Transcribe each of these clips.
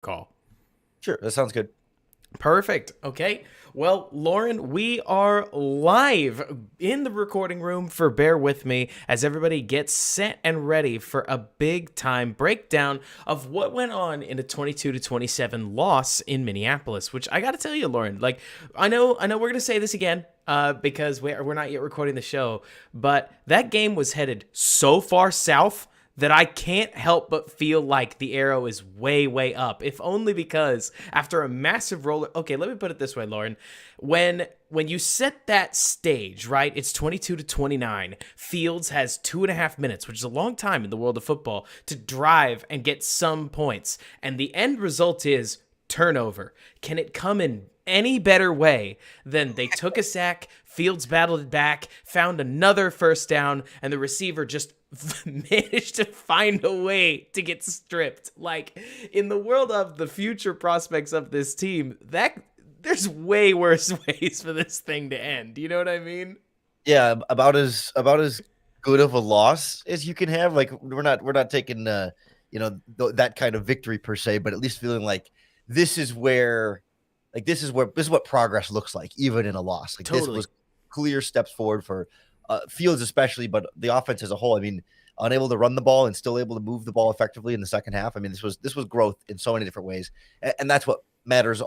call. Sure, that sounds good. Perfect. Okay. Well, Lorin, we are live in the recording room for Bear With Me as everybody gets set and ready for a big time breakdown of what went on in a 22-27 loss in Minneapolis, which I got to tell you, Lorin, like, I know we're going to say this again. Because we're not yet recording the show, but that game was headed so far south that I can't help but feel like the arrow is way, way up. If only because after a massive roller. Okay, let me put it this way, Lorin. When you set that stage, right? It's 22-29. Fields has 2.5 minutes, which is a long time in the world of football, to drive and get some points. And the end result is turnover. Can it come in any better way than they took a sack, Fields battled it back, found another first down, and the receiver just managed to find a way to get stripped? Like, in the world of the future prospects of this team, that there's way worse ways for this thing to end. You know what I mean? Yeah, about as good of a loss as you can have. Like we're not taking that kind of victory per se, but at least feeling like this is where this is what progress looks like, even in a loss. Like this Totally. was clear steps forward for Fields especially, but the offense as a whole. I mean, unable to run the ball and still able to move the ball effectively in the second half. I mean, this was growth in so many different ways, and that's what matters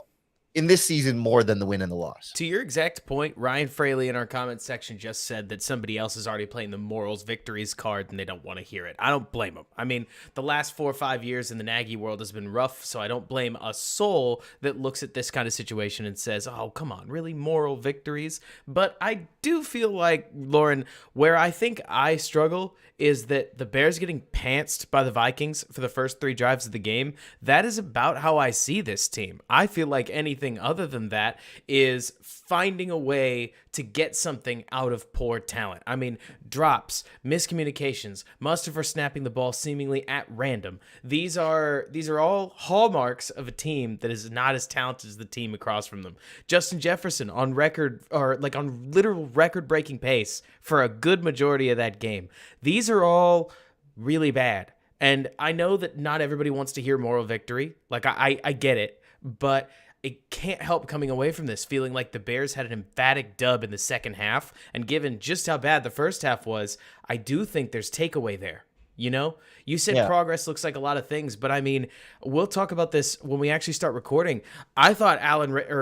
in this season more than the win and the loss. To your exact point, Ryan Fraley in our comments section just said that somebody else is already playing the morals victories card and they don't want to hear it. I don't blame them. I mean, the last 4 or 5 years in the Nagy world has been rough, so I don't blame a soul that looks at this kind of situation and says, oh, come on, really moral victories? But I do feel like, Lorin, where I think I struggle is that the Bears getting pantsed by the Vikings for the first 3 drives of the game. That is about how I see this team. I feel like anything other than that is finding a way to get something out of poor talent. I mean, drops, miscommunications, Mustafa snapping the ball seemingly at random. These are all hallmarks of a team that is not as talented as the team across from them. Justin Jefferson on record, or like on literal record-breaking pace for a good majority of that game. These are all really bad. And I know that not everybody wants to hear moral victory. Like, I get it, but it can't help coming away from this feeling like the Bears had an emphatic dub in the second half. And given just how bad the first half was, I do think there's takeaway there. You know, you said Yeah. progress looks like a lot of things, but I mean, we'll talk about this when we actually start recording. I thought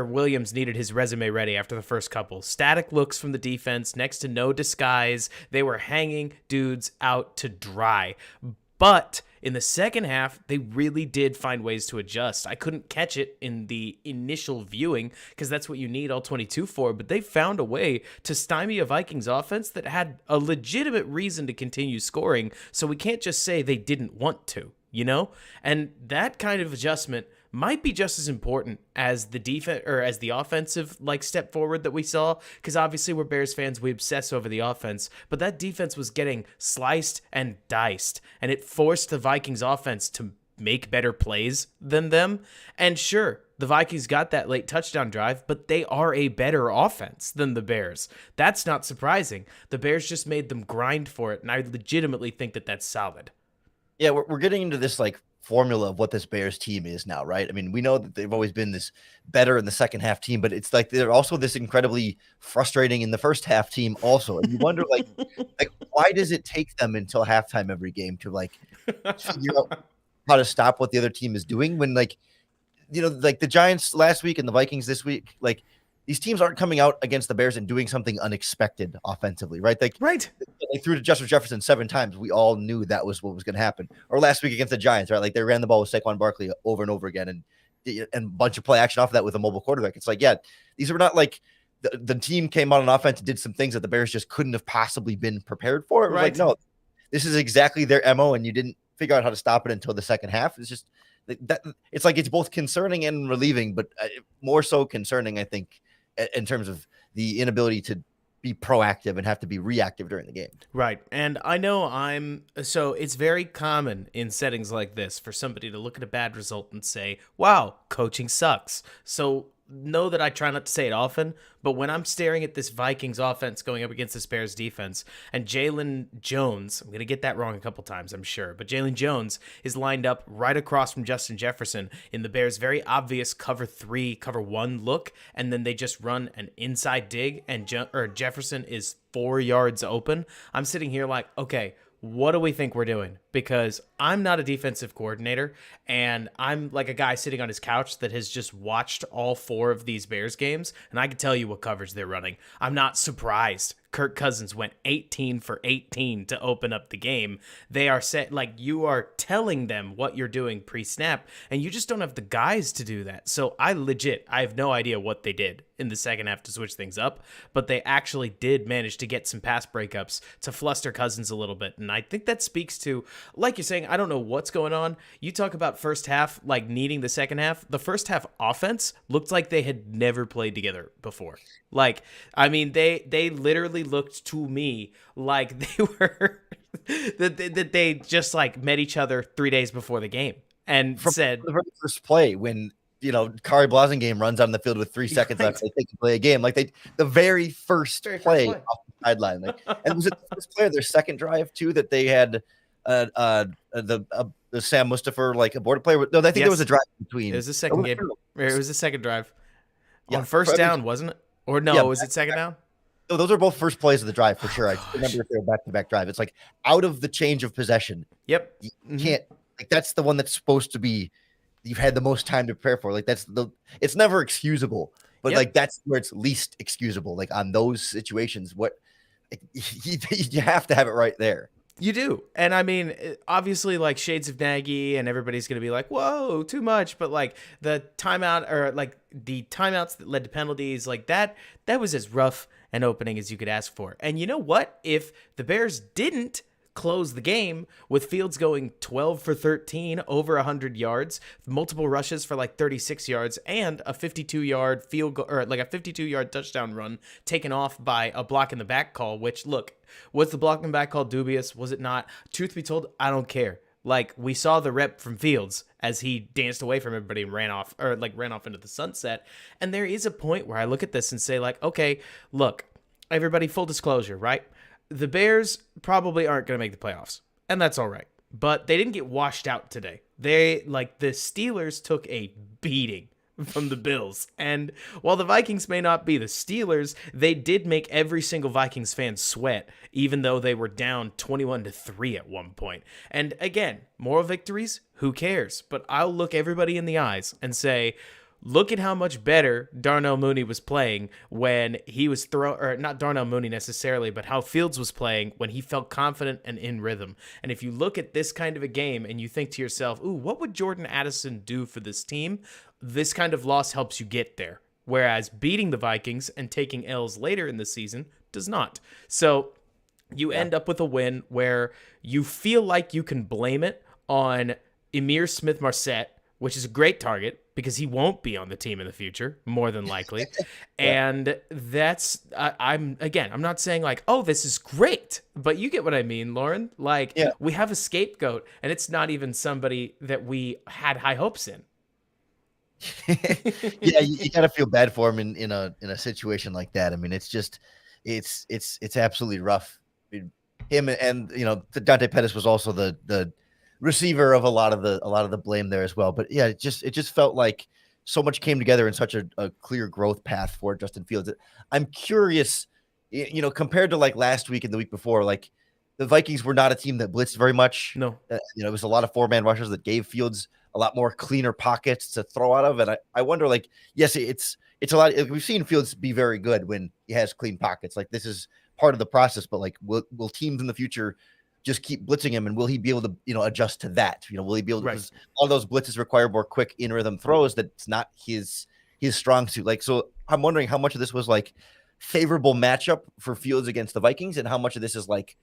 Williams needed his resume ready after the first couple. Static looks from the defense, next to no disguise. They were hanging dudes out to dry. But in the second half, they really did find ways to adjust. I couldn't catch it in the initial viewing because that's what you need all 22 for, but they found a way to stymie a Vikings offense that had a legitimate reason to continue scoring, so we can't just say they didn't want to, you know? And that kind of adjustment might be just as important as the defense or as the offensive like step forward that we saw, because obviously we're Bears fans, we obsess over the offense, but that defense was getting sliced and diced, and it forced the Vikings offense to make better plays than them. And sure, the Vikings got that late touchdown drive, but they are a better offense than the Bears. That's not surprising. The Bears just made them grind for it, and I legitimately think that that's solid. Yeah, we're getting into this like formula of what this Bears team is now, right? I mean, we know that they've always been this better in the second half team, but it's like they're also this incredibly frustrating in the first half team also. And you wonder like why does it take them until halftime every game to like figure out how to stop what the other team is doing when like the Giants last week and the Vikings this week, like these teams aren't coming out against the Bears and doing something unexpected offensively, right? Like Right. they threw to Justin Jefferson 7 times. We all knew that was what was going to happen. Or last week against the Giants, right? Like they ran the ball with Saquon Barkley over and over again, and a bunch of play action off of that with a mobile quarterback. It's like, yeah, these are not like the team came out on offense and did some things that the Bears just couldn't have possibly been prepared for. It was like, Right. no, this is exactly their MO, and you didn't figure out how to stop it until the second half. It's just that it's like it's both concerning and relieving, but more so concerning, I think, in terms of the inability to be proactive and have to be reactive during the game. Right. And I know so it's very common in settings like this for somebody to look at a bad result and say, wow, coaching sucks. So know that I try not to say it often, but when I'm staring at this Vikings offense going up against this Bears defense, and Jalen Jones, I'm going to get that wrong a couple times, I'm sure, but Jalen Jones is lined up right across from Justin Jefferson in the Bears' very obvious cover 3, cover 1 look, and then they just run an inside dig, and Jefferson is 4 yards open. I'm sitting here like, okay, what do we think we're doing? Because I'm not a defensive coordinator, and I'm like a guy sitting on his couch that has just watched all 4 of these Bears games, and I can tell you what coverage they're running. I'm not surprised. Kirk Cousins went 18 for 18 to open up the game. They are set, like, you are telling them what you're doing pre-snap, and you just don't have the guys to do that. So I have no idea what they did in the second half to switch things up, but they actually did manage to get some pass breakups to fluster Cousins a little bit. And I think that speaks to, like you're saying, I don't know what's going on. You talk about first half, like needing the second half. The first half offense looked like they had never played together before. Like, I mean, they literally looked to me like they were, that they just like met each other 3 days before the game and said, the very first play when, Kari Blasingame runs on the field with 3 seconds left, they think to play a game. Like the very first play off the sideline. Like, and was it the first play of their second drive too that they had the Sam Mustipher like aborted play? No, I think there was a drive between. It was the second game. It was the second drive. Yeah, on first down, wasn't it? Or no, was it second down? No, those are both first plays of the drive for sure. I remember if they were back-to-back drive. It's like out of the change of possession. Yep. You can't, like, that's the one that's supposed to be, you've had the most time to prepare for. Like, it's never excusable, but like, that's where it's least excusable. Like, on those situations, you have to have it right there. You do. And I mean, obviously, like, shades of Nagy, and everybody's going to be like, whoa, too much. But like the timeout, or like the timeouts that led to penalties, like that was as rough an opening as you could ask for. And you know what? If the Bears didn't close the game with Fields going 12 for 13, over 100 yards, multiple rushes for like 36 yards, and a 52-yard field goal, or like a 52-yard touchdown run taken off by a block in the back call, which, look, was the block in the back call dubious? Was it not? Truth be told, I don't care. Like, we saw the rep from Fields as he danced away from everybody and ran off into the sunset. And there is a point where I look at this and say, like, okay, look, everybody, full disclosure, right? The Bears probably aren't going to make the playoffs, and that's all right. But they didn't get washed out today. The Steelers took a beating from the Bills. And while the Vikings may not be the Steelers, they did make every single Vikings fan sweat, even though they were down 21-3 at one point. And again, moral victories, who cares? But I'll look everybody in the eyes and say, look at how much better Darnell Mooney was playing when he was or not Darnell Mooney necessarily, but how Fields was playing when he felt confident and in rhythm. And if you look at this kind of a game and you think to yourself, ooh, what would Jordan Addison do for this team? This kind of loss helps you get there. Whereas beating the Vikings and taking L's later in the season does not. So you end up with a win where you feel like you can blame it on Emir Smith-Marset, which is a great target because he won't be on the team in the future, more than likely. And that's, I'm not saying like, oh, this is great, but you get what I mean, Lorin. Like, we have a scapegoat, and it's not even somebody that we had high hopes in. You gotta feel bad for him in a situation like that. I mean, it's just, it's absolutely rough. Him and Dante Pettis was also the receiver of a lot of the blame there as well. But yeah, it just felt like so much came together in such a clear growth path for Justin Fields. I'm curious, compared to like last week and the week before, like the Vikings were not a team that blitzed very much. No, it was a lot of 4-man rushers that gave Fields a lot more cleaner pockets to throw out of. And I wonder, like, yes, it's a lot. We've seen Fields be very good when he has clean pockets. Like, this is part of the process, but like, will teams in the future just keep blitzing him, and will he be able to, adjust to that? Will he be able to, because all those blitzes require more quick in rhythm throws. That's not his strong suit. Like, so I'm wondering how much of this was like favorable matchup for Fields against the Vikings, and how much of this is like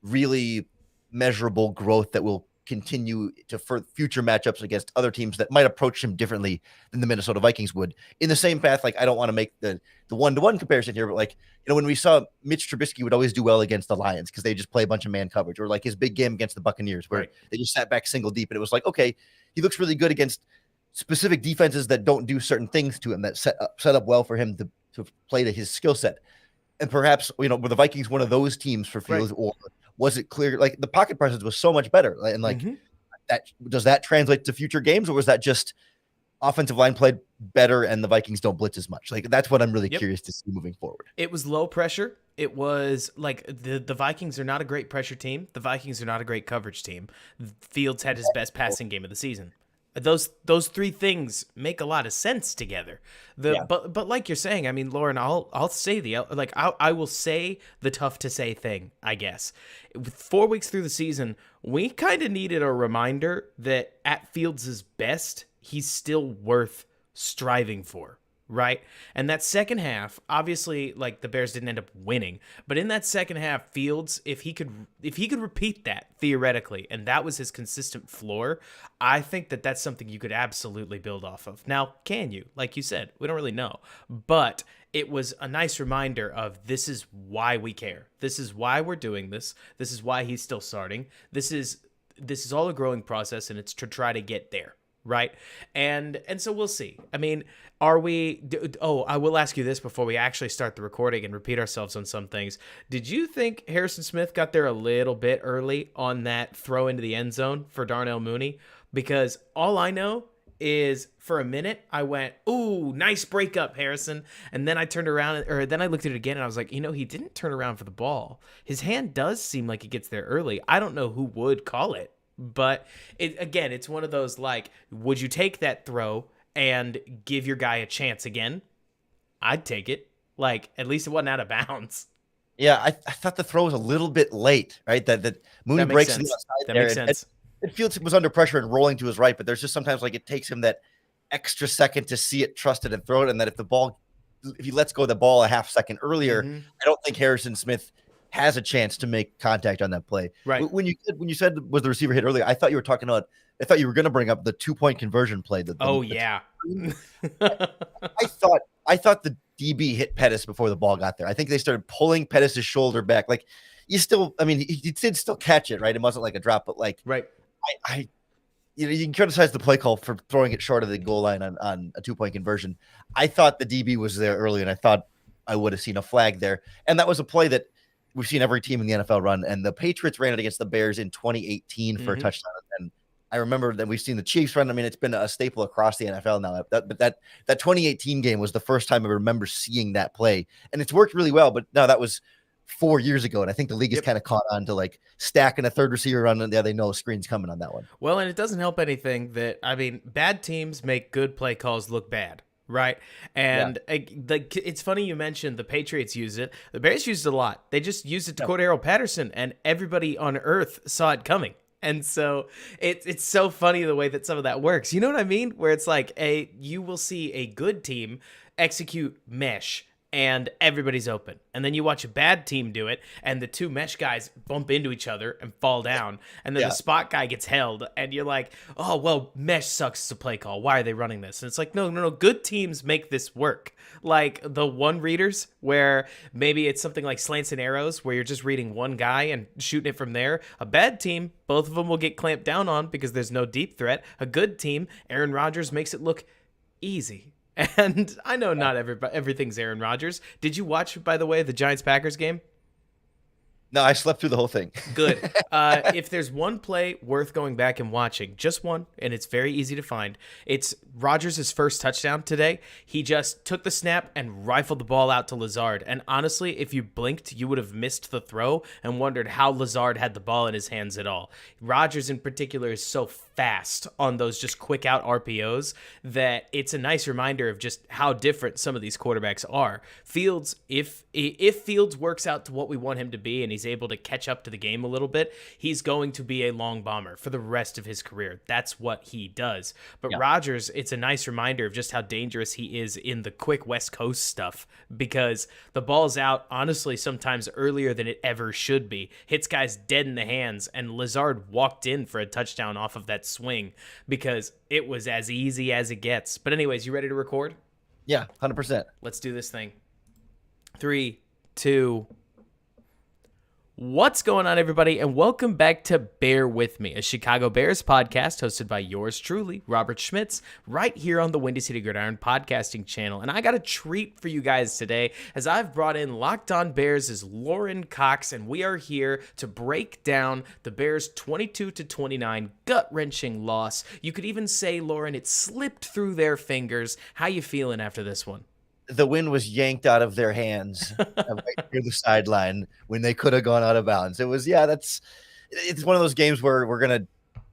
really measurable growth that will continue for future matchups against other teams that might approach him differently than the Minnesota Vikings would in the same path. Like, I don't want to make the one-to-one comparison here, but like, when we saw Mitch Trubisky would always do well against the Lions because they just play a bunch of man coverage, or like his big game against the Buccaneers where they just sat back single deep, and it was like, okay, he looks really good against specific defenses that don't do certain things to him that set up well for him to play to his skill set. And perhaps, were the Vikings one of those teams for Fields, or was it clear? Like the pocket presence was so much better, and like that, does that translate to future games, or was that just offensive line played better and the Vikings don't blitz as much? Like that's what I'm really curious to see moving forward. It was low pressure. It was like the Vikings are not a great pressure team. The Vikings are not a great coverage team. Fields had his best passing game of the season. Those three things make a lot of sense together. But like you're saying, I mean, Lorin, I'll say I will say the tough to say thing, I guess. 4 weeks through the season, we kind of needed a reminder that at Fields' best, he's still worth striving for. Right. And that second half, obviously, like the Bears didn't end up winning, but in that second half, Fields, if he could repeat that theoretically, and that was his consistent floor, I think that that's something you could absolutely build off of. Now, can you? Like you said, we don't really know, but it was a nice reminder of this is why we care. This is why we're doing this. This is why he's still starting. This is all a growing process, and it's to try to get there. Right. And so we'll see. I mean, I will ask you this before we actually start the recording and repeat ourselves on some things. Did you think Harrison Smith got there a little bit early on that throw into the end zone for Darnell Mooney? Because all I know is for a minute I went, ooh, nice breakup, Harrison. And then I turned around, or then I looked at it again and I was like, he didn't turn around for the ball. His hand does seem like he gets there early. I don't know who would call it. But it's one of those, like, would you take that throw and give your guy a chance again? I'd take it. Like, at least it wasn't out of bounds. Yeah, I thought the throw was a little bit late, right? That Mooney breaks to the outside that there. Makes sense. It Fields was under pressure and rolling to his right, but there's just sometimes like it takes him that extra second to see it, trust it, and throw it. And that if he lets go of the ball a half second earlier, I don't think Harrison Smith has a chance to make contact on that play. Right. When you said was the receiver hit earlier, I thought you were going to bring up the 2-point conversion play. I thought the DB hit Pettis before the ball got there. I think they started pulling Pettis' shoulder back. Like he did still catch it, right? It wasn't like a drop, but like, right. You can criticize the play call for throwing it short of the goal line on a 2-point conversion. I thought the DB was there early, and I thought I would have seen a flag there. And that was a play that we've seen every team in the NFL run, and the Patriots ran it against the Bears in 2018 for a touchdown. And I remember that we've seen the Chiefs run. I mean, it's been a staple across the NFL now. But that 2018 game was the first time I remember seeing that play, and it's worked really well. But no, that was 4 years ago, and I think the league has kind of caught on to like stacking a third receiver run, and they know a screen's coming on that one. Well, and it doesn't help anything that bad teams make good play calls look bad. Right. And it's funny you mentioned the Patriots use it. The Bears used it a lot. They just used it to Cordero Patterson, and everybody on earth saw it coming. And so it's so funny the way that some of that works. You know what I mean? Where it's like you will see a good team execute mesh and everybody's open. And then you watch a bad team do it, and the two mesh guys bump into each other and fall down. And then the spot guy gets held, and you're like, oh, well, mesh sucks as a play call. Why are they running this? And it's like, no. Good teams make this work. Like the one readers where maybe it's something like slants and arrows where you're just reading one guy and shooting it from there. A bad team, both of them will get clamped down on because there's no deep threat. A good team, Aaron Rodgers makes it look easy. And I know not everything's Aaron Rodgers. Did you watch, by the way, the Giants-Packers game? No, I slept through the whole thing. Good. If there's one play worth going back and watching, just one, and it's very easy to find, it's Rodgers' first touchdown today. He just took the snap and rifled the ball out to Lazard. And honestly, if you blinked, you would have missed the throw and wondered how Lazard had the ball in his hands at all. Rodgers in particular is so fast on those just quick out RPOs that it's a nice reminder of just how different some of these quarterbacks are. Fields, if Fields works out to what we want him to be and he's able to catch up to the game a little bit, he's going to be a long bomber for the rest of his career. That's what he does. But Rodgers, it's a nice reminder of just how dangerous he is in the quick West Coast stuff, because the ball's out, honestly, sometimes earlier than it ever should be. Hits guys dead in the hands, and Lazard walked in for a touchdown off of that swing because it was as easy as it gets. But anyways, you ready to record? Yeah, 100%. Let's do this thing. 3, 2, What's going on, everybody, and welcome back to Bear With Me, a Chicago Bears podcast hosted by yours truly, Robert Schmitz, right here on the Windy City Gridiron podcasting channel. And I got a treat for you guys today, as I've brought in LockedOnBears' Lorin Cox, and we are here to break down the Bears' 22-29 gut-wrenching loss. You could even say, Lorin, it slipped through their fingers. How you feeling after this one? The win was yanked out of their hands right near the sideline when they could have gone out of bounds. It's one of those games where we're gonna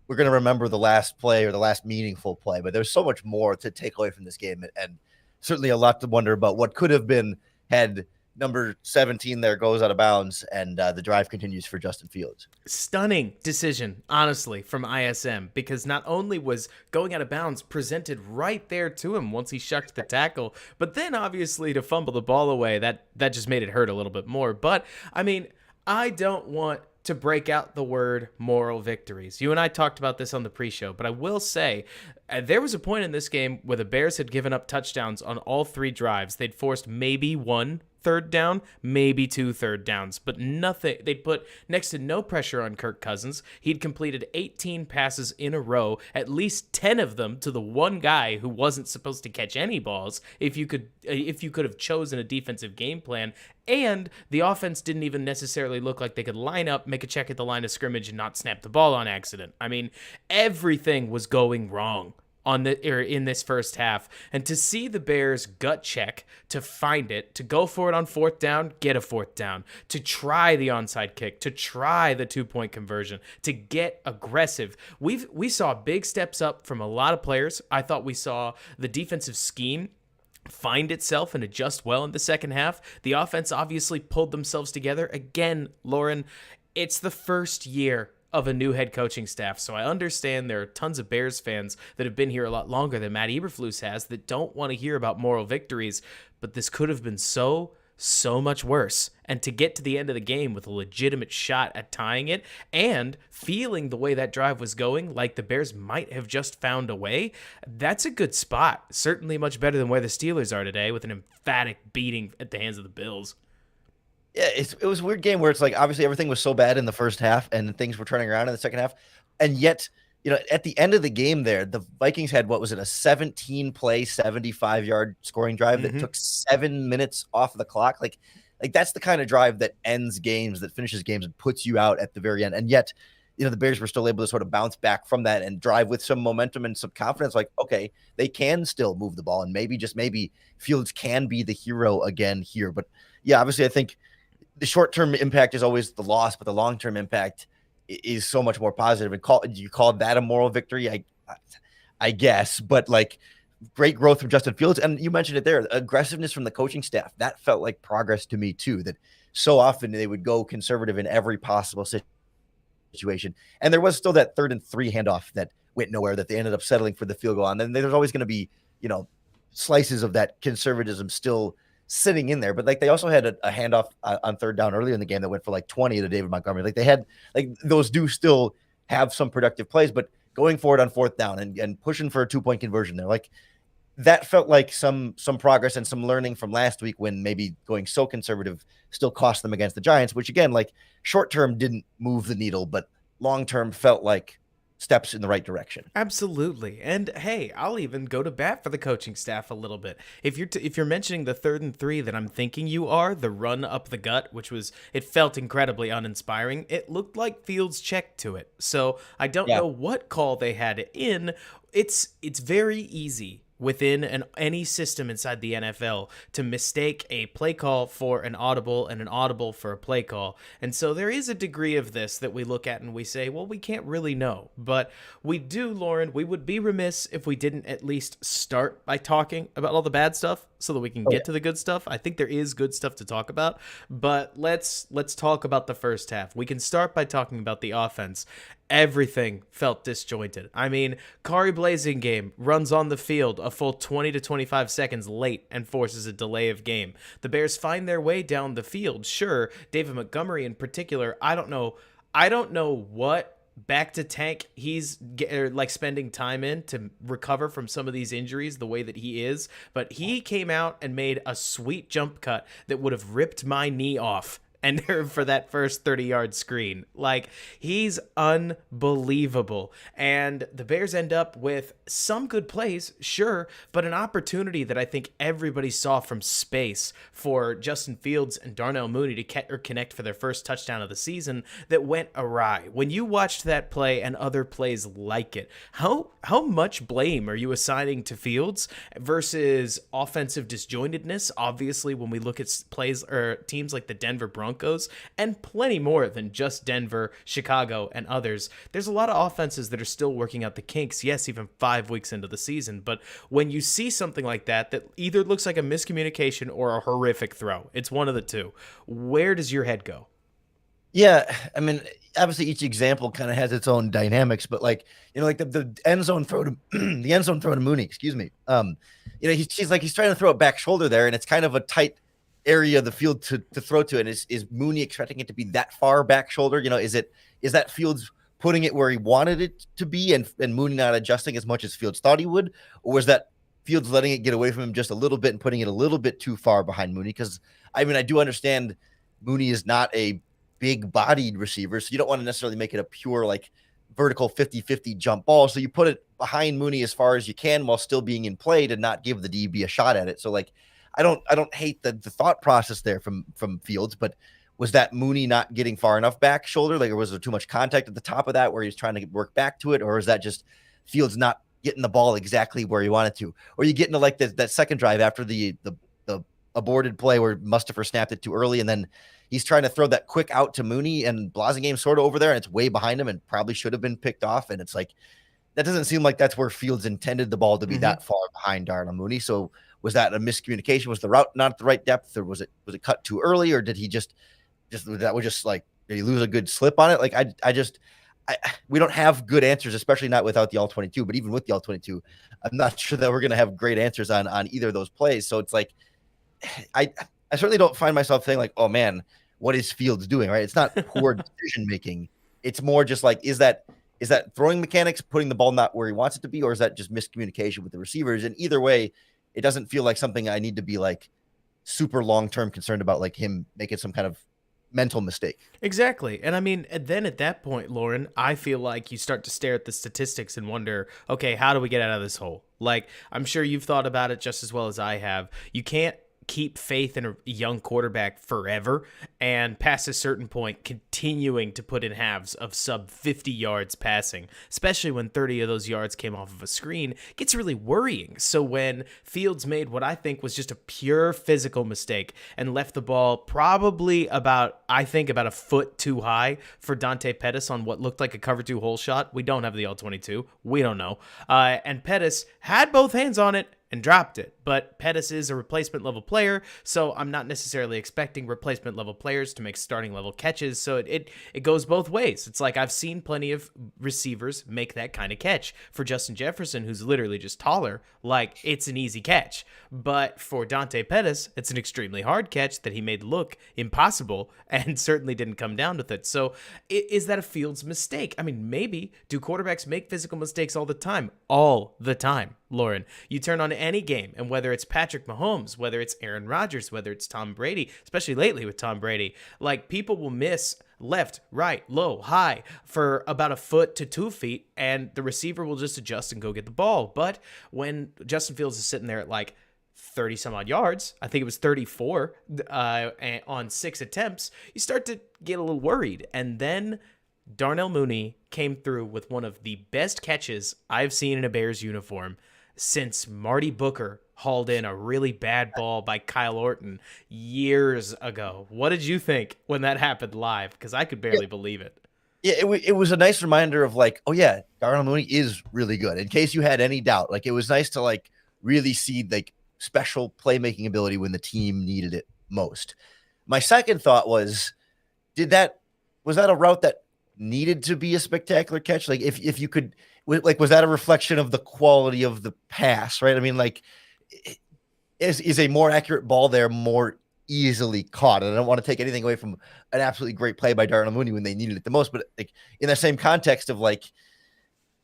remember the last play or the last meaningful play, but there's so much more to take away from this game, and certainly a lot to wonder about what could have been had number 17 there goes out of bounds and the drive continues for Justin Fields. Stunning decision, honestly, from ISM, because not only was going out of bounds presented right there to him once he shucked the tackle, but then obviously to fumble the ball away, that just made it hurt a little bit more. But I mean, I don't want to break out the word moral victories. You and I talked about this on the pre-show, but I will say there was a point in this game where the Bears had given up touchdowns on all three drives. They'd forced maybe one third down, maybe two third downs, but nothing. They'd put next to no pressure on Kirk Cousins. He'd completed 18 passes in a row, at least 10 of them to the one guy who wasn't supposed to catch any balls. If you could have chosen a defensive game plan, and the offense didn't even necessarily look like they could line up, make a check at the line of scrimmage, and not snap the ball on accident. I mean, everything was going wrong in this first half, and to see the Bears gut check, to find it, to go for it on fourth down, get a fourth down, to try the onside kick, to try the 2-point conversion, to get aggressive. We saw big steps up from a lot of players. I thought we saw the defensive scheme find itself and adjust well in the second half. The offense obviously pulled themselves together. Again, Lorin, it's the first year of a new head coaching staff, so I understand there are tons of Bears fans that have been here a lot longer than Matt Eberflus has that don't want to hear about moral victories, but this could have been so much worse. And to get to the end of the game with a legitimate shot at tying it and feeling the way that drive was going, like the Bears might have just found a way, that's a good spot. Certainly much better than where the Steelers are today, with an emphatic beating at the hands of the Bills. Yeah, it was a weird game where it's like obviously everything was so bad in the first half and things were turning around in the second half. And yet, at the end of the game there, the Vikings had, what was it, a 17-play, 75-yard scoring drive that took 7 minutes off the clock. Like that's the kind of drive that ends games, that finishes games and puts you out at the very end. And yet, the Bears were still able to sort of bounce back from that and drive with some momentum and some confidence. Like, okay, they can still move the ball, and maybe Fields can be the hero again here. But yeah, obviously I think the short-term impact is always the loss, but the long-term impact is so much more positive. And you called that a moral victory, I guess, but like great growth from Justin Fields. And you mentioned it there, aggressiveness from the coaching staff. That felt like progress to me too, that so often they would go conservative in every possible situation. And there was still that 3rd and 3 handoff that went nowhere that they ended up settling for the field goal on. And there's always going to be, slices of that conservatism still sitting in there, but like they also had a handoff on third down earlier in the game that went for like 20 to David Montgomery. Like they had, like those do still have some productive plays, but going for it on fourth down and pushing for a 2-point conversion there, like that felt like some progress and some learning from last week when maybe going so conservative still cost them against the Giants, which again, like short term didn't move the needle, but long term felt like steps in the right direction. Absolutely. And hey, I'll even go to bat for the coaching staff a little bit. If you're mentioning the 3rd and 3 that I'm thinking you are, the run up the gut, it felt incredibly uninspiring. It looked like Fields checked to it. So I don't know what call they had in. It's very easy within any system inside the NFL to mistake a play call for an audible and an audible for a play call. And so there is a degree of this that we look at and we say, well, we can't really know. But we do, Lorin. We would be remiss if we didn't at least start by talking about all the bad stuff so that we can get to the good stuff. I think there is good stuff to talk about, but let's talk about the first half. We can start by talking about the offense. Everything felt disjointed. I mean, Kari Blasingame runs on the field a full 20 to 25 seconds late and forces a delay of game. The Bears find their way down the field. Sure, David Montgomery in particular, I don't know what back to tank he's spending time in to recover from some of these injuries the way that he is, but he came out and made a sweet jump cut that would have ripped my knee off and for that first 30-yard screen. Like, he's unbelievable. And the Bears end up with some good plays, sure, but an opportunity that I think everybody saw from space for Justin Fields and Darnell Mooney to connect for their first touchdown of the season that went awry. When you watched that play and other plays like it, how much blame are you assigning to Fields versus offensive disjointedness? Obviously, when we look at plays or teams like the Denver Broncos and plenty more than just Denver, Chicago, and others, there's a lot of offenses that are still working out the kinks, yes, even 5 weeks into the season. But when you see something like that either looks like a miscommunication or a horrific throw, it's one of the two. Where does your head go? Yeah, I mean, obviously each example kind of has its own dynamics, but like, like the end zone throw to the end zone throw to Mooney, excuse me. He's trying to throw it back shoulder there, and it's kind of a tight area of the field to throw to. And is Mooney expecting it to be that far back shoulder? Is that Fields putting it where he wanted it to be and Mooney not adjusting as much as Fields thought he would? Or was that Fields letting it get away from him just a little bit and putting it a little bit too far behind Mooney? Because I do understand Mooney is not a big bodied receiver, so you don't want to necessarily make it a pure like vertical 50-50 jump ball. So you put it behind Mooney as far as you can while still being in play to not give the DB a shot at it. So like, I don't hate the thought process there from Fields, but was that Mooney not getting far enough back shoulder? Like, or was there too much contact at the top of that where he's trying to work back to it? Or is that just Fields not getting the ball exactly where he wanted to? Or you get into like that second drive after the aborted play where Mustafa snapped it too early, and then he's trying to throw that quick out to Mooney, and Blazingame's sort of over there, and it's way behind him and probably should have been picked off. And it's like, that doesn't seem like that's where Fields intended the ball to be that far behind Darnell Mooney. So was that a miscommunication? Was the route not at the right depth, or was it cut too early, or did he just that was just like, did he lose a good slip on it? Like, we don't have good answers, especially not without the all-22, but even with the all-22, I'm not sure that we're going to have great answers on either of those plays. So it's like, I certainly don't find myself saying like, oh man, what is Fields doing? Right. It's not poor decision making. It's more just like, is that throwing mechanics, putting the ball not where he wants it to be, or is that just miscommunication with the receivers? And either way, it doesn't feel like something I need to be like super long-term concerned about, like him making some kind of mental mistake. Exactly. And then at that point, Lorin, I feel like you start to stare at the statistics and wonder, okay, how do we get out of this hole? Like, I'm sure you've thought about it just as well as I have. You can't keep faith in a young quarterback forever and past a certain point continuing to put in halves of sub 50 yards passing, especially when 30 of those yards came off of a screen, gets really worrying. So when Fields made what I think was just a pure physical mistake and left the ball probably about a foot too high for Dante Pettis on what looked like a cover 2 hole shot. We don't have the all-22. We don't know. And Pettis had both hands on it and dropped it. But Pettis is a replacement level player, so I'm not necessarily expecting replacement level players to make starting level catches. So it goes both ways. It's like, I've seen plenty of receivers make that kind of catch. For Justin Jefferson, who's literally just taller, like, it's an easy catch. But for Dante Pettis, it's an extremely hard catch that he made look impossible and certainly didn't come down with it. So is that a Fields mistake? I mean, maybe. Do quarterbacks make physical mistakes all the time? All the time, Lorin. You turn on any game, and whether it's Patrick Mahomes, whether it's Aaron Rodgers, whether it's Tom Brady, especially lately with Tom Brady, like, people will miss left, right, low, high for about a foot to 2 feet, and the receiver will just adjust and go get the ball. But when Justin Fields is sitting there at like 30 some odd yards, I think it was 34 on 6 attempts, you start to get a little worried. And then Darnell Mooney came through with one of the best catches I've seen in a Bears uniform since Marty Booker hauled in a really bad ball by Kyle Orton years ago. What did you think when that happened live? Because I could barely believe it. Yeah, it was a nice reminder of like, oh yeah, Darnell Mooney is really good. In case you had any doubt, like, it was nice to like really see like special playmaking ability when the team needed it most. My second thought was, was that a route that needed to be a spectacular catch? Like, if you could, like, was that a reflection of the quality of the pass, right? I mean, like, is a more accurate ball there more easily caught? And I don't want to take anything away from an absolutely great play by Darnell Mooney when they needed it the most, but like, in that same context of like,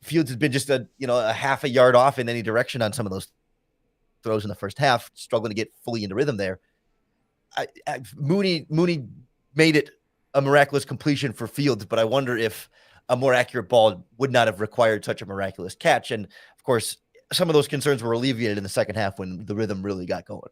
Fields has been just a half a yard off in any direction on some of those throws in the first half, struggling to get fully into rhythm there. Mooney made it a miraculous completion for Fields, but I wonder if a more accurate ball would not have required such a miraculous catch. And of course, some of those concerns were alleviated in the second half when the rhythm really got going.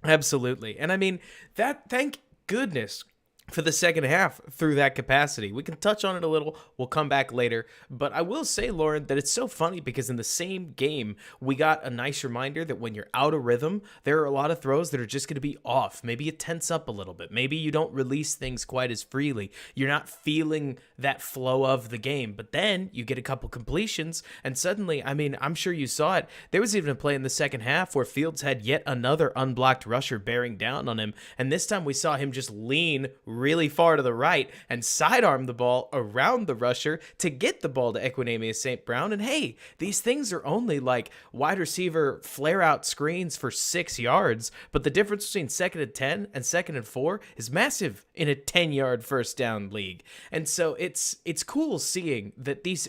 Absolutely. And I mean, thank goodness for the second half through that capacity. We can touch on it a little. We'll come back later. But I will say, Lorin, that it's so funny because in the same game, we got a nice reminder that when you're out of rhythm, there are a lot of throws that are just going to be off. Maybe you tense up a little bit. Maybe you don't release things quite as freely. You're not feeling that flow of the game. But then you get a couple completions, and suddenly, I mean, I'm sure you saw it. There was even a play in the second half where Fields had yet another unblocked rusher bearing down on him. And this time we saw him just lean really far to the right and sidearm the ball around the rusher to get the ball to Equanimeous St. Brown. And hey, these things are only like wide receiver flare out screens for 6 yards, but the difference between 2nd and 10 and 2nd and 4 is massive in a 10-yard first down league. And so it's cool seeing that these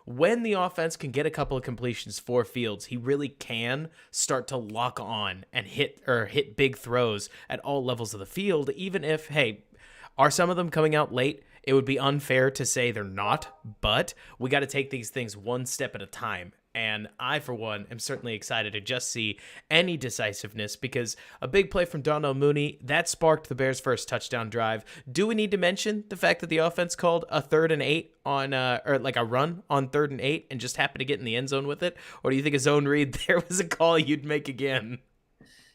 when the offense can get a couple of completions for Fields, he really can start to lock on and hit big throws at all levels of the field, even if, hey, are some of them coming out late? It would be unfair to say they're not, but we got to take these things one step at a time. And I, for one, am certainly excited to just see any decisiveness because a big play from Darnell Mooney, that sparked the Bears' first touchdown drive. Do we need to mention the fact that the offense called a 3rd and 8 on, or like a run on 3rd and 8 and just happened to get in the end zone with it? Or do you think a zone read there was a call you'd make again?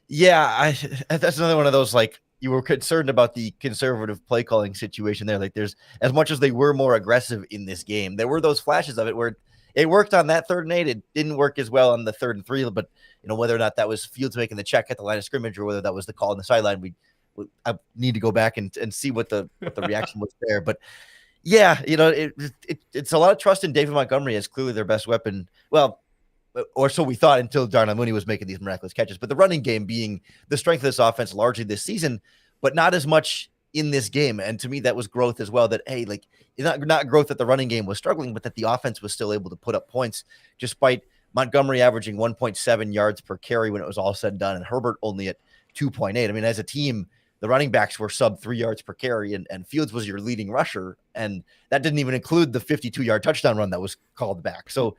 Yeah, that's another one of those, like, you were concerned about the conservative play calling situation there. Like, there's, as much as they were more aggressive in this game, there were those flashes of it where it worked on that 3rd and 8. It didn't work as well on the 3rd and 3, but whether or not that was Fields making the check at the line of scrimmage or whether that was the call on the sideline, I need to go back and see what the reaction was there. But yeah, it's a lot of trust in David Montgomery as clearly their best weapon. Well, or so we thought until Darnell Mooney was making these miraculous catches. But the running game being the strength of this offense largely this season, but not as much in this game. And to me, that was growth as well, that, hey, like, not growth that the running game was struggling, but that the offense was still able to put up points despite Montgomery averaging 1.7 yards per carry when it was all said and done, and Herbert only at 2.8. I mean, as a team, the running backs were sub 3 yards per carry, and Fields was your leading rusher. And that didn't even include the 52-yard touchdown run that was called back. So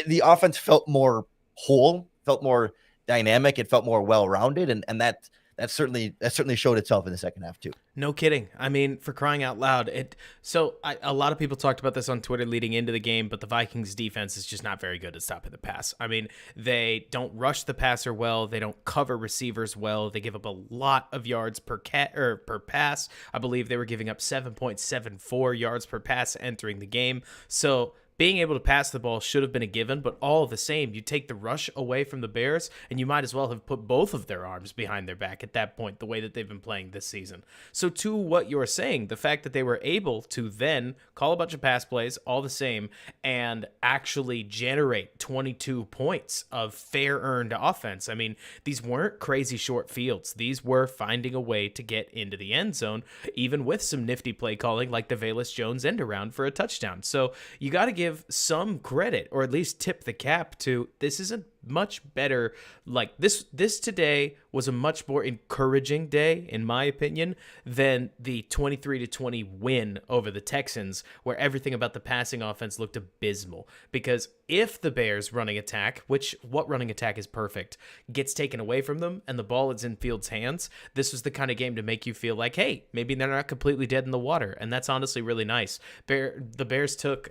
the offense felt more whole, felt more dynamic. It felt more well-rounded. And that certainly showed itself in the second half too. No kidding. I mean, for crying out loud. A lot of people talked about this on Twitter leading into the game, but the Vikings defense is just not very good at stopping the pass. I mean, they don't rush the passer well. They don't cover receivers well. They give up a lot of yards per pass. I believe they were giving up 7.74 yards per pass entering the game. So being able to pass the ball should have been a given, but all the same, you take the rush away from the Bears, and you might as well have put both of their arms behind their back at that point, the way that they've been playing this season. So to what you're saying, the fact that they were able to then call a bunch of pass plays, all the same, and actually generate 22 points of fair-earned offense. I mean, these weren't crazy short fields. These were finding a way to get into the end zone, even with some nifty play calling like the Velus Jones end around for a touchdown. So you got to give some credit, or at least tip the cap to, this is a much better, like this today was a much more encouraging day, in my opinion, than the 23-20 win over the Texans, where everything about the passing offense looked abysmal. Because if the Bears running attack, what running attack is perfect, gets taken away from them and the ball is in Fields' hands, this was the kind of game to make you feel like, hey, maybe they're not completely dead in the water. And that's honestly really nice. The Bears took,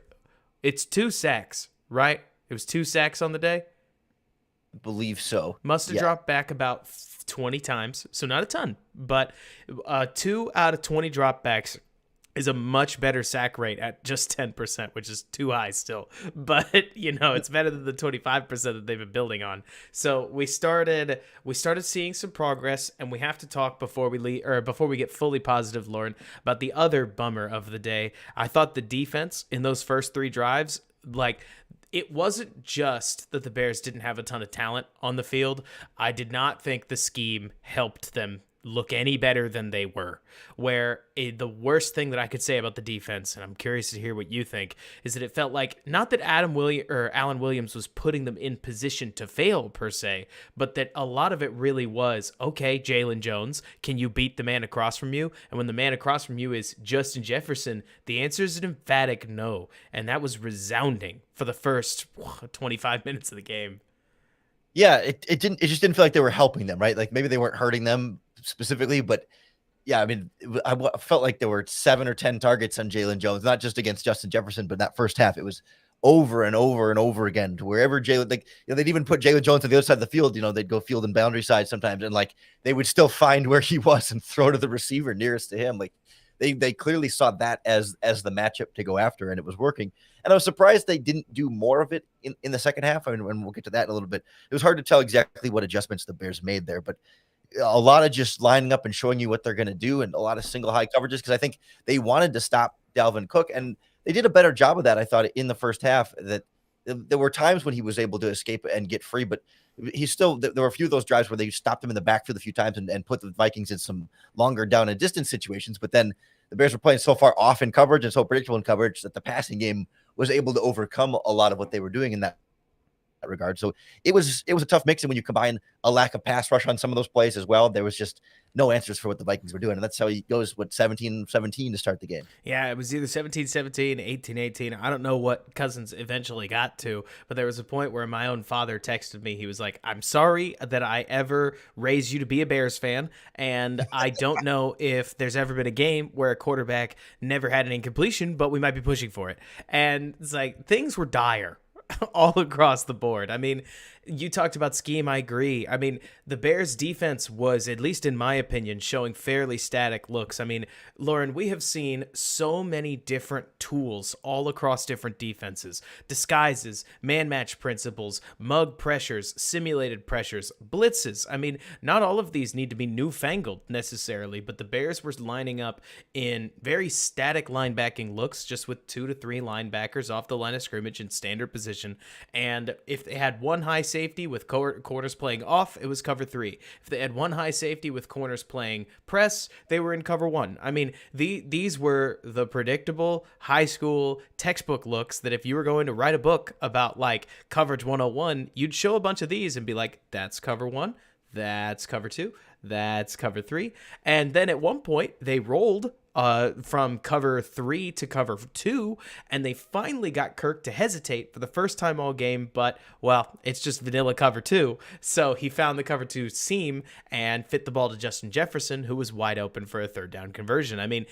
it's 2 sacks, right? It was 2 sacks on the day? Believe so. Must have dropped back about 20 times, so not a ton, but 2 out of 20 dropbacks is a much better sack rate at just 10%, which is too high still. But, it's better than the 25% that they've been building on. So we started seeing some progress, and we have to talk before we get fully positive, Lorin, about the other bummer of the day. I thought the defense in those first 3 drives, like, it wasn't just that the Bears didn't have a ton of talent on the field. I did not think the scheme helped them look any better than they were. Where the worst thing that I could say about the defense, and I'm curious to hear what you think, is that it felt like not that Alan Williams was putting them in position to fail per se, but that a lot of it really was, okay, Jalen Jones, can you beat the man across from you? And when the man across from you is Justin Jefferson, the answer is an emphatic no, and that was resounding for the first 25 minutes of the game. Yeah, it just didn't feel like they were helping them, right? Like maybe they weren't hurting them specifically, but yeah, I mean, I felt like there were 7 or 10 targets on Jalen Jones, not just against Justin Jefferson, but that first half, it was over and over and over again to wherever Jalen, like, they'd even put Jalen Jones on the other side of the field. They'd go field and boundary side sometimes, and like they would still find where he was and throw to the receiver nearest to him. Like they clearly saw that as the matchup to go after, and it was working. And I was surprised they didn't do more of it in the second half. I mean, and we'll get to that in a little bit. It was hard to tell exactly what adjustments the Bears made there, but a lot of just lining up and showing you what they're going to do, and a lot of single high coverages, because I think they wanted to stop Dalvin Cook, and they did a better job of that, I thought, in the first half. That there were times when he was able to escape and get free, but there were a few of those drives where they stopped him in the backfield a few times and put the Vikings in some longer down and distance situations. But then the Bears were playing so far off in coverage and so predictable in coverage that the passing game was able to overcome a lot of what they were doing in that regard. So it was a tough mix. And when you combine a lack of pass rush on some of those plays as well, there was just no answers for what the Vikings were doing. And that's how he goes, 17-17 to start the game. Yeah, it was either 17-17, 18-18. I don't know what Cousins eventually got to, but there was a point where my own father texted me. He was like, I'm sorry that I ever raised you to be a Bears fan, and I don't know if there's ever been a game where a quarterback never had an incompletion, but we might be pushing for it. And it's like, things were dire all across the board. I mean, you talked about scheme. I agree. I mean, the Bears defense was, at least in my opinion, showing fairly static looks. I mean, Lorin, we have seen so many different tools all across different defenses: disguises, man match principles, mug pressures, simulated pressures, blitzes. I mean, not all of these need to be newfangled necessarily, but the Bears were lining up in very static linebacking looks, just with 2 to 3 linebackers off the line of scrimmage in standard position. And if they had one high safety with corners playing off, it was cover 3. If they had one high safety with corners playing press, they were in cover 1. I mean, these were the predictable high school textbook looks that if you were going to write a book about like coverage 101, you'd show a bunch of these and be like, that's cover 1, that's cover 2, that's cover 3. And then at one point they rolled from cover 3 to cover 2, and they finally got Kirk to hesitate for the first time all game, but, well, it's just vanilla cover 2, so he found the cover 2 seam and fit the ball to Justin Jefferson, who was wide open for a third down conversion. I mean,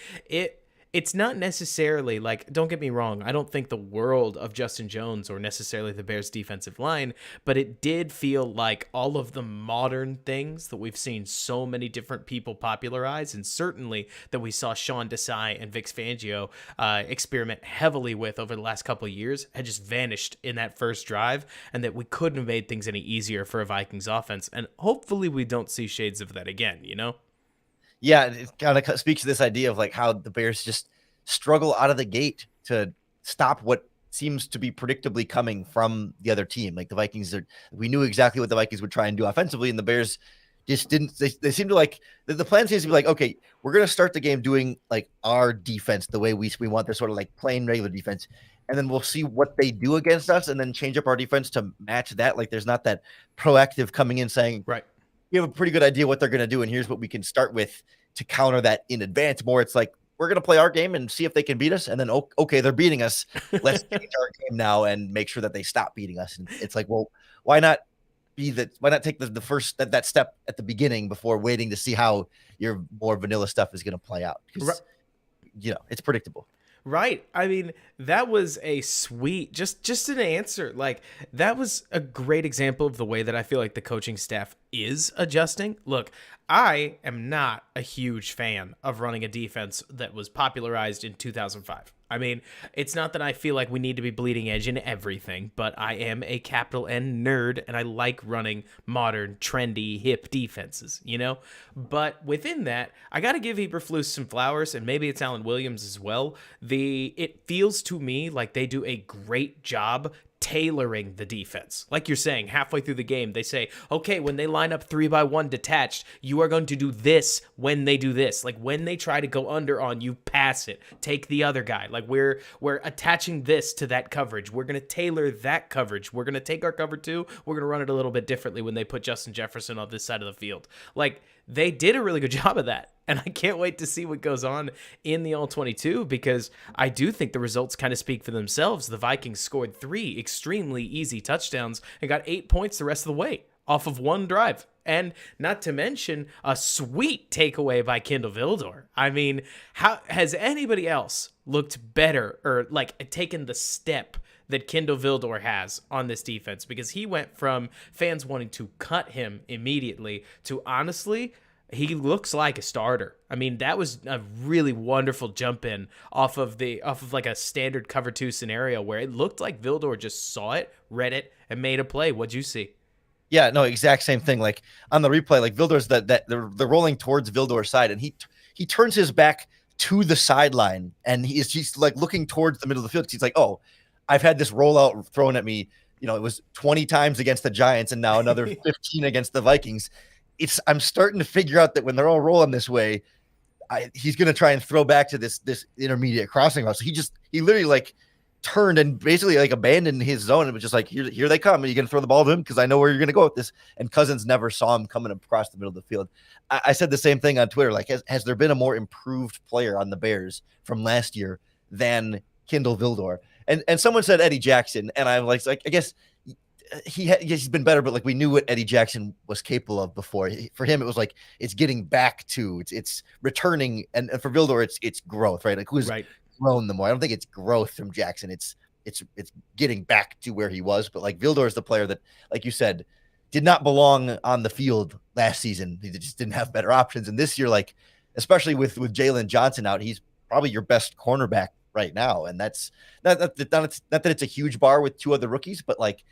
it's not necessarily like, don't get me wrong, I don't think the world of Justin Jones or necessarily the Bears defensive line, but it did feel like all of the modern things that we've seen so many different people popularize, and certainly that we saw Sean Desai and Vic Fangio experiment heavily with over the last couple of years, had just vanished in that first drive, and that we couldn't have made things any easier for a Vikings offense. And hopefully we don't see shades of that again, you know? Yeah, it kind of speaks to this idea of like how the Bears just struggle out of the gate to stop what seems to be predictably coming from the other team. Like the Vikings, we knew exactly what the Vikings would try and do offensively, and the Bears just didn't. They seem to like the plan seems to be like, okay, we're gonna start the game doing like our defense the way we want, their sort of like plain regular defense, and then we'll see what they do against us, and then change up our defense to match that. Like there's not that proactive coming in saying, right, you have a pretty good idea what they're going to do, and here's what we can start with to counter that in advance. More, it's like, we're going to play our game and see if they can beat us, and then, okay, they're beating us. Let's change our game now and make sure that they stop beating us. And it's like, well, why not take the first that step at the beginning before waiting to see how your more vanilla stuff is going to play out? Because, it's predictable. Right. I mean, that was a sweet, just an answer. Like, that was a great example of the way that I feel like the coaching staff is adjusting. Look, I am not a huge fan of running a defense that was popularized in 2005. I mean, it's not that I feel like we need to be bleeding edge in everything, but I am a capital N nerd, and I like running modern, trendy, hip defenses, you know? But within that, I got to give Eberflus some flowers, and maybe it's Alan Williams as well. It feels to me like they do a great job tailoring the defense. Like you're saying, halfway through the game, they say, okay, when they line up 3-by-1 detached, you are going to do this when they do this. Like when they try to go under on you, pass it. Take the other guy. Like we're attaching this to that coverage. We're going to tailor that coverage. We're going to take our cover 2. We're going to run it a little bit differently when they put Justin Jefferson on this side of the field. Like they did a really good job of that. And I can't wait to see what goes on in the All-22 because I do think the results kind of speak for themselves. The Vikings scored 3 extremely easy touchdowns and got 8 points the rest of the way off of one drive. And not to mention a sweet takeaway by Kindle Vildor. I mean, how has anybody else looked better or like taken the step that Kindle Vildor has on this defense? Because he went from fans wanting to cut him immediately to honestly, he looks like a starter. I mean, that was a really wonderful jump in off of like a standard cover 2 scenario where it looked like Vildor just saw it, read it, and made a play. What'd you see? Yeah, no, exact same thing. Like on the replay, like Vildor's that they're rolling towards Vildor's side, and he turns his back to the sideline, and he's like looking towards the middle of the field. He's like, oh, I've had this rollout thrown at me. It was 20 times against the Giants, and now another 15 against the Vikings. I'm starting to figure out that when they're all rolling this way, he's going to try and throw back to this intermediate crossing route. So he literally like turned and basically like abandoned his zone and was just like, here they come. Are you going to throw the ball to him? Because I know where you're going to go with this. And Cousins never saw him coming across the middle of the field. I said the same thing on Twitter. Like, has there been a more improved player on the Bears from last year than Kindle Vildor? And someone said Eddie Jackson. And I'm like, I guess he's been better, but like we knew what Eddie Jackson was capable of before. For him, it was like it's getting back to it's returning, and for Vildor, it's growth, right? Like who's grown the more? I don't think it's growth from Jackson. It's getting back to where he was. But like Vildor is the player that, like you said, did not belong on the field last season. He just didn't have better options. And this year, like especially with Jalen Johnson out, he's probably your best cornerback right now. And that's not that it's a huge bar with 2 other rookies, but like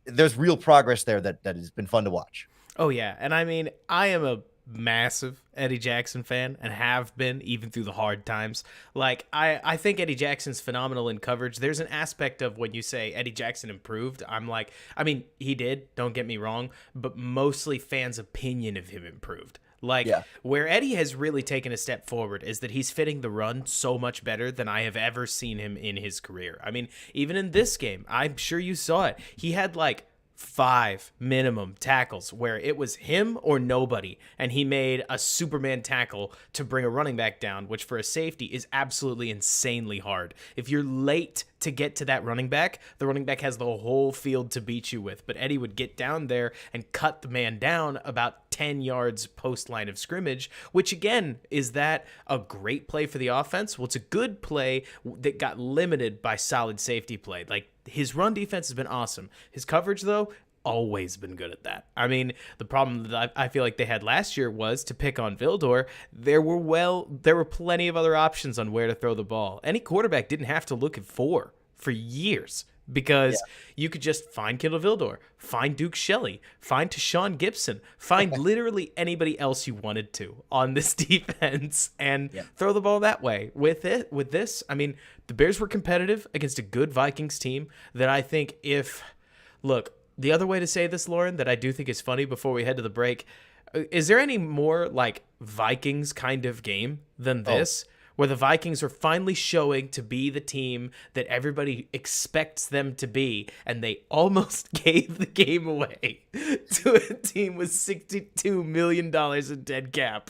there's real progress there that has been fun to watch. Oh, yeah. And I mean, I am a massive Eddie Jackson fan and have been even through the hard times. Like, I think Eddie Jackson's phenomenal in coverage. There's an aspect of when you say Eddie Jackson improved, I'm like, I mean, he did, don't get me wrong, but mostly fans' opinion of him improved. Like, where Eddie has really taken a step forward is that he's fitting the run so much better than I have ever seen him in his career. I mean, even in this game, I'm sure you saw it. He had like 5 minimum tackles where it was him or nobody, and he made a Superman tackle to bring a running back down, which for a safety is absolutely insanely hard. If you're late to get to that running back, the running back has the whole field to beat you with. But Eddie would get down there and cut the man down about 10 yards post line of scrimmage, which again, is that a great play for the offense? Well, it's a good play that got limited by solid safety play. Like, his run defense has been awesome. His coverage, though, always been good at that. I mean, the problem that I feel like they had last year was, to pick on Vildor, there were plenty of other options on where to throw the ball. Any quarterback didn't have to look at 4 for years because you could just find Kindle Vildor, find Duke Shelley, find Tashawn Gibson, find literally anybody else you wanted to on this defense and throw the ball that way. With this, I mean, the Bears were competitive against a good Vikings team that I think the other way to say this, Lorin, that I do think is funny before we head to the break, is there any more like Vikings kind of game than this? Where the Vikings are finally showing to be the team that everybody expects them to be, and they almost gave the game away to a team with $62 million in dead cap.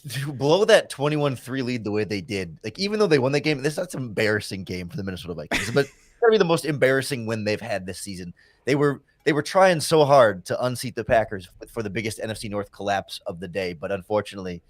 To blow that 21-3 lead the way they did, like even though they won the game, that's an embarrassing game for the Minnesota Vikings. But it's gonna be the most embarrassing win they've had this season. They were trying so hard to unseat the Packers for the biggest NFC North collapse of the day, but unfortunately,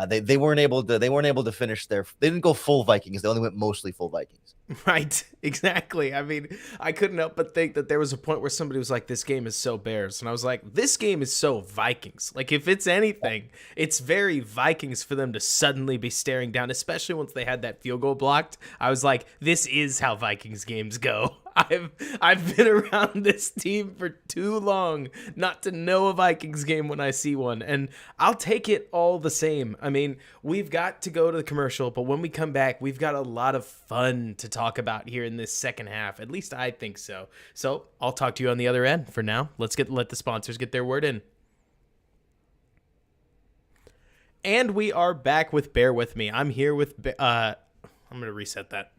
they weren't able to finish they didn't go full Vikings. They only went mostly full Vikings. Right. Exactly. I mean, I couldn't help but think that there was a point where somebody was like, this game is so Bears. And I was like, this game is so Vikings. Like, if it's anything, it's very Vikings for them to suddenly be staring down, especially once they had that field goal blocked. I was like, this is how Vikings games go. I've been around this team for too long not to know a Vikings game when I see one, and I'll take it all the same. I mean, we've got to go to the commercial, but when we come back, we've got a lot of fun to talk about here in this second half. At least I think so. So I'll talk to you on the other end. For now, let the sponsors get their word in. And we are back with Bear With Me. I'm here with... I'm going to reset that.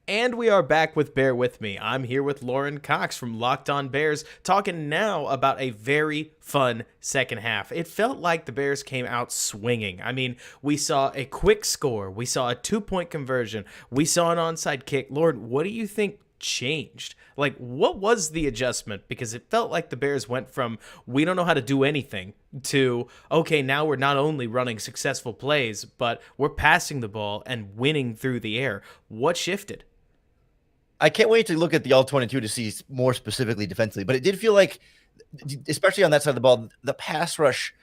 And we are back with Bear With Me. I'm here with Lorin Cox from Locked On Bears, talking now about a very fun second half. It felt like the Bears came out swinging. I mean, we saw a quick score. We saw a 2-point conversion. We saw an onside kick. Lorin, what do you think changed? Like, what was the adjustment? Because it felt like the Bears went from, we don't know how to do anything, to, okay, now we're not only running successful plays, but we're passing the ball and winning through the air. What shifted? I can't wait to look at the all-22 to see more specifically defensively, but it did feel like, especially on that side of the ball, the pass rush,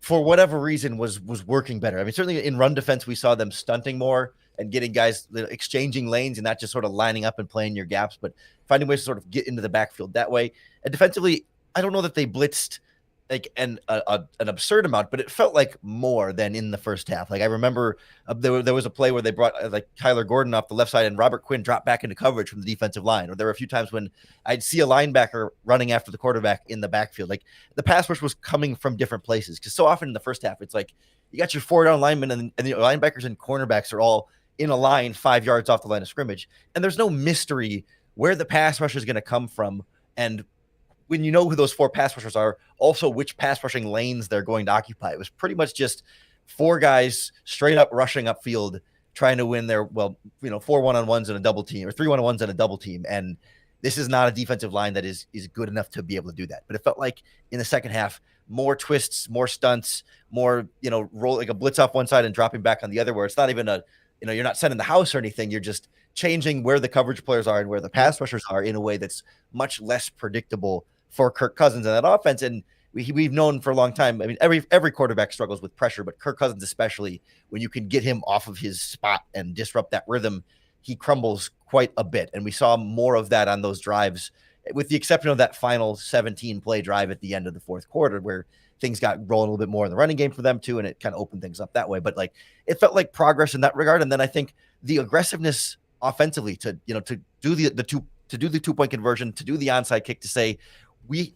for whatever reason, was working better. I mean, certainly in run defense, we saw them stunting more and getting guys exchanging lanes and not just sort of lining up and playing your gaps, but finding ways to sort of get into the backfield that way. And defensively, I don't know that they blitzed like an absurd amount, but it felt like more than in the first half. Like I remember there was a play where they brought like Kyler Gordon off the left side and Robert Quinn dropped back into coverage from the defensive line. Or there were a few times when I'd see a linebacker running after the quarterback in the backfield. Like the pass rush was coming from different places, because so often in the first half, it's like you got your 4-down linemen and the linebackers and cornerbacks are all in a line 5 yards off the line of scrimmage. And there's no mystery where the pass rush is going to come from. And when you know who those 4 pass rushers are, also which pass rushing lanes they're going to occupy. It was pretty much just 4 guys straight up rushing upfield, trying to win their, 4 1-on-1s and a double team, or 3 1-on-1s and a double team. And this is not a defensive line that is good enough to be able to do that. But it felt like in the second half, more twists, more stunts, more, roll like a blitz off one side and dropping back on the other, where it's not even you're not setting the house or anything. You're just changing where the coverage players are and where the pass rushers are in a way that's much less predictable for Kirk Cousins and that offense. And we've known for a long time. I mean, every quarterback struggles with pressure, but Kirk Cousins, especially when you can get him off of his spot and disrupt that rhythm, he crumbles quite a bit. And we saw more of that on those drives, with the exception of that final 17-play drive at the end of the fourth quarter, where things got rolling a little bit more in the running game for them too, and it kind of opened things up that way. But like, it felt like progress in that regard. And then I think the aggressiveness offensively to do the 2-point conversion, to do the onside kick, to say, we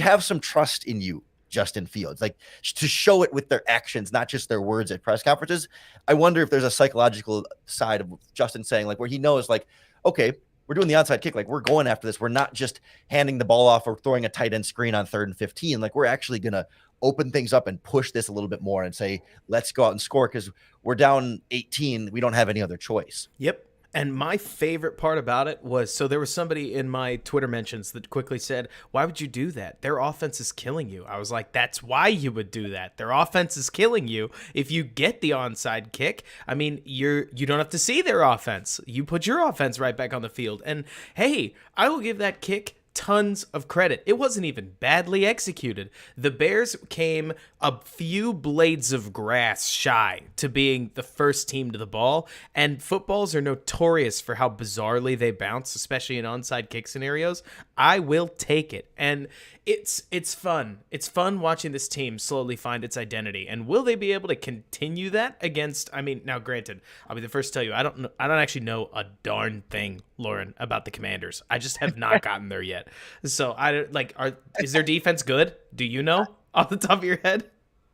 have some trust in you, Justin Fields, like to show it with their actions, not just their words at press conferences. I wonder if there's a psychological side of Justin saying, like, where he knows, like, okay, we're doing the onside kick. Like, we're going after this. We're not just handing the ball off or throwing a tight end screen on 3rd and 15. Like, we're actually going to open things up and push this a little bit more and say, let's go out and score, because we're down 18. We don't have any other choice. Yep. And my favorite part about it was, so there was somebody in my Twitter mentions that quickly said, why would you do that? Their offense is killing you. I was like, that's why you would do that. Their offense is killing you. If you get the onside kick, I mean, you don't have to see their offense. You put your offense right back on the field. And hey, I will give that kick tons of credit. It wasn't even badly executed. The Bears came a few blades of grass shy to being the first team to the ball, and footballs are notorious for how bizarrely they bounce, especially in onside kick scenarios. I will take it. And it's fun. It's fun watching this team slowly find its identity. And will they be able to continue that against, I mean, now granted, I'll be the first to tell you, I don't actually know a darn thing, Lorin, about the Commanders. I just have not gotten there yet. So is their defense good? Do you know off the top of your head?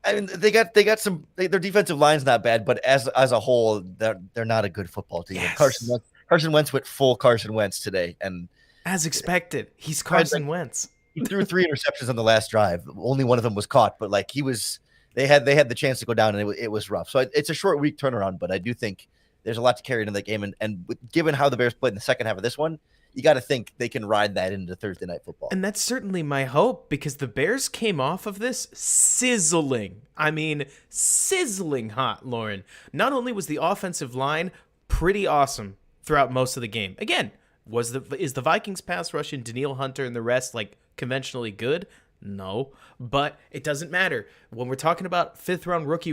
I mean, they got some. Their defensive line's not bad, but as a whole, they're not a good football team. Yes. Carson Wentz went full Carson Wentz today, and as expected, he's Carson Wentz. He threw 3 interceptions on the last drive. Only one of them was caught, but like they had the chance to go down, and it was rough. So it's a short week turnaround, but I do think there's a lot to carry into that game, and given how the Bears played in the second half of this one, you got to think they can ride that into Thursday Night Football. And that's certainly my hope, because the Bears came off of this sizzling. I mean, sizzling hot, Lorin. Not only was the offensive line pretty awesome throughout most of the game. Again, is the Vikings pass rush and Danielle Hunter and the rest like conventionally good? No, but it doesn't matter when we're talking about fifth round rookie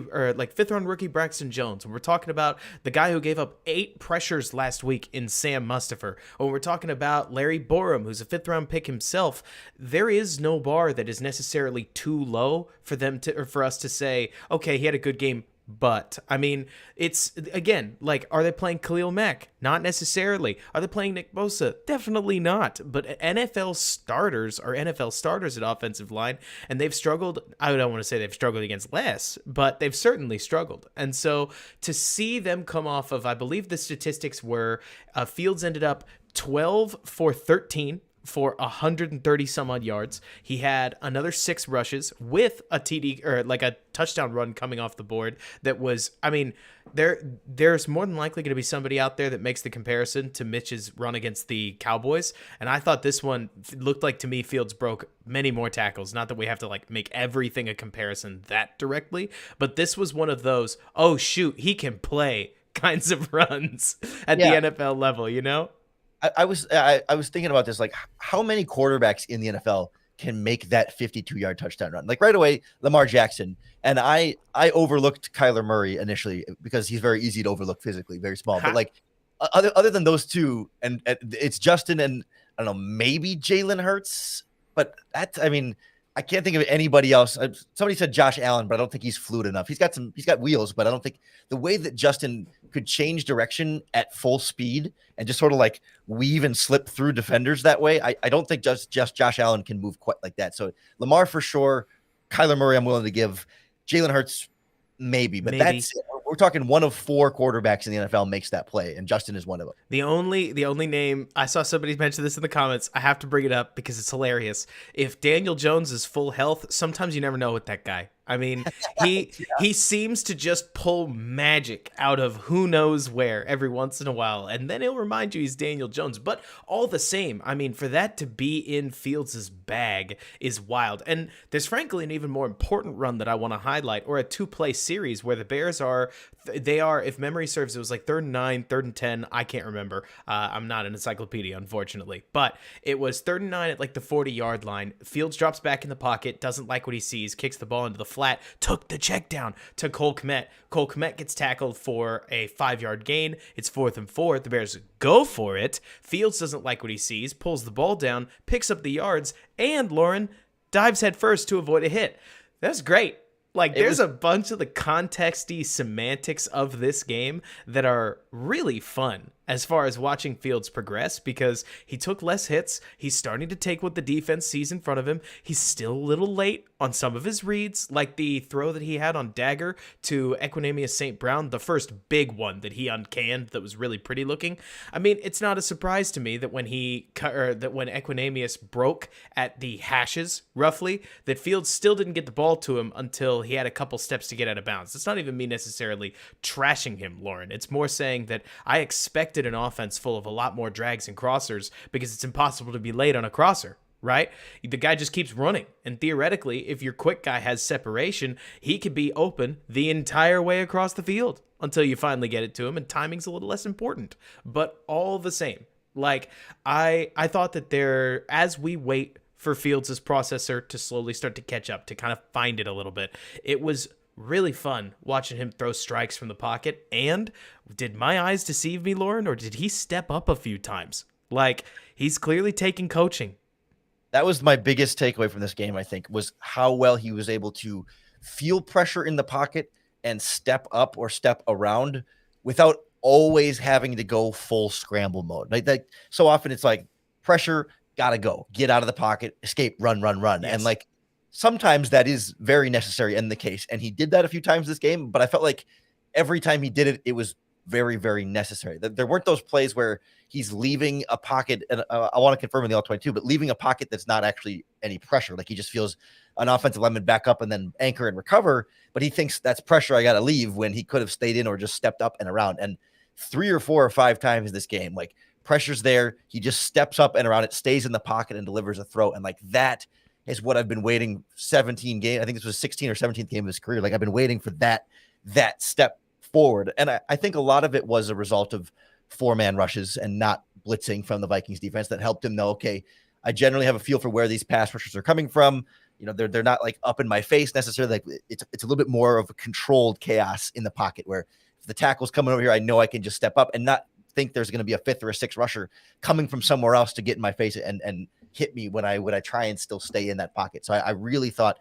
Braxton Jones. When we're talking about the guy who gave up 8 pressures last week in Sam Mustipher, or when we're talking about Larry Borum, who's a 5th round pick himself, there is no bar that is necessarily too low for them to, or for us to say, okay, he had a good game But I mean, it's again like, are they playing Khalil Mack? Not necessarily. Are they playing Nick Bosa? Definitely not. But NFL starters are NFL starters at offensive line, and they've struggled. I don't want to say they've struggled against less, but they've certainly struggled. And so to see them come off of, I believe the statistics were, Fields ended up 12 for 13 for 130 some odd yards. He had another 6 rushes with a TD, or like a touchdown run coming off the board. That was, I mean, there's more than likely going to be somebody out there that makes the comparison to Mitch's run against the Cowboys. And I thought this one looked like, to me, Fields broke many more tackles. Not that we have to like make everything a comparison that directly, but this was one of those, oh shoot, he can play kinds of runs at the NFL level, you know? I was thinking about this, like how many quarterbacks in the NFL can make that 52-yard touchdown run? Like right away, Lamar Jackson. And I overlooked Kyler Murray initially because he's very easy to overlook physically, very small. But like other than those two, and it's Justin and I don't know, maybe Jalen Hurts. But that's, I mean, I can't think of anybody else. Somebody said Josh Allen, but I don't think he's fluid enough. He's got wheels, but I don't think the way that Justin could change direction at full speed and just sort of like weave and slip through defenders that way. I don't think just Josh Allen can move quite like that. So Lamar for sure. Kyler Murray, I'm willing to give. Jalen Hurts, maybe, but that's, we're talking one of 4 quarterbacks in the NFL makes that play, and Justin is one of them. The only name, I saw somebody mention this in the comments. I have to bring it up because it's hilarious. If Daniel Jones is full health, sometimes you never know with that guy. I mean, he seems to just pull magic out of who knows where every once in a while, and then he'll remind you he's Daniel Jones. But all the same, I mean, for that to be in Fields' bag is wild. And there's frankly an even more important run that I want to highlight, or a 2-play series where the Bears are, if memory serves, it was like 3rd and 9, 3rd and 10. I can't remember. I'm not an encyclopedia, unfortunately. But it was 3rd and 9 at like the 40-yard line. Fields drops back in the pocket, doesn't like what he sees, kicks the ball into the flat, took the check down to Cole Kmet. Cole Kmet gets tackled for a 5-yard gain. It's 4th and 4. The Bears go for it. Fields doesn't like what he sees, pulls the ball down, picks up the yards, and Lorin dives head first to avoid a hit. That's great. Like, there's a bunch of the contexty semantics of this game that are really fun as far as watching Fields progress, because he took less hits. He's starting to take what the defense sees in front of him. He's still a little late on some of his reads, like the throw that he had on Dagger to Equanimeous St. Brown, the first big one that he uncanned that was really pretty looking. I mean, it's not a surprise to me that when when Equanimeous broke at the hashes, roughly, that Fields still didn't get the ball to him until he had a couple steps to get out of bounds. It's not even me necessarily trashing him, Lorin. It's more saying that I expected an offense full of a lot more drags and crossers because it's impossible to be late on a crosser, right? The guy just keeps running. And theoretically, if your quick guy has separation, he could be open the entire way across the field until you finally get it to him, and timing's a little less important. But all the same, like, I thought that as we wait for Fields' processor to slowly start to catch up, to kind of find it a little bit, it was really fun watching him throw strikes from the pocket. And did my eyes deceive me, Lorin, or did he step up a few times? Like, he's clearly taking coaching. That was my biggest takeaway from this game, I think, was how well he was able to feel pressure in the pocket and step up or step around without always having to go full scramble mode. Like so often it's like pressure, gotta go, get out of the pocket, escape, run. Yes. And like, sometimes that is very necessary in the case. And he did that a few times this game, but I felt like every time he did it, it was very, very necessary. There weren't those plays where he's leaving a pocket, and I want to confirm in the All-22, but leaving a pocket that's not actually any pressure. Like, he just feels an offensive lineman back up and then anchor and recover, but he thinks that's pressure, I got to leave, when he could have stayed in or just stepped up and around. And 3 or 4 or 5 times in this game, like, pressure's there, he just steps up and around it, stays in the pocket and delivers a throw. And like, that is what I've been waiting 17 games. I think this was 16 or 17th game of his career. Like, I've been waiting for that step forward. And I think a lot of it was a result of 4-man rushes and not blitzing from the Vikings defense that helped him know, okay, I generally have a feel for where these pass rushers are coming from. You know, they're not like up in my face necessarily. Like, it's a little bit more of a controlled chaos in the pocket, where if the tackle's coming over here, I know I can just step up and not think there's going to be a 5th or a 6th rusher coming from somewhere else to get in my face and hit me when I try and still stay in that pocket. So I really thought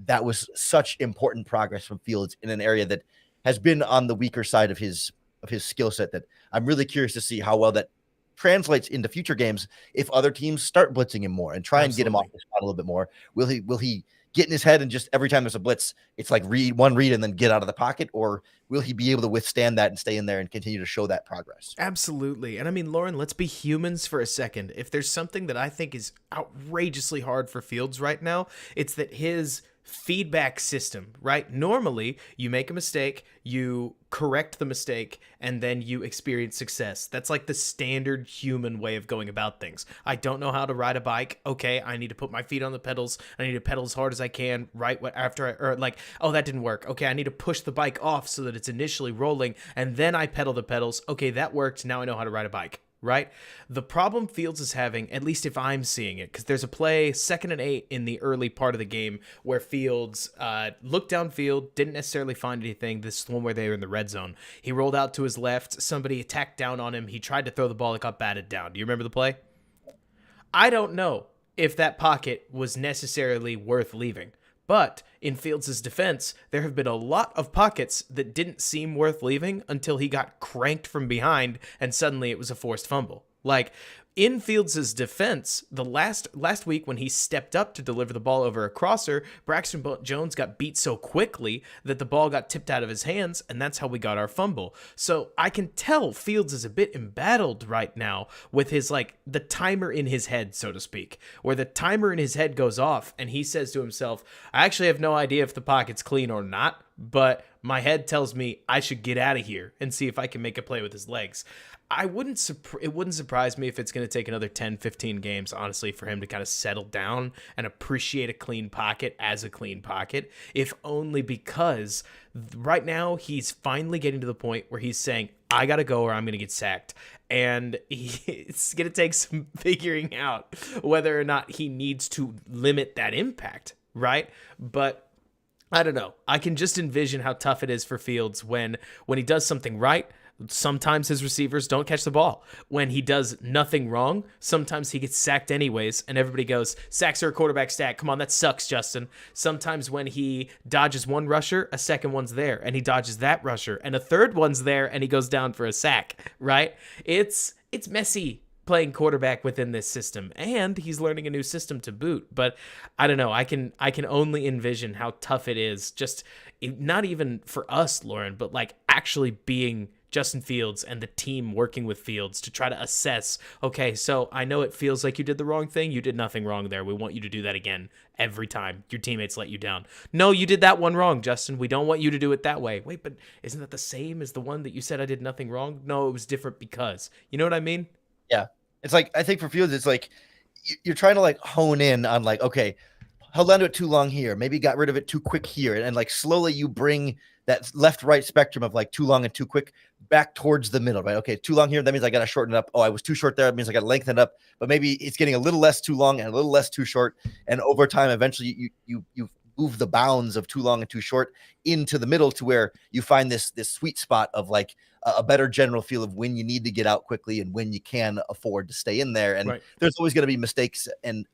that was such important progress from Fields in an area that has been on the weaker side of his skill set. That I'm really curious to see how well that translates into future games if other teams start blitzing him more and try and get him off Absolutely. the spot a little bit more. Will he get in his head and just every time there's a blitz, it's like read and then get out of the pocket, or will he be able to withstand that and stay in there and continue to show that progress? Absolutely. And I mean, Lauren, let's be humans for a second. If there's something that I think is outrageously hard for Fields right now, it's that his feedback system, right? Normally, you make a mistake, you correct the mistake, and then you experience success. That's like the standard human way of going about things. I don't know how to ride a bike. Okay, I need to put my feet on the pedals. I need to pedal as hard as I can right after or like, oh, that didn't work. Okay, I need to push the bike off so that it's initially rolling, and then I pedal the pedals. Okay, that worked. Now I know how to ride a bike. Right? The problem Fields is having, at least if I'm seeing it, because there's a play 2nd and 8 in the early part of the game where Fields looked downfield, didn't necessarily find anything. This is the one where they were in the red zone. He rolled out to his left. Somebody attacked down on him. He tried to throw the ball. It got batted down. Do you remember the play? I don't know if that pocket was necessarily worth leaving. But in Fields' defense, there have been a lot of pockets that didn't seem worth leaving until he got cranked from behind and suddenly it was a forced fumble. Like, in Fields' defense, the last week when he stepped up to deliver the ball over a crosser, Braxton Jones got beat so quickly that the ball got tipped out of his hands, and that's how we got our fumble. So I can tell Fields is a bit embattled right now with his, like, the timer in his head, so to speak, where the timer in his head goes off, and he says to himself, I actually have no idea if the pocket's clean or not, but my head tells me I should get out of here and see if I can make a play with his legs. It wouldn't surprise me if it's going to take another 10, 15 games, honestly, for him to kind of settle down and appreciate a clean pocket as a clean pocket, if only because right now he's finally getting to the point where he's saying, I got to go or I'm going to get sacked. And it's going to take some figuring out whether or not he needs to limit that impact, right? But I don't know. I can just envision how tough it is for Fields when he does something right. Sometimes his receivers don't catch the ball. When he does nothing wrong, sometimes he gets sacked anyways, and everybody goes, sacks are a quarterback stat. Come on, that sucks, Justin. Sometimes when he dodges one rusher, a second one's there, and he dodges that rusher, and a third one's there, and he goes down for a sack, right? It's messy playing quarterback within this system, and he's learning a new system to boot. But I don't know. I can only envision how tough it is, just not even for us, Lauren, but like actually being Justin Fields and the team working with Fields to try to assess, okay, so I know it feels like you did the wrong thing. You did nothing wrong there. We want you to do that again every time your teammates let you down. No, you did that one wrong, Justin. We don't want you to do it that way. Wait, but isn't that the same as the one that you said I did nothing wrong? No, it was different because. You know what I mean? Yeah. It's like, I think for Fields, it's like you're trying to like hone in on like, okay, held on to it too long here. Maybe got rid of it too quick here. And like slowly you bring that left-right spectrum of like too long and too quick back towards the middle, right? Okay, too long here. That means I got to shorten it up. Oh, I was too short there. That means I got to lengthen it up. But maybe it's getting a little less too long and a little less too short. And over time, eventually you move the bounds of too long and too short into the middle to where you find this sweet spot of like a better general feel of when you need to get out quickly and when you can afford to stay in there. And right. There's always going to be mistakes and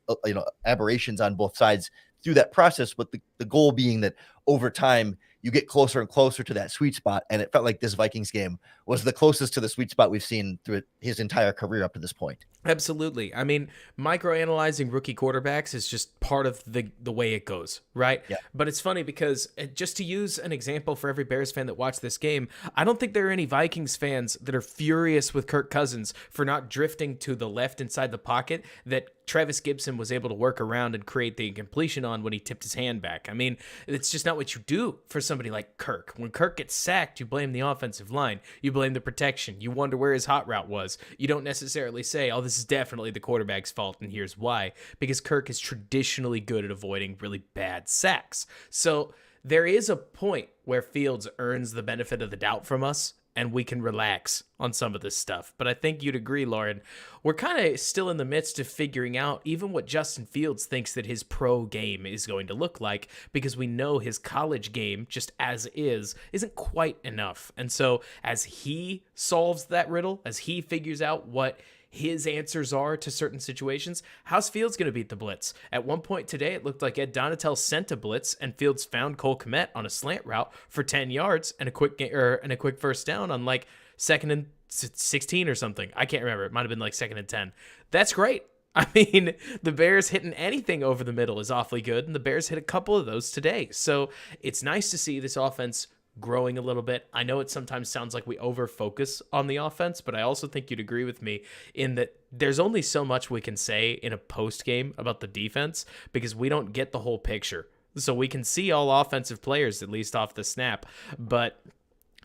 aberrations on both sides through that process, but the goal being that over time you get closer and closer to that sweet spot. And it felt like this Vikings game was the closest to the sweet spot we've seen through his entire career up to this point. Absolutely. I mean, microanalyzing rookie quarterbacks is just part of the way it goes, right? Yeah. But it's funny because just to use an example for every Bears fan that watched this game, I don't think there are any Vikings fans that are furious with Kirk Cousins for not drifting to the left inside the pocket that Travis Gibson was able to work around and create the incompletion on when he tipped his hand back. I mean, it's just not what you do for somebody like Kirk. When Kirk gets sacked, you blame the offensive line. You blame the protection. You wonder where his hot route was. You don't necessarily say, oh, this is definitely the quarterback's fault, and here's why. Because Kirk is traditionally good at avoiding really bad sacks. So there is a point where Fields earns the benefit of the doubt from us, and we can relax on some of this stuff. But I think you'd agree, Lauren, we're kind of still in the midst of figuring out even what Justin Fields thinks that his pro game is going to look like, because we know his college game, just as is, isn't quite enough. And so as he solves that riddle, as he figures out what his answers are to certain situations. How's Fields going to beat the blitz? At one point today, it looked like Ed Donatel sent a blitz, and Fields found Cole Kmet on a slant route for 10 yards and a quick first down on like 2nd and 16 or something. I can't remember. It might have been like 2nd and 10. That's great. I mean, the Bears hitting anything over the middle is awfully good, and the Bears hit a couple of those today. So it's nice to see this offense growing a little bit. I know it sometimes sounds like we over-focus on the offense, but I also think you'd agree with me in that there's only so much we can say in a post-game about the defense because we don't get the whole picture. So we can see all offensive players, at least off the snap, but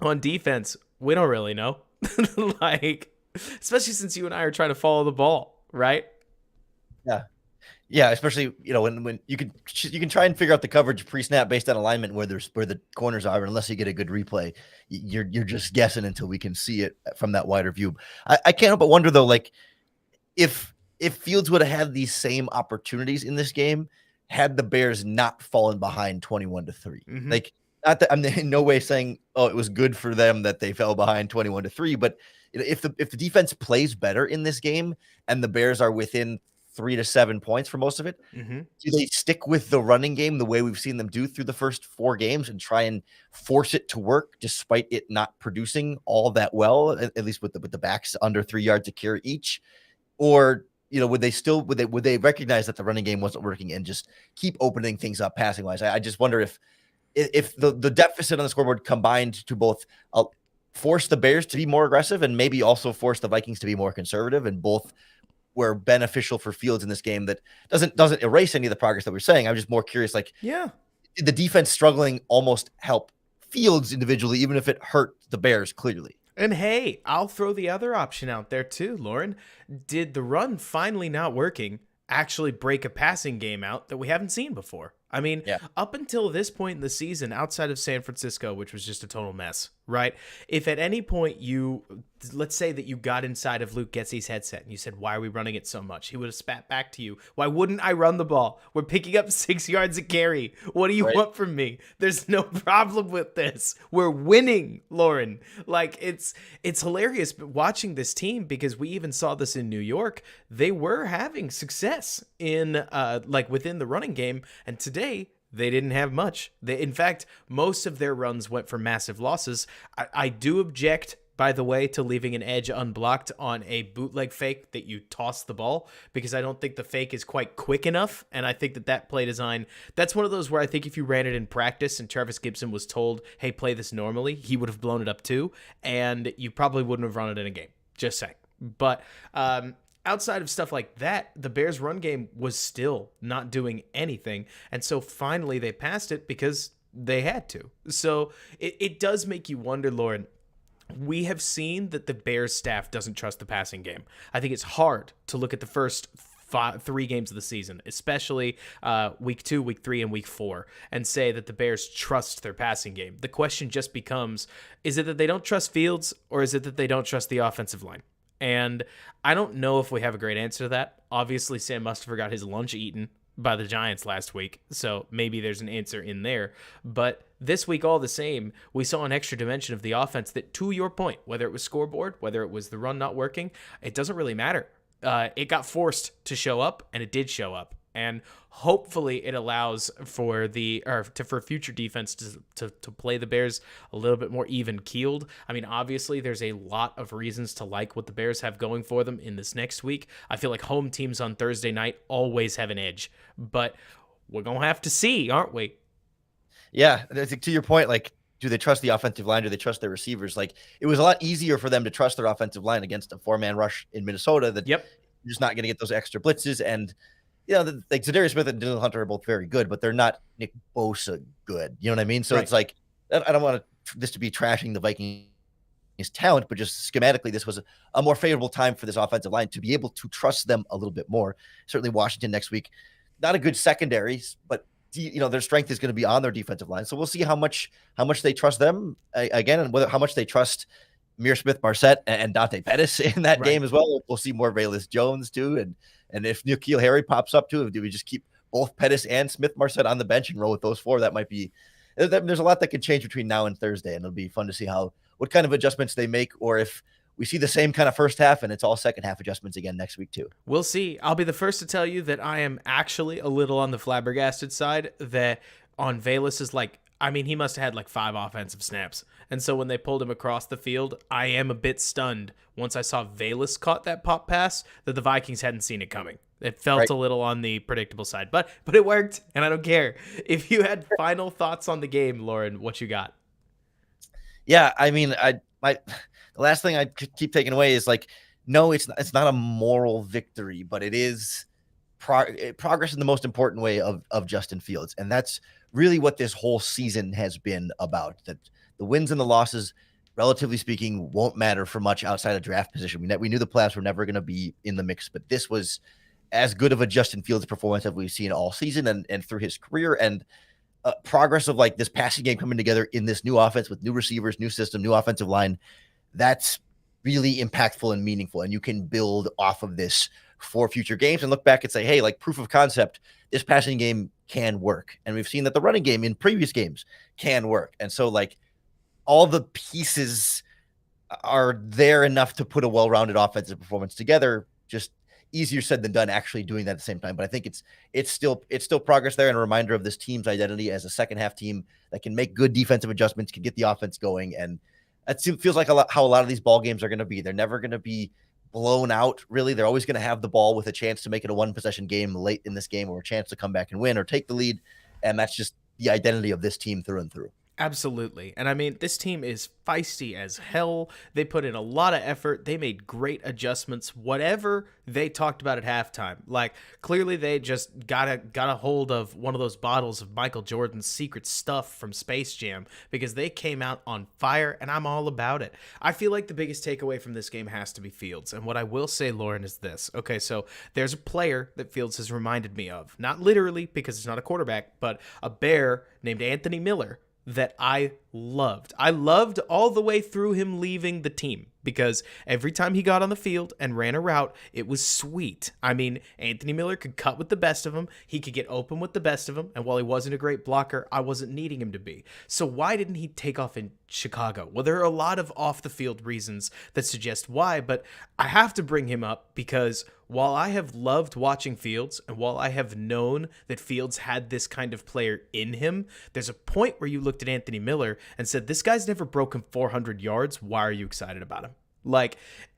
on defense, we don't really know. Like, especially since you and I are trying to follow the ball, right? Yeah, especially when you can try and figure out the coverage pre-snap based on alignment where the corners are, unless you get a good replay, you're just guessing until we can see it from that wider view. I can't help but wonder though, like if Fields would have had these same opportunities in this game had the Bears not fallen behind 21-3. Like, not that I'm in no way saying it was good for them that they fell behind 21-3, but if the defense plays better in this game and the Bears are within 3 to 7 points for most of it, do they stick with the running game the way we've seen them do through the first 4 games and try and force it to work despite it not producing all that well, at least with the backs under 3 yards to carry each? Or would they recognize that the running game wasn't working and just keep opening things up passing wise? I just wonder if the deficit on the scoreboard combined to both force the Bears to be more aggressive and maybe also force the Vikings to be more conservative, and both were beneficial for Fields in this game. That doesn't erase any of the progress that we're saying. I'm just more curious, like, did the defense struggling almost help Fields individually, even if it hurt the Bears clearly? And hey, I'll throw the other option out there too, Lorin. Did the run finally not working actually break a passing game out that we haven't seen before? I mean, up until this point in the season, outside of San Francisco, which was just a total mess, right? If at any point let's say that you got inside of Luke Getsy's headset and you said, why are we running it so much? He would have spat back to you, why wouldn't I run the ball? We're picking up 6 yards a carry. What do you want from me? There's no problem with this. We're winning, Lorin. Like, it's hilarious watching this team because we even saw this in New York. They were having success in within the running game, and today they didn't have much. In fact, most of their runs went for massive losses. I do object, by the way, to leaving an edge unblocked on a bootleg fake that you toss the ball, because I don't think the fake is quite quick enough. And I think that play design, that's one of those where I think if you ran it in practice and Travis Gibson was told, hey, play this normally, he would have blown it up too. And you probably wouldn't have run it in a game. Just saying. But outside of stuff like that, the Bears' run game was still not doing anything. And so finally they passed it because they had to. So it does make you wonder, Lorin. We have seen that the Bears staff doesn't trust the passing game. I think it's hard to look at the first 3 games of the season, especially week 2, week 3, and week 4, and say that the Bears trust their passing game. The question just becomes, is it that they don't trust Fields, or is it that they don't trust the offensive line? And I don't know if we have a great answer to that. Obviously, Sam Mustipher got his lunch eaten by the Giants last week, so maybe there's an answer in there. But this week, all the same, we saw an extra dimension of the offense that, to your point, whether it was scoreboard, whether it was the run not working, it doesn't really matter. It got forced to show up, and it did show up. And hopefully it allows for future defense to play the Bears a little bit more even-keeled. I mean, obviously, there's a lot of reasons to like what the Bears have going for them in this next week. I feel like home teams on Thursday night always have an edge. But we're going to have to see, aren't we? Yeah, to your point, like, do they trust the offensive line? Do they trust their receivers? Like, it was a lot easier for them to trust their offensive line against a 4-man rush in Minnesota that you're just not going to get those extra blitzes. And like Zadarius Smith and Dylan Hunter are both very good, but they're not Nick Bosa good. You know what I mean? So it's like, I don't want this to be trashing the Vikings' talent, but just schematically, this was a more favorable time for this offensive line to be able to trust them a little bit more. Certainly Washington next week, not a good secondary, but their strength is going to be on their defensive line. So we'll see how much they trust them again, and how much they trust Mir Smith-Marset and Dante Pettis in that game as well. We'll see more Velus Jones too. And if N'Keal Harry pops up too, do we just keep both Pettis and Smith-Marset on the bench and roll with those 4? That might be, there's a lot that could change between now and Thursday. And it'll be fun to see what kind of adjustments they make, or if we see the same kind of first half, and it's all second half adjustments again next week too. We'll see. I'll be the first to tell you that I am actually a little on the flabbergasted side that on Valus is like, I mean, he must have had like 5 offensive snaps. And so when they pulled him across the field, I am a bit stunned once I saw Valus caught that pop pass that the Vikings hadn't seen it coming. It felt a little on the predictable side, but it worked, and I don't care. If you had final thoughts on the game, Lorin, what you got? Yeah, I mean, the last thing I keep taking away is like, no, it's not a moral victory, but it is progress in the most important way of Justin Fields, and that's really what this whole season has been about. That the wins and the losses, relatively speaking, won't matter for much outside of draft position. We knew the playoffs were never going to be in the mix, but this was as good of a Justin Fields performance as we've seen all season and through his career, and progress of like this passing game coming together in this new offense with new receivers, new system, new offensive line. That's really impactful and meaningful. And you can build off of this for future games and look back and say, hey, like proof of concept, this passing game can work. And we've seen that the running game in previous games can work. And so like all the pieces are there enough to put a well-rounded offensive performance together. Just easier said than done actually doing that at the same time. But I think it's still progress there, and a reminder of this team's identity as a second half team that can make good defensive adjustments, can get the offense going. And it feels like how a lot of these ball games are going to be. They're never going to be blown out, really. They're always going to have the ball with a chance to make it a one possession game late in this game, or a chance to come back and win or take the lead. And that's just the identity of this team through and through. Absolutely. And I mean, this team is feisty as hell. They put in a lot of effort. They made great adjustments, whatever they talked about at halftime. Like, clearly they just got a hold of one of those bottles of Michael Jordan's secret stuff from Space Jam, because they came out on fire, and I'm all about it. I feel like the biggest takeaway from this game has to be Fields. And what I will say, Lorin, is this. Okay, so there's a player that Fields has reminded me of. Not literally, because it's not a quarterback, but a Bear named Anthony Miller that I loved. I loved all the way through him leaving the team, because every time he got on the field and ran a route, it was sweet. I mean, Anthony Miller could cut with the best of them. He could get open with the best of them. And while he wasn't a great blocker, I wasn't needing him to be. So why didn't he take off in Chicago? Well, there are a lot of off the field reasons that suggest why, but I have to bring him up because while I have loved watching Fields, and while I have known that Fields had this kind of player in him, there's a point where you looked at Anthony Miller and said, this guy's never broken 400 yards. Why are you excited about him?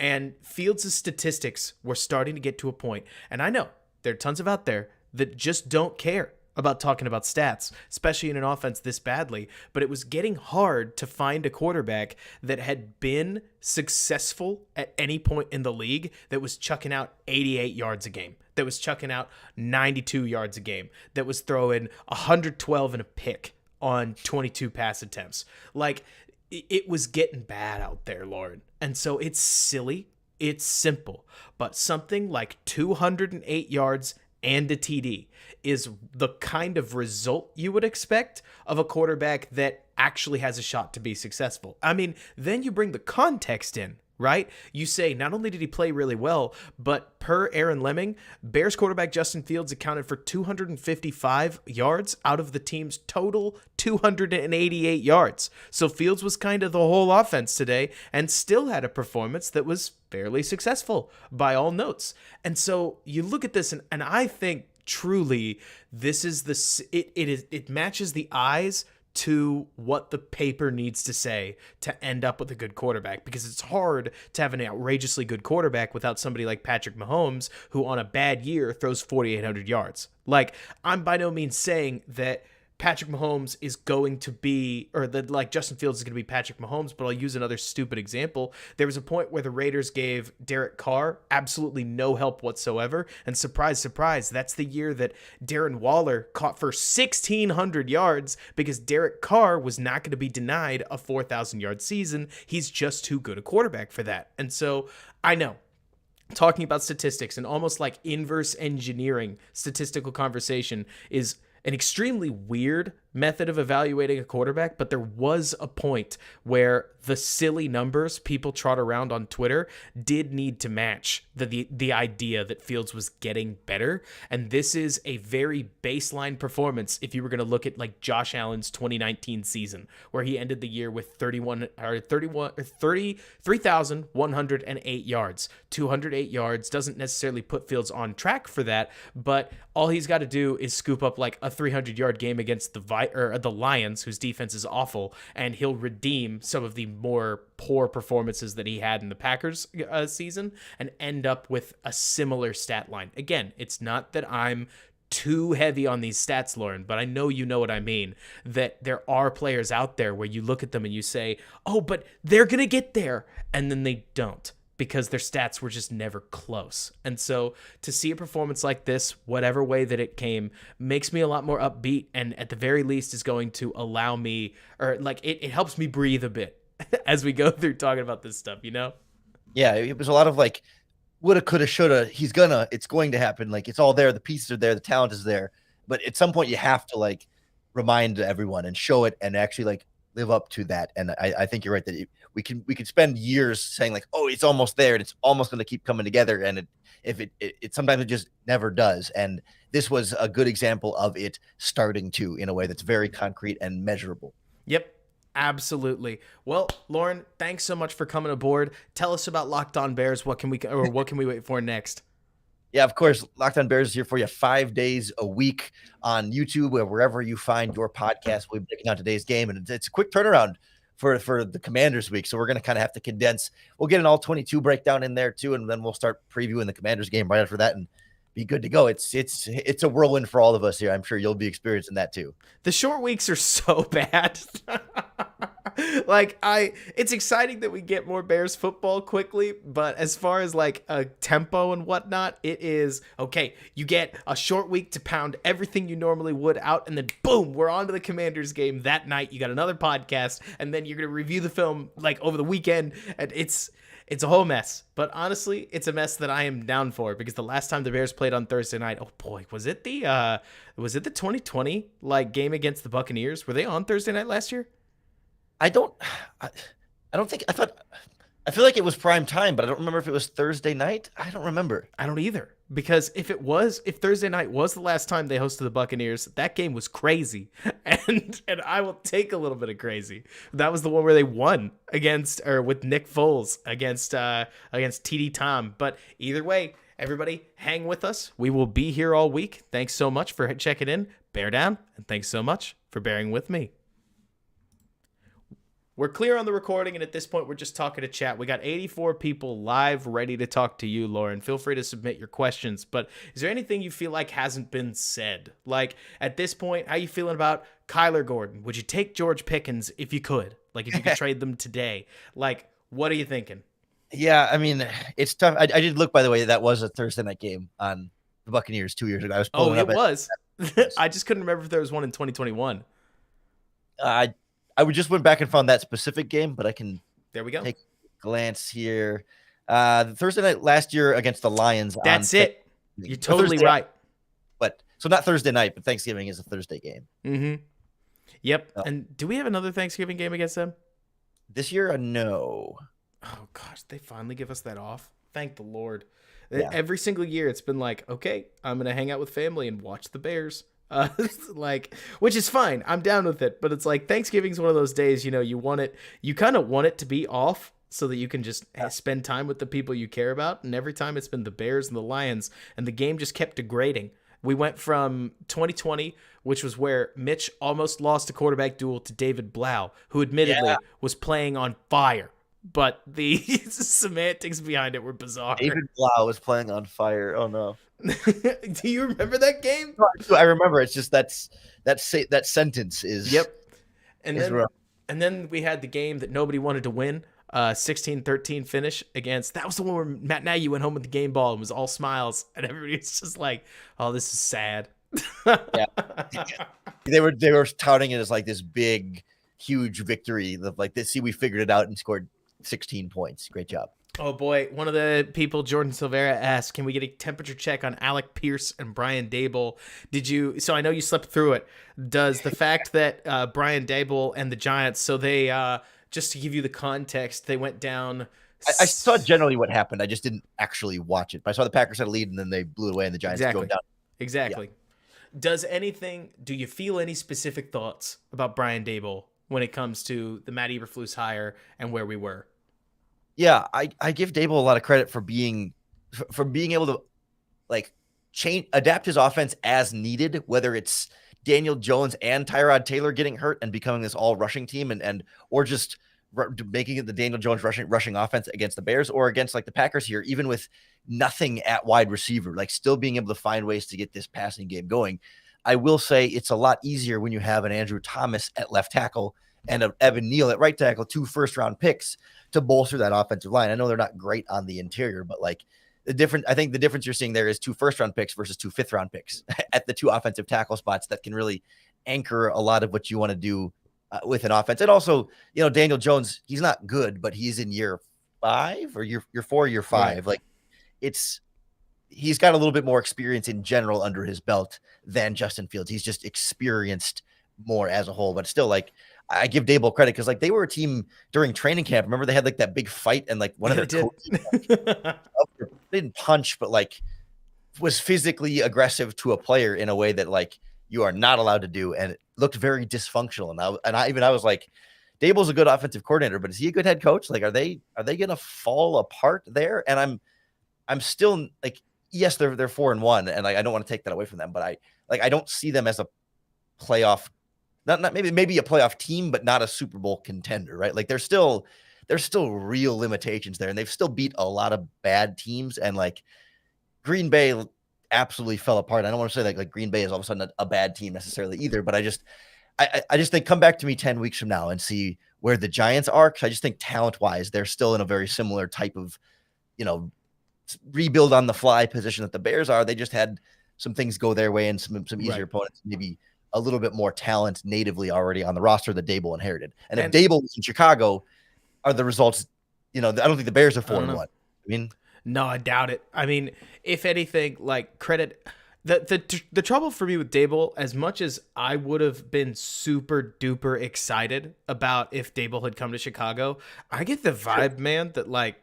And Fields' statistics were starting to get to a point, and I know there are tons of out there that just don't care about talking about stats, especially in an offense this badly, but it was getting hard to find a quarterback that had been successful at any point in the league that was chucking out 88 yards a game, that was chucking out 92 yards a game, that was throwing 112 and a pick on 22 pass attempts. Like, it was getting bad out there, Lorin. And so it's silly, it's simple, but something like 208 yards and a TD is the kind of result you would expect of a quarterback that actually has a shot to be successful. I mean, then you bring the context in, right? You say, not only did he play really well, but per Aaron Lemming, Bears quarterback Justin Fields accounted for 255 yards out of the team's total 288 yards. So Fields was kind of the whole offense today and still had a performance that was fairly successful by all notes. And so you look at this, and I think truly this is it matches the eyes to what the paper needs to say to end up with a good quarterback, because it's hard to have an outrageously good quarterback without somebody like Patrick Mahomes, who on a bad year throws 4,800 yards. Like, I'm by no means saying that Patrick Mahomes is going to be, or that like Justin Fields is going to be Patrick Mahomes, but I'll use another stupid example. There was a point where the Raiders gave Derek Carr absolutely no help whatsoever, and surprise, surprise, that's the year that Darren Waller caught for 1,600 yards because Derek Carr was not going to be denied a 4,000-yard season. He's just too good a quarterback for that. And so I know, talking about statistics and almost like inverse engineering statistical conversation is an extremely weird method of evaluating a quarterback, but there was a point where the silly numbers people trot around on Twitter did need to match the idea that Fields was getting better. And this is a very baseline performance if you were going to look at like Josh Allen's 2019 season, where he ended the year with 3,108 yards. 208 yards doesn't necessarily put Fields on track for that, but all he's got to do is scoop up like a 300-yard game against the Lions, whose defense is awful, and he'll redeem some of the more poor performances that he had in the Packers season and end up with a similar stat line. Again, it's not that I'm too heavy on these stats, Lorin, but I know you know what I mean, that there are players out there where you look at them and you say, oh, but they're going to get there, and then they don't, because their stats were just never close. And so to see a performance like this, whatever way that it came, makes me a lot more upbeat, and at the very least is going to allow me, or like it helps me breathe a bit as we go through talking about this stuff, you know? Yeah, it was a lot of like, woulda, coulda, shoulda, it's going to happen. Like, it's all there. The pieces are there. The talent is there. But at some point you have to like remind everyone and show it and actually like live up to that. And I think you're right that we could spend years saying like, oh, it's almost there and it's almost going to keep coming together. And it sometimes it just never does. And this was a good example of it starting to, in a way that's very concrete and measurable. Yep. Absolutely. Well, Lorin, thanks so much for coming aboard. Tell us about Locked On Bears. What can we wait for next? Yeah, of course. Locked On Bears is here for you 5 days a week on YouTube or wherever you find your podcast. We'll be breaking down today's game, and it's a quick turnaround for the Commanders week. So we're going to kind of have to condense. We'll get an all 22 breakdown in there too, and then we'll start previewing the Commanders game right after that and be good to go. It's a whirlwind for all of us here. I'm sure you'll be experiencing that too. The short weeks are so bad. It's exciting that we get more Bears football quickly, but as far as like a tempo and whatnot, it is okay. You get a short week to pound everything you normally would out, and then boom, we're on to the Commanders game that night. You got another podcast, and then you're gonna review the film like over the weekend, and it's a whole mess. But honestly, it's a mess that I am down for, because the last time the Bears played on Thursday night, oh boy, was it the 2020 like game against the Buccaneers? Were they on Thursday night last year? I feel like it was prime time, but I don't remember if it was Thursday night. I don't remember. I don't either, because if Thursday night was the last time they hosted the Buccaneers, that game was crazy, and I will take a little bit of crazy. That was the one where they won with Nick Foles against TD Tom. But either way, everybody, hang with us. We will be here all week. Thanks so much for checking in. Bear down, and thanks so much for bearing with me. We're clear on the recording, and at this point, we're just talking to chat. We got 84 people live ready to talk to you, Lorin. Feel free to submit your questions, but is there anything you feel like hasn't been said? Like, at this point, how you feeling about Kyler Gordon? Would you take George Pickens if you could? Like, if you could trade them today? Like, what are you thinking? Yeah, I mean, it's tough. I did look, by the way, that was a Thursday night game on the Buccaneers 2 years ago. I was pulling it was. I just couldn't remember if there was one in 2021. I would just went back and found that specific game, but I can there we go. Take a glance here. The Thursday night last year against the Lions. That's it. You're totally right. But so not Thursday night, but Thanksgiving is a Thursday game. Mm-hmm. Yep. Oh. And do we have another Thanksgiving game against them? This year, no. Oh gosh, they finally give us that off. Thank the Lord. Yeah. Every single year, it's been like, okay, I'm gonna hang out with family and watch the Bears. Which is fine. I'm down with it. But it's like Thanksgiving's one of those days, you kind of want it to be off so that you can just spend time with the people you care about. And every time it's been the Bears and the Lions, and the game just kept degrading. We went from 2020, which was where Mitch almost lost a quarterback duel to David Blau, who admittedly was playing on fire. But the semantics behind it were bizarre. David Blau was playing on fire. Oh no! Do you remember that game? No, I remember. It's just that sentence is yep. And then we had the game that nobody wanted to win. 16-13 finish against. That was the one where Matt Nagy went home with the game ball and was all smiles, and everybody's just like, "Oh, this is sad." Yeah. They were touting it as like this big, huge victory. Like, see, we figured it out and scored 16 points. Great job. Oh boy, one of the people, Jordan Silvera, asked, "Can we get a temperature check on Alec Pierce and Brian Dable?" Did you? So I know you slept through it. Does the fact that Brian Dable and the Giants, so they just to give you the context, they went down. I saw generally what happened. I just didn't actually watch it. But I saw the Packers had a lead, and then they blew it away, and the Giants drove down. Exactly. Do you feel any specific thoughts about Brian Dable when it comes to the Matt Eberflus hire and where we were? Yeah, I give Dable a lot of credit for being able to like adapt his offense as needed, whether it's Daniel Jones and Tyrod Taylor getting hurt and becoming this all rushing team and or just making it the Daniel Jones rushing offense against the Bears or against like the Packers here, even with nothing at wide receiver, like still being able to find ways to get this passing game going. I will say it's a lot easier when you have an Andrew Thomas at left tackle and an Evan Neal at right tackle, 2 first-round picks to bolster that offensive line. I know they're not great on the interior, but like I think the difference you're seeing there is 2 first-round picks versus 2 fifth-round picks at the 2 offensive tackle spots that can really anchor a lot of what you want to do with an offense. And also, Daniel Jones, he's not good, but he's in year 5 or year 4, year 5. Right. Like he's got a little bit more experience in general under his belt than Justin Fields. He's just experienced more as a whole, but still, like, I give Dable credit because like they were a team during training camp. Remember they had like that big fight and like one of their coaches didn't punch, but like was physically aggressive to a player in a way that like you are not allowed to do, and it looked very dysfunctional. And I was like, Dable's a good offensive coordinator, but is he a good head coach? Like, are they gonna fall apart there? And I'm still like, yes, they're 4-1, and like I don't want to take that away from them, but I don't see them as a playoff. Not maybe a playoff team, but not a Super Bowl contender, right? Like there's still real limitations there, and they've still beat a lot of bad teams. And like Green Bay absolutely fell apart. I don't want to say like Green Bay is all of a sudden a bad team necessarily either, but I just think come back to me 10 weeks from now and see where the Giants are, because I just think talent wise they're still in a very similar type of rebuild on the fly position that the Bears are. They just had some things go their way and some easier opponents, maybe a little bit more talent natively already on the roster that Dable inherited. And if Dable was in Chicago, are the results, I don't think the Bears are 4-1. I mean, no, I doubt it. I mean, if anything, like credit the trouble for me with Dable, as much as I would have been super duper excited about if Dable had come to Chicago, I get the vibe, man, that like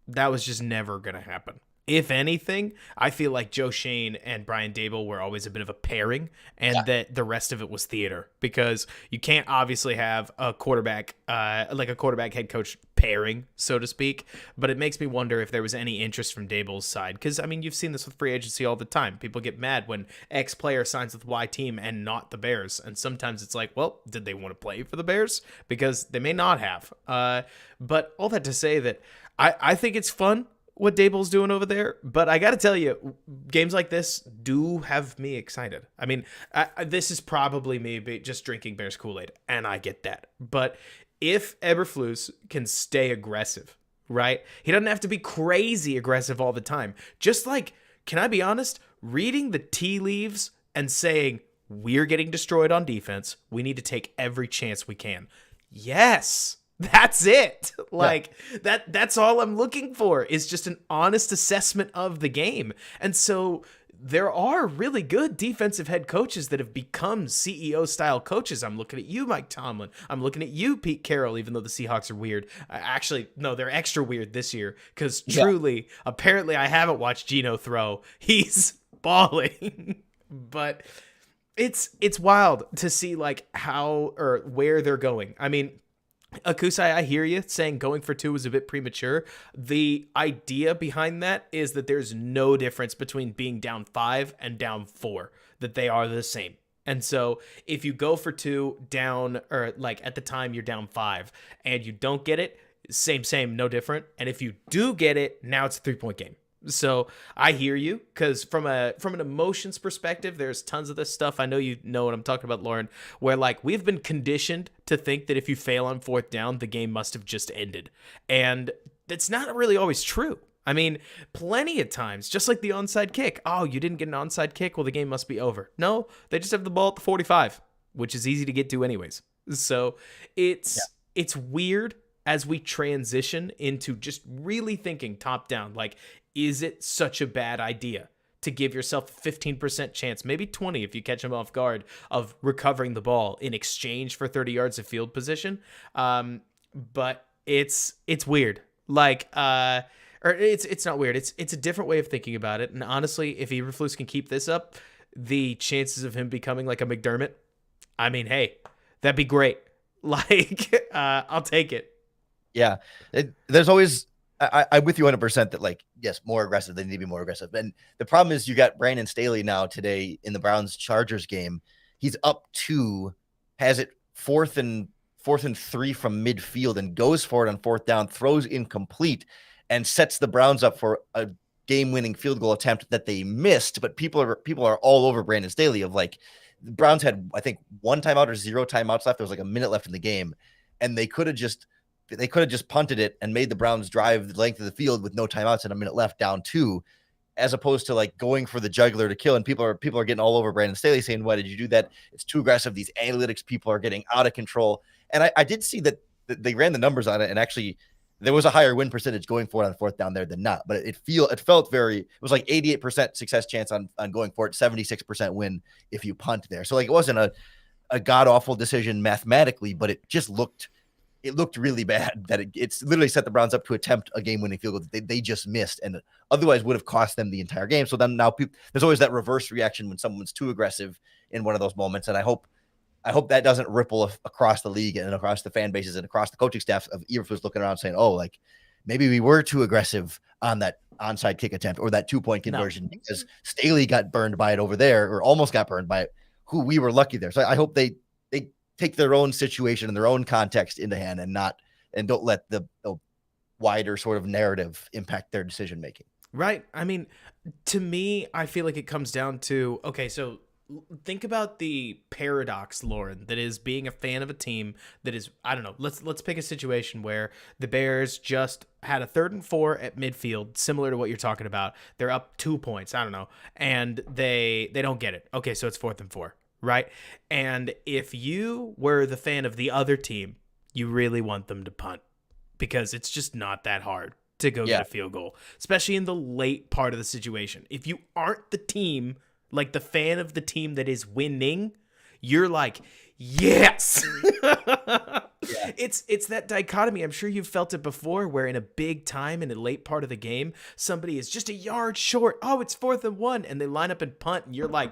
that was just never going to happen. If anything, I feel like Joe Shane and Brian Dable were always a bit of a pairing, and that the rest of it was theater, because you can't obviously have a quarterback, like a quarterback head coach pairing, so to speak. But it makes me wonder if there was any interest from Dable's side, because I mean, you've seen this with free agency all the time. People get mad when X player signs with Y team and not the Bears, and sometimes it's like, well, did they want to play for the Bears? Because they may not have. But all that to say that I think it's fun what Dable's doing over there, but I got to tell you, games like this do have me excited. I mean, this is probably me just drinking Bears Kool-Aid, and I get that. But if Eberflus can stay aggressive, right? He doesn't have to be crazy aggressive all the time. Just like, can I be honest? Reading the tea leaves and saying, we're getting destroyed on defense. We need to take every chance we can. Yes. That's it. Like that's all I'm looking for, is just an honest assessment of the game. And so there are really good defensive head coaches that have become CEO style coaches. I'm looking at you, Mike Tomlin. I'm looking at you, Pete Carroll, even though the Seahawks are weird. Actually, no, they're extra weird this year because truly, apparently I haven't watched Geno throw. He's balling. But it's wild to see like how or where they're going. I mean, Akusai, I hear you saying going for 2 was a bit premature. The idea behind that is that there's no difference between being down 5 and down 4, that they are the same. And so if you go for 2 down, or like at the time you're down 5 and you don't get it, same, no different. And if you do get it, now it's a 3-point game. So I hear you, because from an emotions perspective, there's tons of this stuff. I know you know what I'm talking about, Lorin, where like we've been conditioned to think that if you fail on 4th down, the game must have just ended. And that's not really always true. I mean, plenty of times, just like the onside kick. Oh, you didn't get an onside kick? Well, the game must be over. No, they just have the ball at the 45, which is easy to get to anyways. So it's weird as we transition into just really thinking top down, like, is it such a bad idea to give yourself a 15% chance, maybe 20 if you catch them off guard, of recovering the ball in exchange for 30 yards of field position? But it's weird. Like, or it's not weird. It's a different way of thinking about it. And honestly, if Eberflus can keep this up, the chances of him becoming like a McDermott, I mean, hey, that'd be great. Like, I'll take it. Yeah, there's always I'm with you 100% that, like, yes, more aggressive. They need to be more aggressive. And the problem is you got Brandon Staley now today in the Browns Chargers game. He's up 2, has it fourth and 3 from midfield and goes for it on fourth down, throws incomplete, and sets the Browns up for a game-winning field goal attempt that they missed. But people are all over Brandon Staley of, like, the Browns had, I think, 1 timeout or 0 timeouts left. There was like a minute left in the game, and they could have just punted it and made the Browns drive the length of the field with no timeouts and a minute left, down 2, as opposed to, like, going for the jugular to kill. And people are getting all over Brandon Staley saying, why did you do that? It's too aggressive. These analytics people are getting out of control. And I did see that they ran the numbers on it, and actually there was a higher win percentage going for it on fourth down there than not. But it was like 88% success chance on going for it, 76% win if you punt there. So, like, it wasn't a god awful decision mathematically, but it just looked really bad that it's literally set the Browns up to attempt a game-winning field goal that they just missed, and otherwise would have cost them the entire game. So then now there's always that reverse reaction when someone's too aggressive in one of those moments. And I hope that doesn't ripple across the league and across the fan bases and across the coaching staffs of Eberflus looking around saying, oh, like, maybe we were too aggressive on that onside kick attempt or that 2-point conversion because Staley got burned by it over there, or almost got burned by it, who we were lucky there. So I hope they take their own situation and their own context into hand and don't let the wider sort of narrative impact their decision making. Right. I mean, to me, I feel like it comes down to, okay, so think about the paradox, Lorin, that is being a fan of a team that is, I don't know, let's pick a situation where the Bears just had a 3rd and 4 at midfield, similar to what you're talking about. They're up 2 points, I don't know, and they don't get it. Okay, so it's 4th and 4. Right? And if you were the fan of the other team, you really want them to punt because it's just not that hard to go get a field goal, especially in the late part of the situation. If you aren't the team, like the fan of the team that is winning, you're like, yes. It's that dichotomy. I'm sure you've felt it before, where in a big time in a late part of the game, somebody is just a yard short. Oh, it's 4th and 1, and they line up and punt, and you're like,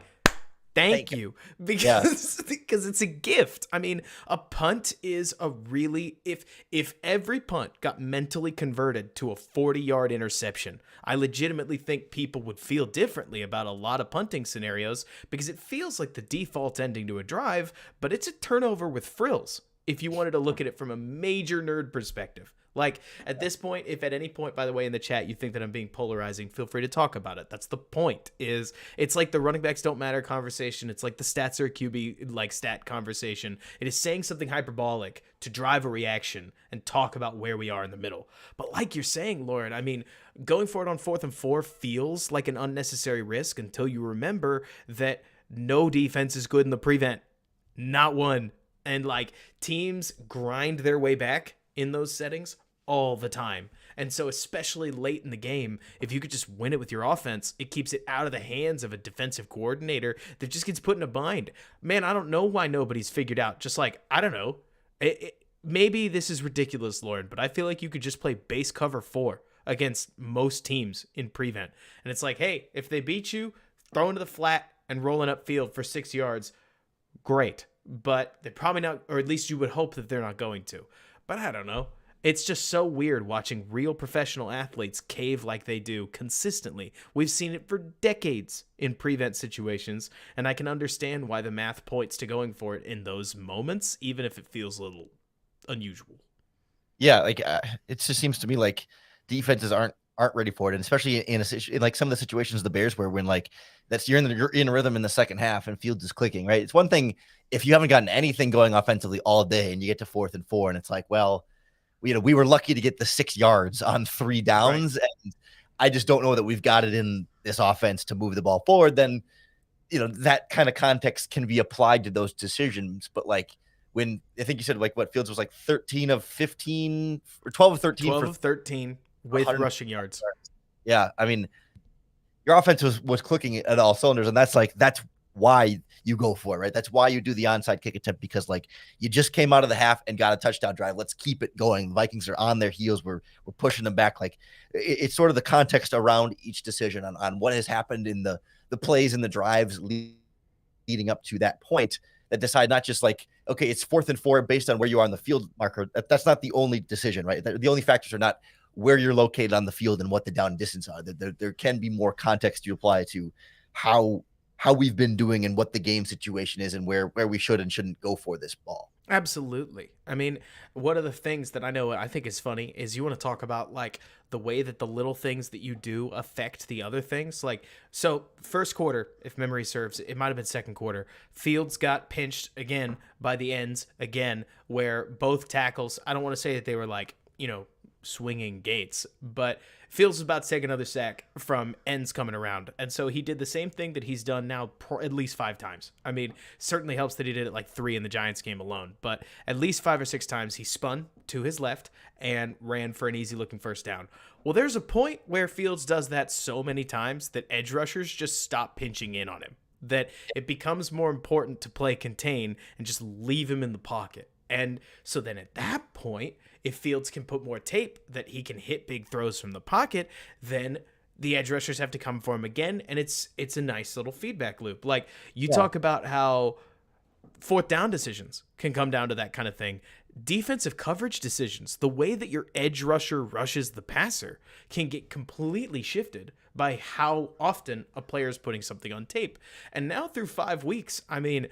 Thank you. Because it's a gift. I mean, a punt is a really, if every punt got mentally converted to a 40-yard interception, I legitimately think people would feel differently about a lot of punting scenarios, because it feels like the default ending to a drive, but it's a turnover with frills if you wanted to look at it from a major nerd perspective. Like, at this point, if at any point, by the way, in the chat, you think that I'm being polarizing, feel free to talk about it. That's the point. It's like the running backs don't matter conversation. It's like the stats are a QB, like, stat conversation. It is saying something hyperbolic to drive a reaction and talk about where we are in the middle. But like you're saying, Lorin, I mean, going for it on 4th and 4 feels like an unnecessary risk until you remember that no defense is good in the prevent. Not one. And, like, teams grind their way back in those settings all the time. And so especially late in the game, if you could just win it with your offense, it keeps it out of the hands of a defensive coordinator that just gets put in a bind. Man, I don't know why nobody's figured out. Just like, I don't know. Maybe this is ridiculous, Lorin, but I feel like you could just play base cover 4 against most teams in prevent. And it's like, hey, if they beat you, throw into the flat and rolling upfield for 6 yards, great. But they're probably not, or at least you would hope that they're not going to. But I don't know. It's just so weird watching real professional athletes cave like they do consistently. We've seen it for decades in prevent situations, and I can understand why the math points to going for it in those moments, even if it feels a little unusual. Yeah, like, it just seems to me like defenses aren't ready for it, and especially in like some of the situations the Bears were, when, like, you're in rhythm in the second half and Fields is clicking, right? It's one thing if you haven't gotten anything going offensively all day and you get to 4th and 4 and it's like, well, we were lucky to get the 6 yards on 3 downs, right, and I just don't know that we've got it in this offense to move the ball forward. Then, that kind of context can be applied to those decisions. But, like, when I think you said like what Fields was like 13 of 15 or 12 of 13 12 for of 13 with rushing yards. Yeah, I mean, your offense was clicking at all cylinders, and that's why you go for it, right? That's why you do the onside kick attempt, because like you just came out of the half and got a touchdown drive. Let's keep it going. The Vikings are on their heels. We're pushing them back. Like it's sort of the context around each decision on what has happened in the plays and the drives leading up to that point that decide not just like, okay, it's 4th and 4 based on where you are on the field marker. That's not the only decision, right? The only factors are not where you're located on the field and what the down and distance are. There can be more context you apply to how we've been doing and what the game situation is and where we should and shouldn't go for this ball. Absolutely. I mean, one of the things that I think is funny is you want to talk about like the way that the little things that you do affect the other things. Like, so first quarter, if memory serves, it might've been second quarter, Fields got pinched again by the ends again, where both tackles, I don't want to say that they were like, swinging gates, but Fields was about to take another sack from ends coming around. And so he did the same thing that he's done now at least 5 times. I mean, certainly helps that he did it like 3 in the Giants game alone, but at least 5 or 6 times he spun to his left and ran for an easy looking first down. Well, there's a point where Fields does that so many times that edge rushers just stop pinching in on him, that it becomes more important to play contain and just leave him in the pocket. And so then at that point, if Fields can put more tape that he can hit big throws from the pocket, then the edge rushers have to come for him again. And it's a nice little feedback loop. Like you talk about how 4th down decisions can come down to that kind of thing. Defensive coverage decisions, the way that your edge rusher rushes the passer, can get completely shifted by how often a player is putting something on tape. And now through 5 weeks, I mean,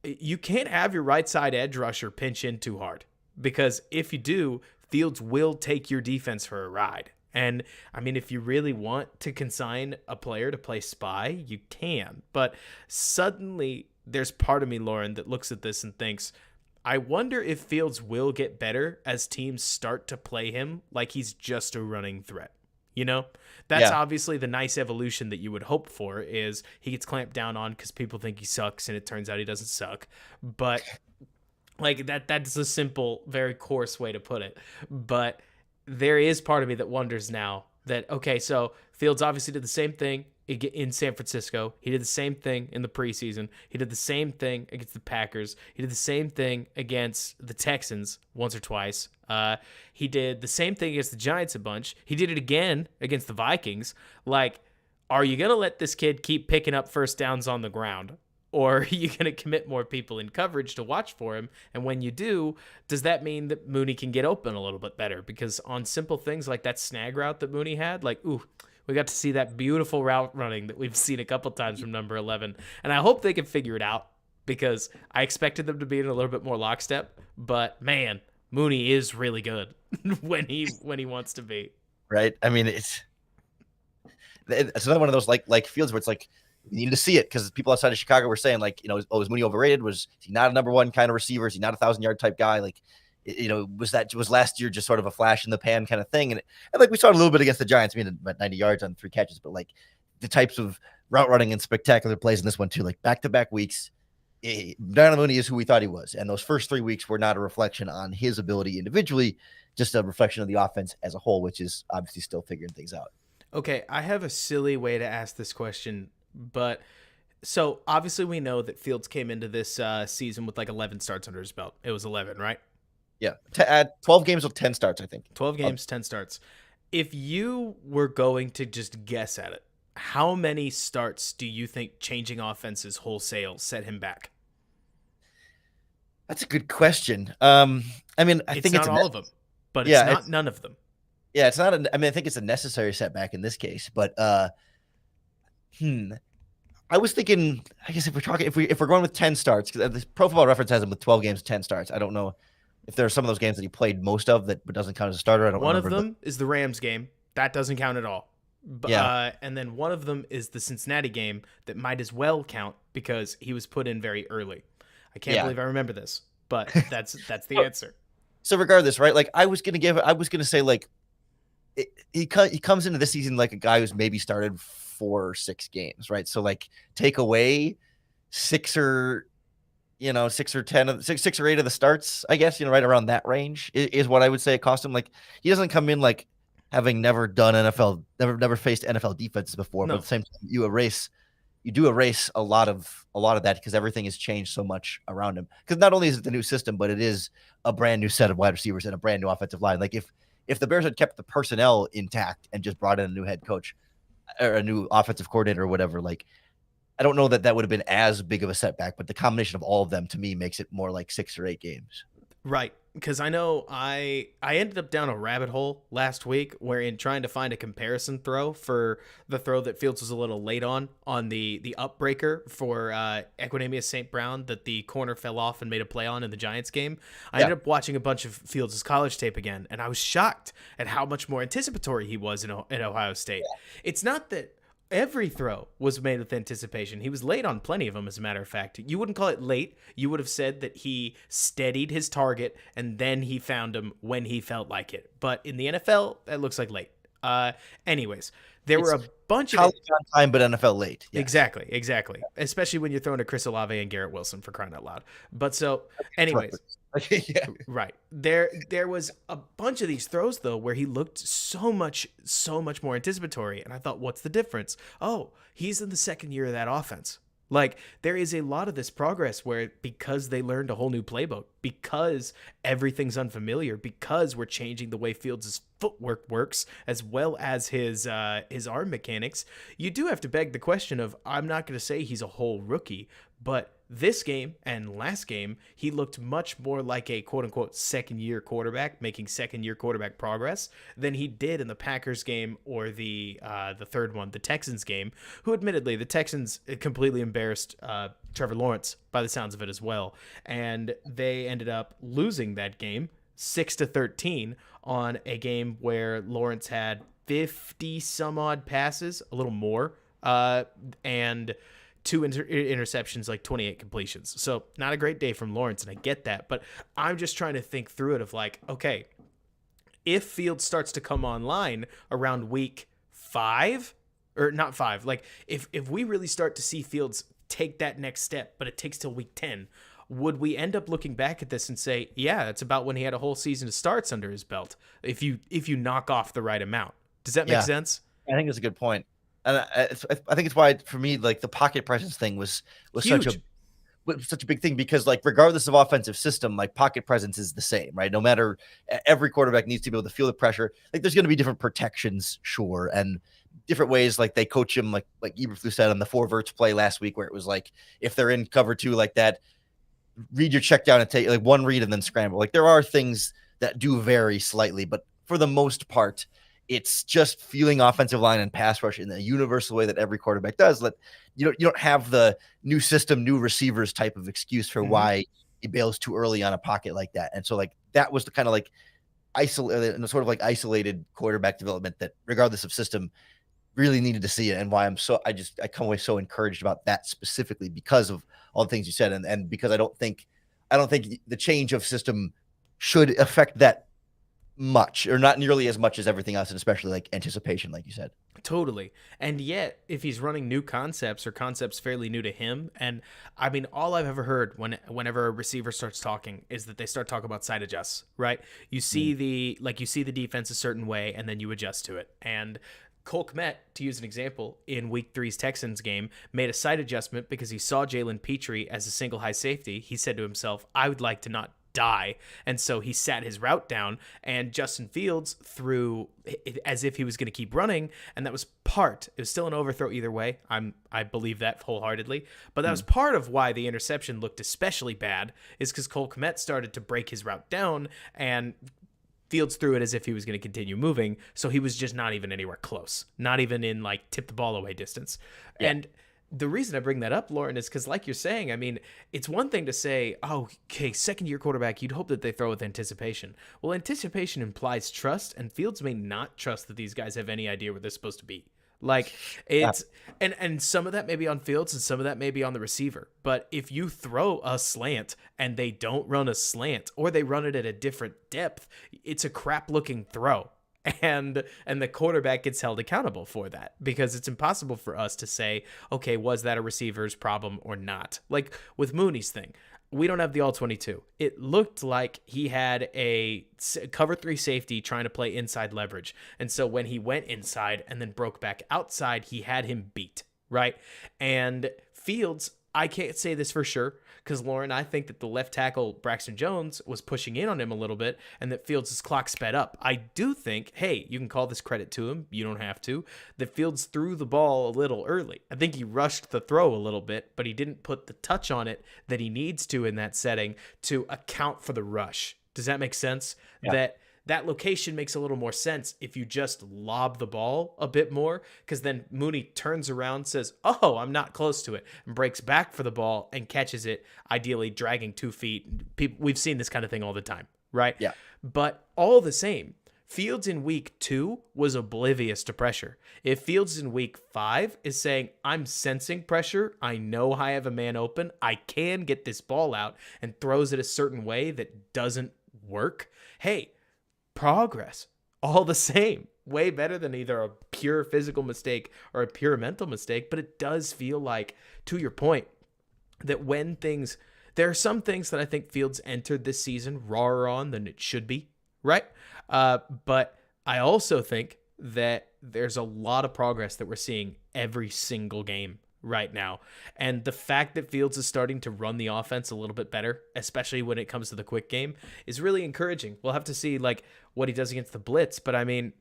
you can't have your right side edge rusher pinch in too hard, because if you do, Fields will take your defense for a ride. And I mean, if you really want to consign a player to play spy, you can. But suddenly there's part of me, Lorin, that looks at this and thinks, I wonder if Fields will get better as teams start to play him like he's just a running threat. That's obviously the nice evolution that you would hope for, is he gets clamped down on because people think he sucks and it turns out he doesn't suck. But like that's a simple, very coarse way to put it. But there is part of me that wonders now that, okay, so Fields obviously did the same thing in San Francisco. He did the same thing in the preseason. He did the same thing against the Packers. He did the same thing against the Texans once or twice. He did the same thing against the Giants a bunch. He did it again against the Vikings. Like, are you going to let this kid keep picking up first downs on the ground? Or are you going to commit more people in coverage to watch for him? And when you do, does that mean that Mooney can get open a little bit better? Because on simple things like that snag route that Mooney had, like, we got to see that beautiful route running that we've seen a couple times from number 11. And I hope they can figure it out, because I expected them to be in a little bit more lockstep. But, man, Mooney is really good when he wants to be. Right? I mean, it's another one of those like Fields where it's like, you need to see it, because people outside of Chicago were saying like, is Mooney overrated? Was he not a number 1 kind of receiver? Is he not a 1,000-yard type guy? Like, was last year just sort of a flash in the pan kind of thing? And like we saw a little bit against the Giants, I mean, about 90 yards on 3 catches, but like the types of route running and spectacular plays in this one too, like back-to-back weeks, Darnell Mooney is who we thought he was. And those first 3 weeks were not a reflection on his ability individually, just a reflection of the offense as a whole, which is obviously still figuring things out. Okay, I have a silly way to ask this question, but so obviously we know that Fields came into this season with like 11 starts under his belt. It was 11, right? Yeah, to add 12 games with 10 starts, I think. 12 games, 10 starts. If you were going to just guess at it, how many starts do you think changing offenses wholesale set him back? That's a good question. I mean, I think it's not all of them, but it's not none of them. Yeah, it's not. I think it's a necessary setback in this case, but I was thinking, I guess if we're going with 10 starts, because the Pro Football Reference has him with 12 games, 10 starts. I don't know if there are some of those games that he played most of that but doesn't count as a starter. I don't remember. One of them is the Rams game. That doesn't count at all. And then one of them is the Cincinnati game that might as well count because he was put in very early. I can't believe I remember this, but that's the answer. So regardless, right? Like I was gonna say like he comes into this season like a guy who's maybe started 4 or 6 games, right? So like take away 6 or 6 or 10 of 6 or 8 of the starts, I guess, right around that range is what I would say it cost him. Like, he doesn't come in like having never done NFL, never faced NFL defenses before, but at No. the same time, you do erase a lot of that because everything has changed so much around him. Because not only is it the new system, but it is a brand new set of wide receivers and a brand new offensive line. Like, if the Bears had kept the personnel intact and just brought in a new head coach or a new offensive coordinator or whatever, like, I don't know that would have been as big of a setback, but the combination of all of them to me makes it more like 6 or 8 games. Right. Because I know I ended up down a rabbit hole last week wherein trying to find a comparison throw for the throw that Fields was a little late on the upbreaker for Equanimeous St. Brown that the corner fell off and made a play on in the Giants game. I ended up watching a bunch of Fields' college tape again, and I was shocked at how much more anticipatory he was in Ohio State. Yeah. It's not that every throw was made with anticipation. He was late on plenty of them, as a matter of fact. You wouldn't call it late. You would have said that he steadied his target and then he found him when he felt like it. But in the NFL, that looks like late. Anyways, there were a bunch of college on time, but NFL late. Yes. Exactly. Especially when you're throwing to Chris Olave and Garrett Wilson, for crying out loud. But so, anyways. Yeah. Right. There was a bunch of these throws though where he looked so much more anticipatory, and I thought, what's the difference? Oh, he's in the second year of that offense. Like, there is a lot of this progress where, because they learned a whole new playbook, because everything's unfamiliar, because we're changing the way Fields' footwork works as well as his arm mechanics, you do have to beg the question of, I'm not going to say he's a whole rookie, but this game and last game, he looked much more like a quote-unquote second-year quarterback, making second-year quarterback progress, than he did in the Packers game or the third one, the Texans game, who admittedly, the Texans completely embarrassed Trevor Lawrence by the sounds of it as well. And they ended up losing that game 6-13 on a game where Lawrence had 50-some-odd passes, a little more, and 2 interceptions, like 28 completions. So not a great day from Lawrence, and I get that. But I'm just trying to think through it of like, okay, if Fields starts to come online around week 5, or not 5, like if we really start to see Fields take that next step, but it takes till week 10, would we end up looking back at this and say, yeah, that's about when he had a whole season of starts under his belt, if you knock off the right amount? Does that make sense? I think that's a good point. And I think it's why, for me, like, the pocket presence thing was such a big thing, because, like, regardless of offensive system, like, pocket presence is the same, right? No matter, every quarterback needs to be able to feel the pressure. Like, there's going to be different protections, sure, and different ways. Like, they coach him, like Eberflus said on the 4 verts play last week, where it was like, if they're in cover 2 like that, read your check down and take like one read and then scramble. Like, there are things that do vary slightly, but for the most part, it's just feeling offensive line and pass rush in the universal way that every quarterback does. You don't have the new system, new receivers type of excuse for why he bails too early on a pocket like that. And so, like, that was the kind of like isolated quarterback development that, regardless of system, really needed to see it. And why I come away so encouraged about that specifically, because of all the things you said. And because I don't think the change of system should affect that much, or not nearly as much as everything else, and especially like anticipation, like you said. Totally. And yet, if he's running new concepts, or concepts fairly new to him, and I mean, all I've ever heard whenever a receiver starts talking is that they start talking about side adjusts, right? You see the defense a certain way, and then you adjust to it. And Cole Kmet, to use an example, in Week 3's Texans game, made a side adjustment because he saw Jalen Petrie as a single high safety. He said to himself, I would like to not die. And so he sat his route down, and Justin Fields threw as if he was going to keep running. And that was it was still an overthrow either way. I believe that wholeheartedly, but that was part of why the interception looked especially bad, is because Cole Kmet started to break his route down, and Fields threw it as if he was going to continue moving. So he was just not even anywhere close, not even in like tip the ball away distance. Yeah. And the reason I bring that up, Lorin, is because, like you're saying, I mean, it's one thing to say, oh, okay, second-year quarterback, you'd hope that they throw with anticipation. Well, anticipation implies trust, and Fields may not trust that these guys have any idea where they're supposed to be. Like, it's and some of that may be on Fields, and some of that may be on the receiver. But if you throw a slant and they don't run a slant, or they run it at a different depth, it's a crap-looking throw. And the quarterback gets held accountable for that, because it's impossible for us to say, okay, was that a receiver's problem or not? Like with Mooney's thing, we don't have the all 22. It looked like he had a cover 3 safety trying to play inside leverage. And so when he went inside and then broke back outside, he had him beat, right? And Fields, I can't say this for sure because, Lorin, I think that the left tackle, Braxton Jones, was pushing in on him a little bit and that Fields' clock sped up. I do think, hey, you can call this credit to him. You don't have to. That Fields threw the ball a little early. I think he rushed the throw a little bit, but he didn't put the touch on it that he needs to in that setting to account for the rush. Does that make sense? Yeah. That location makes a little more sense if you just lob the ball a bit more, because then Mooney turns around, says, oh, I'm not close to it, and breaks back for the ball and catches it, ideally dragging 2 feet. We've seen this kind of thing all the time, right? Yeah. But all the same, Fields in week 2 was oblivious to pressure. If Fields in week 5 is saying, I'm sensing pressure, I know I have a man open, I can get this ball out, and throws it a certain way that doesn't work, hey, progress all the same. Way better than either a pure physical mistake or a pure mental mistake. But it does feel like, to your point, that when there are some things that I think Fields entered this season rawer on than it should be, right? But I also think that there's a lot of progress that we're seeing every single game right now. And the fact that Fields is starting to run the offense a little bit better, especially when it comes to the quick game, is really encouraging. We'll have to see like what he does against the blitz, but I mean,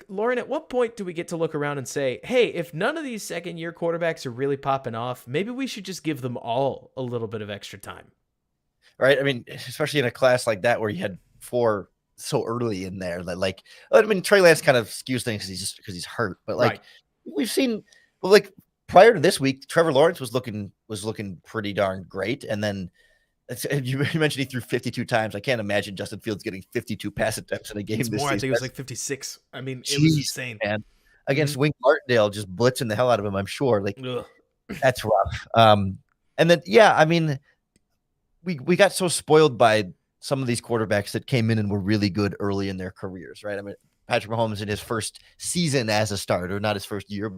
Lorin, at what point do we get to look around and say, hey, if none of these second-year quarterbacks are really popping off, maybe we should just give them all a little bit of extra time? Right. I mean, especially in a class like that where you had 4 so early in there that, like, I mean, Trey Lance kind of skews things because he's hurt, but like we've seen, well, like prior to this week, Trevor Lawrence was looking pretty darn great, and then you mentioned he threw 52 times. I can't imagine Justin Fields getting 52 pass attempts in a game. It's this more. season. I think it was like 56. I mean, it was insane. Man. Against Wink Martindale, just blitzing the hell out of him. I'm sure. Like that's rough. And then I mean, we got so spoiled by some of these quarterbacks that came in and were really good early in their careers, right? I mean, Patrick Mahomes in his first season as a starter, not his first year,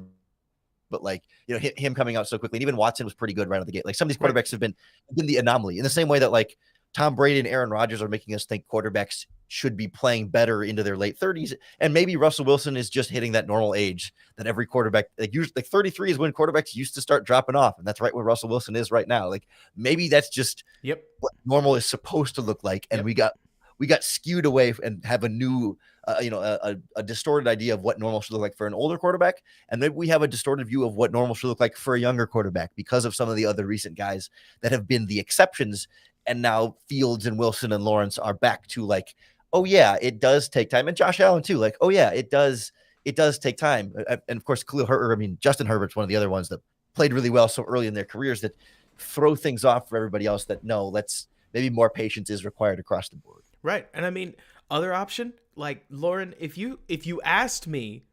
but like, him coming out so quickly. And even Watson was pretty good right out of the gate. Like some of these quarterbacks have been the anomaly in the same way that like Tom Brady and Aaron Rodgers are making us think quarterbacks should be playing better into their late 30s. And maybe Russell Wilson is just hitting that normal age that every quarterback, like usually like 33 is when quarterbacks used to start dropping off. And that's right where Russell Wilson is right now. Like maybe that's just what normal is supposed to look like. And we got skewed away and have a new, a distorted idea of what normal should look like for an older quarterback. And maybe we have a distorted view of what normal should look like for a younger quarterback because of some of the other recent guys that have been the exceptions. And now Fields and Wilson and Lawrence are back to like, oh yeah, it does take time. And Josh Allen too. Like, oh yeah, it does take time. And of course, Justin Herbert's one of the other ones that played really well so early in their careers that throw things off for everybody else that maybe more patience is required across the board. Right. And I mean, other option, like Lorin, if you asked me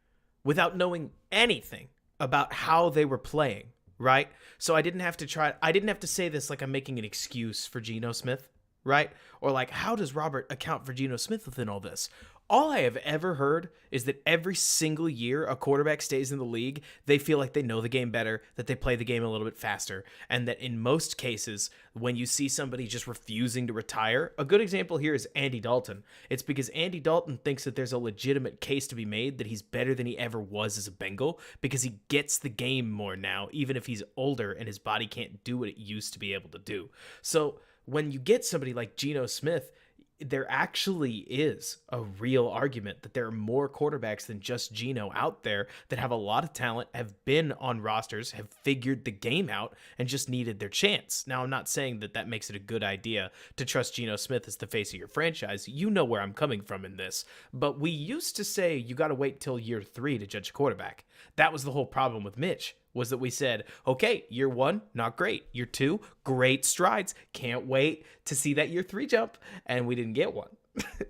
without knowing anything about how they were playing, right? So I didn't have to say this like I'm making an excuse for Geno Smith, right? Or like, how does Robert account for Geno Smith within all this? All I have ever heard is that every single year a quarterback stays in the league, they feel like they know the game better, that they play the game a little bit faster, and that in most cases, when you see somebody just refusing to retire, a good example here is Andy Dalton. It's because Andy Dalton thinks that there's a legitimate case to be made that he's better than he ever was as a Bengal because he gets the game more now, even if he's older and his body can't do what it used to be able to do. So when you get somebody like Geno Smith, there actually is a real argument that there are more quarterbacks than just Geno out there that have a lot of talent, have been on rosters, have figured the game out, and just needed their chance. Now, I'm not saying that makes it a good idea to trust Geno Smith as the face of your franchise. You know where I'm coming from in this. But we used to say you got to wait till year 3 to judge a quarterback. That was the whole problem with Mitch. Was that we said, okay, year 1, not great. Year 2, great strides. Can't wait to see that year 3 jump. And we didn't get one.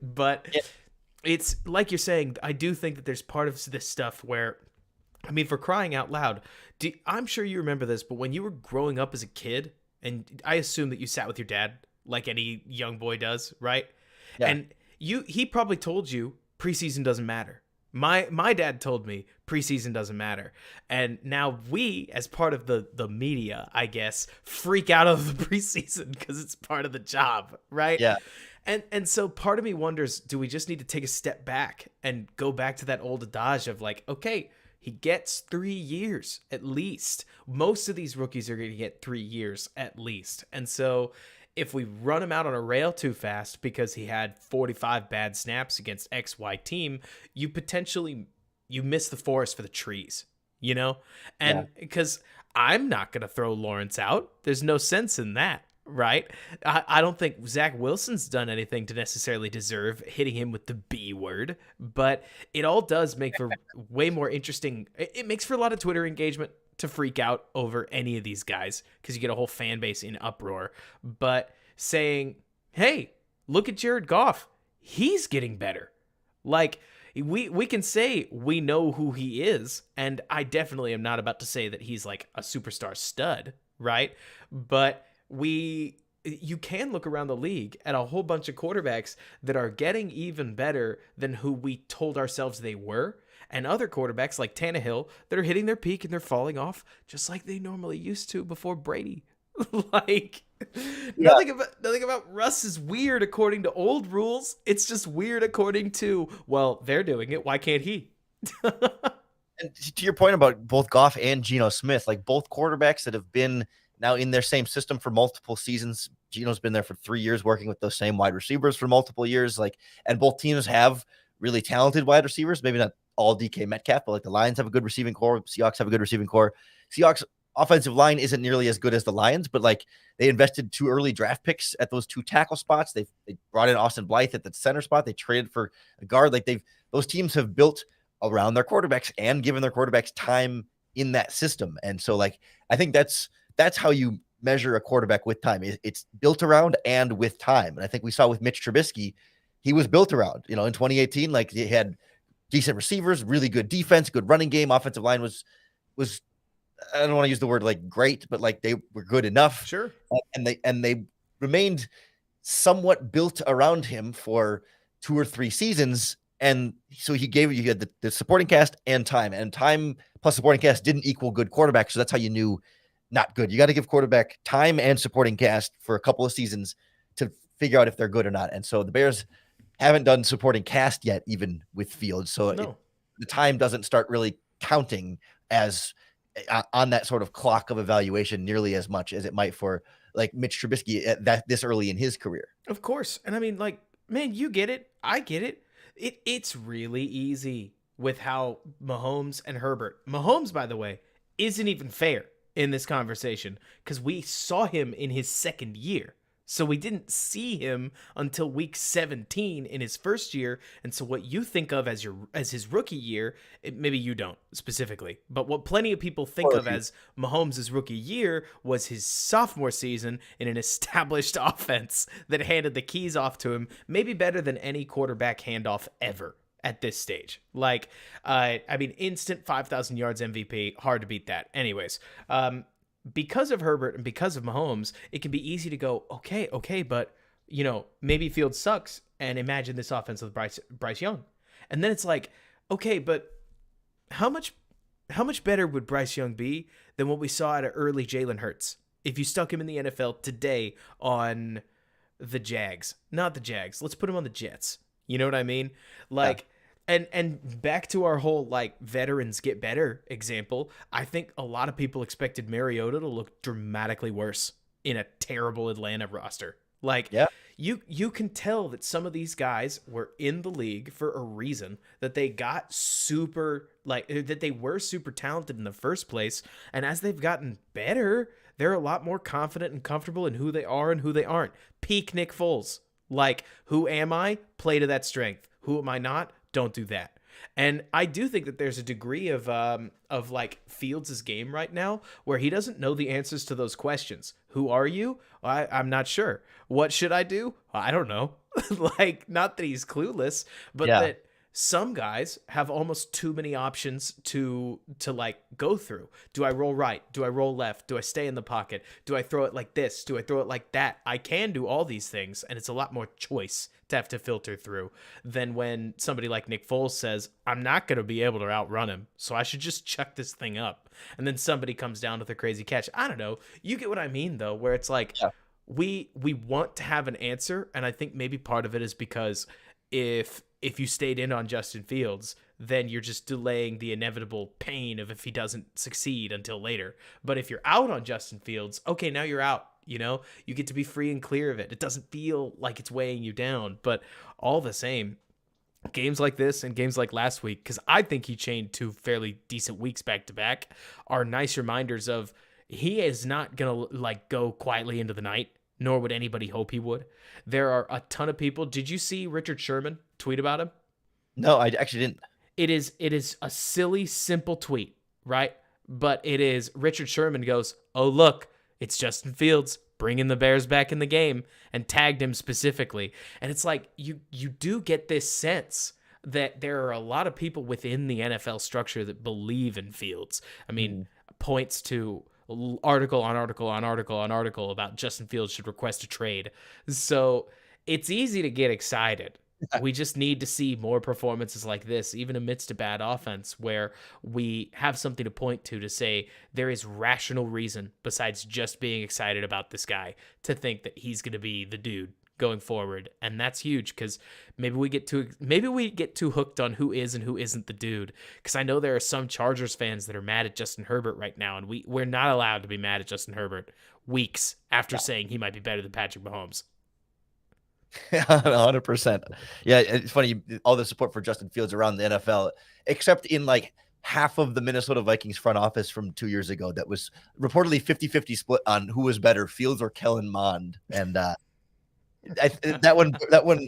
But it's like you're saying, I do think that there's part of this stuff where, I mean, for crying out loud, I'm sure you remember this, but when you were growing up as a kid, and I assume that you sat with your dad like any young boy does, right? Yeah. And he probably told you preseason doesn't matter. My dad told me preseason doesn't matter. And now we, as part of the media, I guess, freak out of the preseason because it's part of the job, right? Yeah. And so part of me wonders, do we just need to take a step back and go back to that old adage of like, okay, he gets 3 years at least. Most of these rookies are going to get 3 years at least. And so if we run him out on a rail too fast because he had 45 bad snaps against XY team, you miss the forest for the trees, you know? And because I'm not going to throw Lawrence out. There's no sense in that. Right? I don't think Zach Wilson's done anything to necessarily deserve hitting him with the B word, but it all does make for way more interesting. It makes for a lot of Twitter engagement to freak out over any of these guys because you get a whole fan base in uproar. But saying, hey, look at Jared Goff. He's getting better. Like, we can say we know who he is, and I definitely am not about to say that he's like a superstar stud, right? But you can look around the league at a whole bunch of quarterbacks that are getting even better than who we told ourselves they were, and other quarterbacks like Tannehill that are hitting their peak and they're falling off just like they normally used to before Brady. Like nothing about Russ is weird according to old rules. It's just weird according to, well, they're doing it. Why can't he? And to your point about both Goff and Geno Smith, like both quarterbacks that have been now in their same system for multiple seasons. Geno's been there for 3 years working with those same wide receivers for multiple years. Like, and both teams have really talented wide receivers. Maybe not all DK Metcalf, but like the Lions have a good receiving core. Seahawks have a good receiving core. Seahawks offensive line isn't nearly as good as the Lions, but like they invested 2 early draft picks at those 2 tackle spots. They brought in Austin Blythe at the center spot. They traded for a guard. Like those teams have built around their quarterbacks and given their quarterbacks time in that system. And so like, I think that's how you measure a quarterback with time. It's built around and with time. And I think we saw with Mitch Trubisky, he was built around, in 2018, like he had decent receivers, really good defense, good running game. Offensive line was I don't want to use the word like great, but like they were good enough. Sure. And they remained somewhat built around him for 2 or 3 seasons. And so you had the supporting cast and time plus supporting cast didn't equal good quarterback. So that's how you knew not good. You got to give quarterback time and supporting cast for a couple of seasons to figure out if they're good or not. And so the Bears haven't done supporting cast yet, even with Fields. So the time doesn't start really counting as on that sort of clock of evaluation nearly as much as it might for like Mitch Trubisky at this early in his career. Of course. And I mean, like, man, you get it. I get it. It's really easy with how Mahomes and Herbert. Mahomes, by the way, isn't even fair in this conversation because we saw him in his second year. So we didn't see him until week 17 in his first year. And so what you think of as his rookie year, maybe you don't specifically, but what plenty of people think of as Mahomes' rookie year was his sophomore season in an established offense that handed the keys off to him, maybe better than any quarterback handoff ever at this stage. Like, I mean, instant 5,000 yards MVP, hard to beat that. Anyways, because of Herbert and because of Mahomes, it can be easy to go, okay, but maybe Fields sucks, and imagine this offense with Bryce Young, and then it's like, okay, but how much better would Bryce Young be than what we saw at an early Jalen Hurts if you stuck him in the NFL today on the Jags? Not the Jags. Let's put him on the Jets. You know what I mean? Like. Yeah. And back to our whole like veterans get better example, I think a lot of people expected Mariota to look dramatically worse in a terrible Atlanta roster. Like, you can tell that some of these guys were in the league for a reason, that they got that they were super talented in the first place. And as they've gotten better, they're a lot more confident and comfortable in who they are and who they aren't. Peak Nick Foles. Like, who am I? Play to that strength. Who am I not? Don't do that. And I do think that there's a degree of like Fields' game right now where he doesn't know the answers to those questions. Who are you? I'm not sure. What should I do? I don't know. Like, not that he's clueless, but that some guys have almost too many options to like go through. Do I roll right? Do I roll left? Do I stay in the pocket? Do I throw it like this? Do I throw it like that? I can do all these things, and it's a lot more choice to have to filter through than when somebody like Nick Foles says, I'm not going to be able to outrun him, so I should just chuck this thing up. And then somebody comes down with a crazy catch. I don't know. You get what I mean, though, where it's like, Yeah. we want to have an answer, and I think maybe part of it is because if you stayed in on Justin Fields, then you're just delaying the inevitable pain of if he doesn't succeed until later. But if you're out on Justin Fields, okay, now you're out. You know, you get to be free and clear of it. It doesn't feel like it's weighing you down, but all the same, games like this and games like last week, because I think he chained 2 fairly decent weeks back to back, are nice reminders of he is not going to like go quietly into the night, nor would anybody hope he would. There are a ton of people. Did you see Richard Sherman tweet about him? No, I actually didn't. It is a silly, simple tweet, right? But it is Richard Sherman goes, oh, look, it's Justin Fields bringing the Bears back in the game, and tagged him specifically. And it's like you do get this sense that there are a lot of people within the NFL structure that believe in Fields. I mean, points to article on article on article on article about Justin Fields should request a trade. So it's easy to get excited. We just need to see more performances like this, even amidst a bad offense, where we have something to point to say there is rational reason besides just being excited about this guy to think that he's going to be the dude going forward. And that's huge, because maybe we get too hooked on who is and who isn't the dude. Because I know there are some Chargers fans that are mad at Justin Herbert right now, and we're not allowed to be mad at Justin Herbert weeks after saying he might be better than Patrick Mahomes. 100%. Yeah, it's funny, all the support for Justin Fields around the NFL, except in like half of the Minnesota Vikings front office from 2 years ago that was reportedly 50-50 split on who was better, Fields or Kellen Mond. And that one,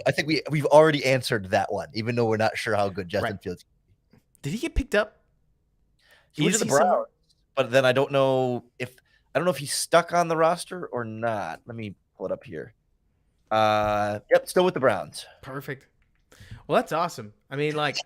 I think we've already answered that one, even though we're not sure how good Justin Fields. Did he get picked up? He went to the Browns, but then I don't know if he's stuck on the roster or not. Let me pull it up here. Yep, still with the Browns. Perfect. Well, that's awesome. I mean, like,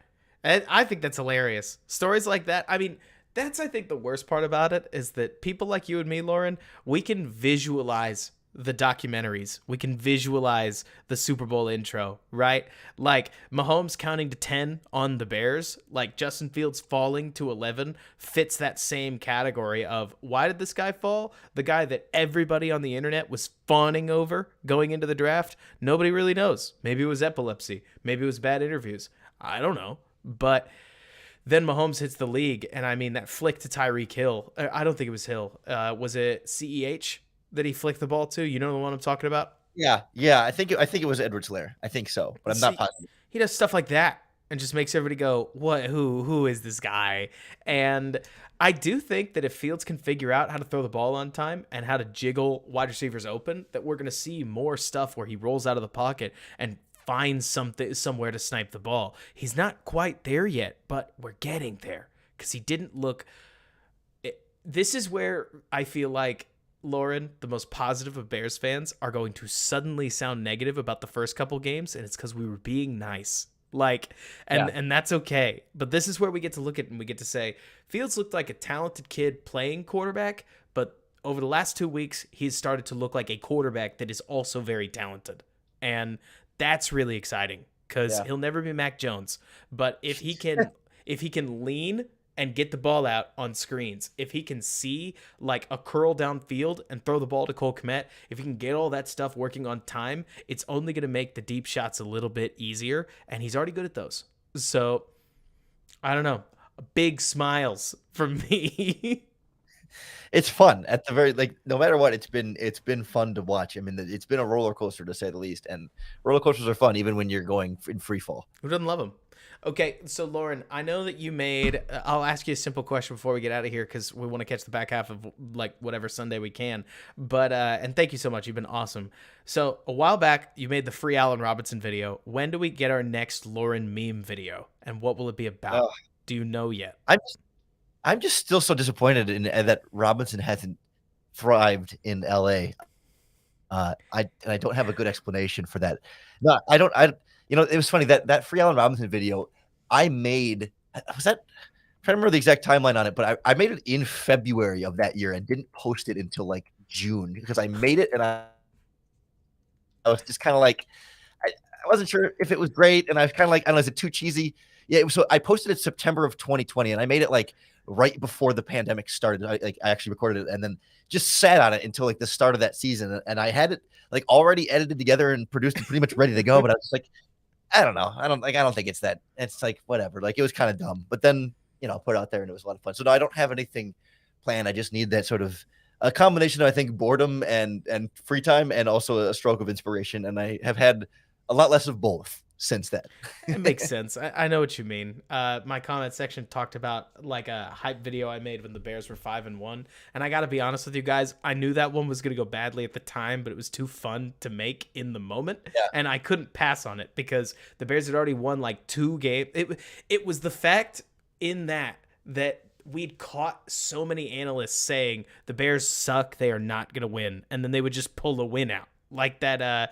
I think that's hilarious. Stories like that. I mean, that's, I think, the worst part about it is that people like you and me, Lorin, we can visualize the documentaries. We can visualize the Super Bowl intro, right? Like Mahomes counting to 10 on the Bears, like Justin Fields falling to 11 fits that same category of why did this guy fall? The guy that everybody on the internet was fawning over going into the draft. Nobody really knows. Maybe it was epilepsy. Maybe it was bad interviews. I don't know. But then Mahomes hits the league, and I mean that flick to Tyreek Hill. I don't think it was Hill. Was it CEH that he flicked the ball to? You know the one I'm talking about? Yeah. I think it was Edwards-Helaire. I think so, but I'm not positive. He does stuff like that and just makes everybody go, "What? Who is this guy?" And I do think that if Fields can figure out how to throw the ball on time and how to jiggle wide receivers open, that we're going to see more stuff where he rolls out of the pocket and finds somewhere to snipe the ball. He's not quite there yet, but we're getting there because he didn't look. This is where I feel like, Lorin, the most positive of Bears fans, are going to suddenly sound negative about the first couple games, and it's because we were being nice. And that's okay. But this is where we get to look at it and we get to say, Fields looked like a talented kid playing quarterback, but over the last 2 weeks, he's started to look like a quarterback that is also very talented. And that's really exciting because he'll never be Mac Jones. But if he can lean and get the ball out on screens, if he can see like a curl downfield and throw the ball to Cole Kmet, if he can get all that stuff working on time, it's only going to make the deep shots a little bit easier, and he's already good at those. So, I don't know. Big smiles from me. It's fun at the very, like, no matter what, it's been fun to watch. I mean, it's been a roller coaster to say the least, and roller coasters are fun even when you're going in free fall. Who doesn't love them? Okay, so Lorin, I know that you made. I'll ask you a simple question before we get out of here because we want to catch the back half of like whatever Sunday we can. But and thank you so much. You've been awesome. So a while back, you made the free Allen Robinson video. When do we get our next Lorin meme video, and what will it be about? Do you know yet? I'm just still so disappointed in that Robinson hasn't thrived in LA. I don't have a good explanation for that. No, I don't. You know, it was funny that free Allen Robinson video. I made was that I'm trying to remember the exact timeline on it, but I made it in February of that year and didn't post it until like June because I made it and I was just kind of like I wasn't sure if it was great, and I was kind of like, I don't know, is it too cheesy? Yeah, it was, so I posted it September of 2020, and I made it like right before the pandemic started. I actually recorded it and then just sat on it until like the start of that season, and I had it like already edited together and produced and pretty much ready to go. But I was like, I don't know, I don't think it's that. It's like whatever. Like it was kind of dumb, but then put it out there and it was a lot of fun. So no, I don't have anything planned. I just need that sort of a combination of, I think, boredom and free time and also a stroke of inspiration. And I have had a lot less of both since then. It makes sense. I know what you mean. My comment section talked about like a hype video I made when the Bears were 5-1, and I got to be honest with you guys, I knew that one was going to go badly at the time, but it was too fun to make in the moment, and I couldn't pass on it because the Bears had already won like 2 games. It was the fact in that we'd caught so many analysts saying the Bears suck, they are not going to win, and then they would just pull the win out like that.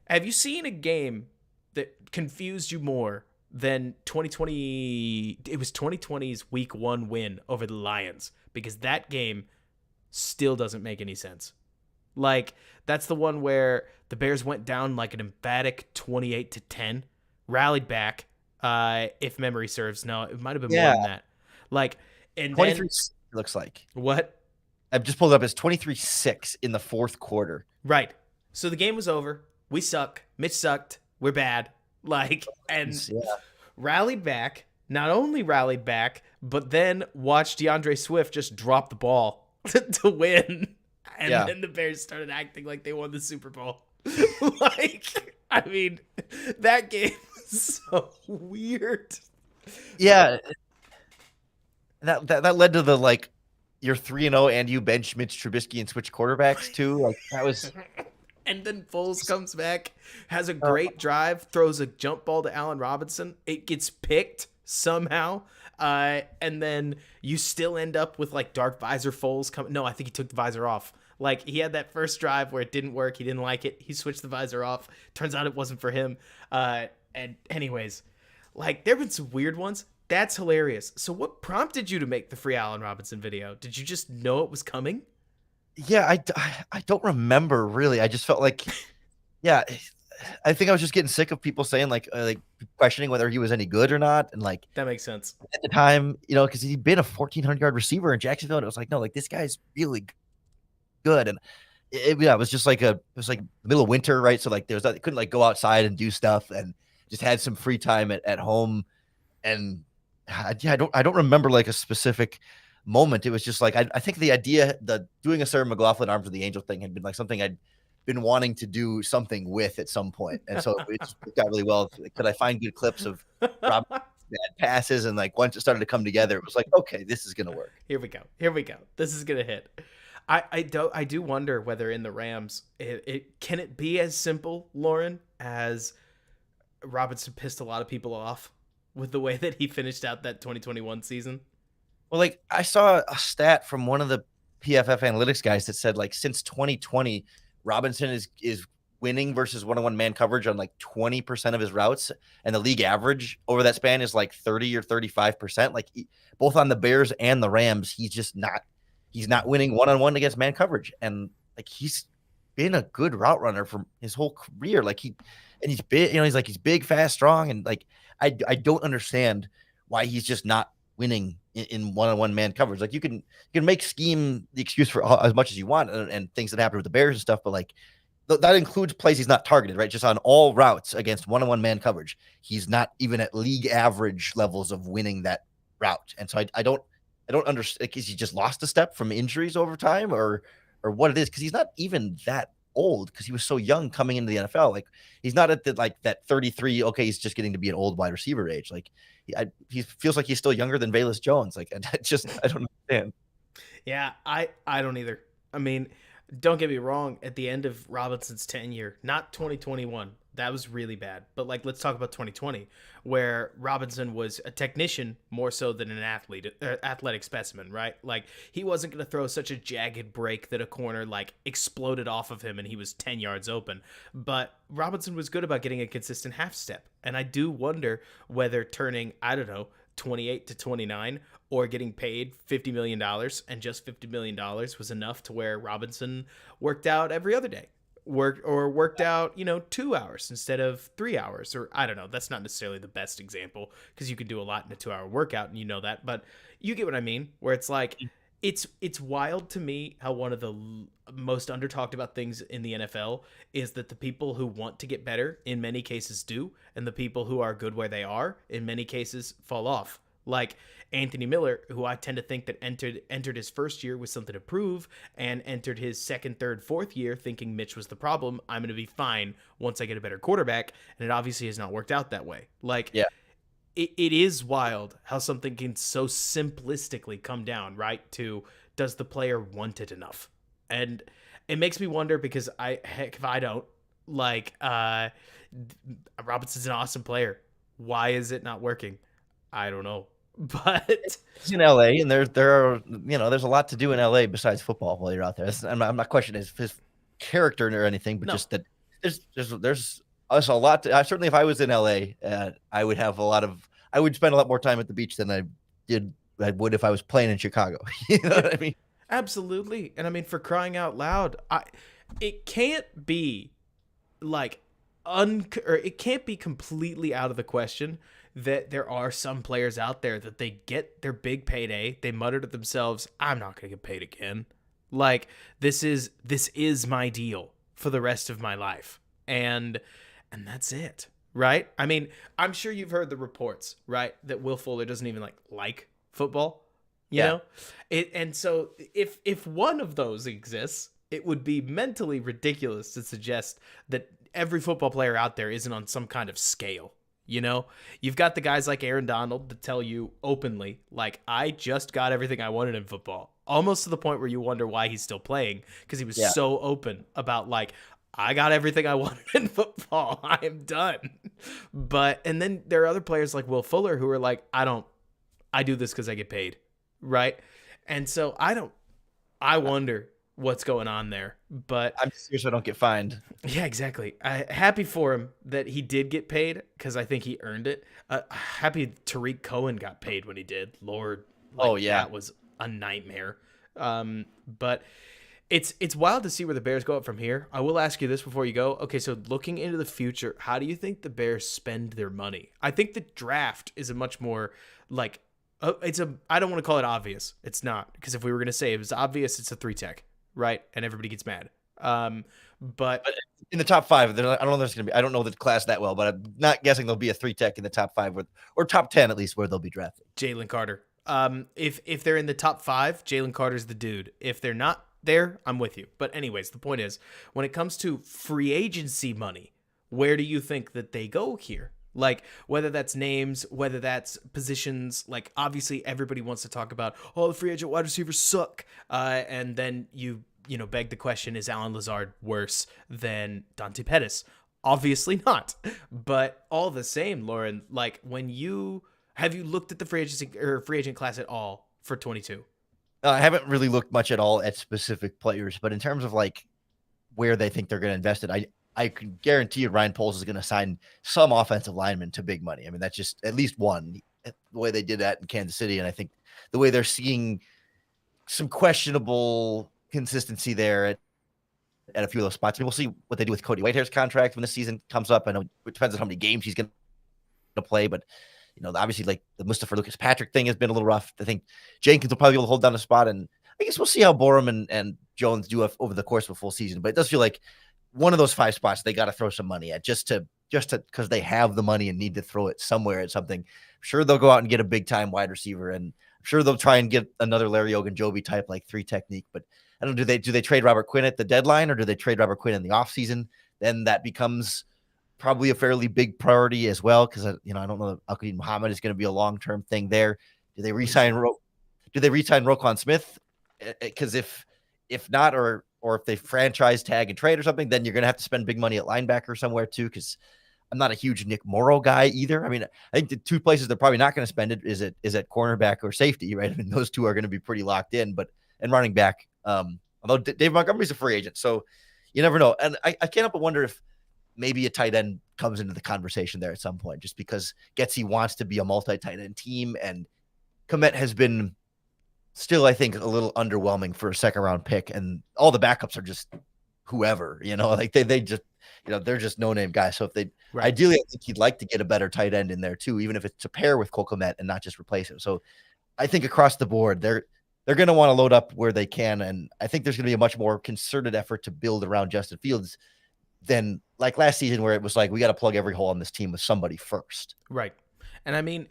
Have you seen a game that confused you more than 2020? It was 2020's week 1 win over the Lions, because that game still doesn't make any sense. Like, that's the one where the Bears went down like an emphatic 28-10, rallied back, if memory serves. No, it might have been more than that. Like, and 23 looks like. What? I've just pulled it up as 23-6 in the fourth quarter. Right. So the game was over. We suck. Mitch sucked. We're bad. Like, and rallied back. Not only rallied back, but then watched DeAndre Swift just drop the ball to win. And then the Bears started acting like they won the Super Bowl. Like, I mean, that game is so weird. Yeah. That led to the, like, you're 3-0 and you bench Mitch Trubisky and switch quarterbacks too. Like, that was. And then Foles comes back, has a great drive, throws a jump ball to Allen Robinson. It gets picked somehow. And then you still end up with like dark visor Foles coming. No, I think he took the visor off. Like, he had that first drive where it didn't work. He didn't like it. He switched the visor off. Turns out it wasn't for him. And anyways, like, there have been some weird ones. That's hilarious. So what prompted you to make the free Allen Robinson video? Did you just know it was coming? Yeah, I don't remember really. I just felt like, I think I was just getting sick of people saying like questioning whether he was any good or not, and like that makes sense at the time, because he'd been a 1,400-yard receiver in Jacksonville, and it was like, no, like this guy's really good, and it was just like it was like middle of winter, right? So like couldn't like go outside and do stuff, and just had some free time at home, and I don't remember like a specific moment. It was just like I think the idea that doing a Sarah McLaughlin Arms of the Angel thing had been like something I'd been wanting to do something with at some point, and so it just worked out really well. Could I find good clips of Rob bad passes, and like once it started to come together, it was like, okay, this is gonna work. Here we go. This is gonna hit. I do wonder whether in the Rams can it be as simple, Lorin, as Robinson pissed a lot of people off with the way that he finished out that 2021 season. Well, like I saw a stat from one of the PFF analytics guys that said like since 2020, Robinson is winning versus one-on-one man coverage on like 20% of his routes, and the league average over that span is like 30 or 35%. Like both on the Bears and the Rams, he's not winning one-on-one against man coverage, and like he's been a good route runner for his whole career. Like he's big, he's big, fast, strong, and like I don't understand why he's just not winning in one-on-one man coverage. Like you can make scheme the excuse for as much as you want, and things that happen with the Bears and stuff, but like that includes plays he's not targeted, right? Just on all routes against one-on-one man coverage, he's not even at league average levels of winning that route. And so I don't understand. Like, is he just lost a step from injuries over time, or what it is? Because he's not even that old, because he was so young coming into the NFL. Like he's not at that 33. Okay, he's just getting to be an old wide receiver age. Like he feels like he's still younger than Velus Jones. Like I don't understand. Yeah, I don't either. I mean, don't get me wrong. At the end of Robinson's tenure, not 2021, That was really bad. But like, let's talk about 2020, where Robinson was a technician more so than an athletic specimen, right? Like, he wasn't going to throw such a jagged break that a corner like exploded off of him and he was 10 yards open. But Robinson was good about getting a consistent half step. And I do wonder whether turning, I don't know, 28 to 29 or getting paid $50 million and just $50 million was enough to where Robinson worked out every other day, worked out 2 hours instead of 3 hours, or I don't know. That's not necessarily the best example because you can do a lot in a 2 hour workout and you know that, but you get what I mean, where it's like it's wild to me how one of the most under talked about things in the NFL is that the people who want to get better in many cases do, and the people who are good where they are in many cases fall off. Like Anthony Miller, who I tend to think that entered his first year with something to prove and entered his second, third, fourth year thinking Mitch was the problem. I'm going to be fine once I get a better quarterback. And it obviously has not worked out that way. Like, Yeah. It is wild how something can so simplistically come down, right, to does the player want it enough? And it makes me wonder because if I don't, like, Robinson's an awesome player. Why is it not working? I don't know. But He's in LA, and there are there's a lot to do in LA besides football while you're out there. I'm not questioning his character or anything, but no. just that there's a lot. Certainly, if I was in LA, I would spend a lot more time at the beach than I would if I was playing in Chicago. You know what I mean? Absolutely. And I mean, for crying out loud, it can't be like or it can't be completely out of the question that there are some players out there that they get their big payday, they mutter to themselves, I'm not going to get paid again. Like, this is my deal for the rest of my life. And that's it, right? I mean, I'm sure you've heard the reports, right, that Will Fuller doesn't even like football, you know? And so if one of those exists, it would be mentally ridiculous to suggest that every football player out there isn't on some kind of scale. You've got the guys like Aaron Donald that tell you openly, like, I just got everything I wanted in football, almost to the point where you wonder why he's still playing, because he was so open about, like, I got everything I wanted in football. I am done. And then there are other players like Will Fuller who are like, I do this because I get paid. Right. And so I wonder what's going on there, but I'm serious I don't get fined. Yeah, exactly. Happy for him that he did get paid because I think he earned it. Happy Tariq Cohen got paid when he did. Lord, that was a nightmare. But it's wild to see where the Bears go up from here. I will ask you this before you go. Okay, so looking into the future, how do you think the Bears spend their money? I think the draft is a much more like I don't want to call it obvious. It's not, because if we were going to say it was obvious, it's a 3-tech. Right, and everybody gets mad. But in the top 5, I don't know the class that well, but I'm not guessing there'll be a 3-tech in the top 5 or top 10 at least where they'll be drafted. Jalen Carter. If they're in the top 5, Jalen Carter's the dude. If they're not there, I'm with you. But anyways, the point is, when it comes to free agency money, where do you think that they go here? Like, whether that's names, whether that's positions, like, obviously everybody wants to talk about, the free agent wide receivers suck. And then you beg the question, is Alan Lazard worse than Dante Pettis? Obviously not. But all the same, Lorin, like, have you looked at the free agent class at all for 22? I haven't really looked much at all at specific players, but in terms of like where they think they're going to invest it, I can guarantee you Ryan Poles is going to sign some offensive lineman to big money. I mean, that's just at least one, the way they did that in Kansas City. And I think the way they're seeing some questionable consistency there at a few of those spots. I mean, we'll see what they do with Cody Whitehair's contract when the season comes up. I know it depends on how many games he's going to play, but obviously like the Mustafa Lucas Patrick thing has been a little rough. I think Jenkins will probably be able to hold down the spot, and I guess we'll see how Borum and Jones do over the course of a full season. But it does feel like one of those 5 spots they got to throw some money at just to because they have the money and need to throw it somewhere at something. I'm sure they'll go out and get a big time wide receiver, and I'm sure they'll try and get another Larry Ogunjobi type, like 3 technique. But I don't know, do they trade Robert Quinn at the deadline, or do they trade Robert Quinn in the offseason? Then that becomes probably a fairly big priority as well, because I don't know if Al-Qadim Muhammad is going to be a long-term thing there. Do they re-sign Roquan Smith? Because if not, or or if they franchise tag and trade or something, then you're going to have to spend big money at linebacker somewhere too. Because I'm not a huge Nick Morrow guy either. I mean, I think the two places they're probably not going to spend it is at cornerback or safety, right? I mean, those two are going to be pretty locked in, and running back. Although Dave Montgomery's a free agent, so you never know. And I can't help but wonder if maybe a tight end comes into the conversation there at some point, just because Getsy wants to be a multi-tight end team, and Kmet has been still, I think, a little underwhelming for a second round pick, and all the backups are just whoever, like they just, they're just no name guys. So if they ideally, I think he'd like to get a better tight end in there too, even if it's to pair with Cole Kmet and not just replace him. So I think across the board, they're going to want to load up where they can. And I think there's going to be a much more concerted effort to build around Justin Fields than like last season, where it was like, we got to plug every hole on this team with somebody first. Right. And I mean,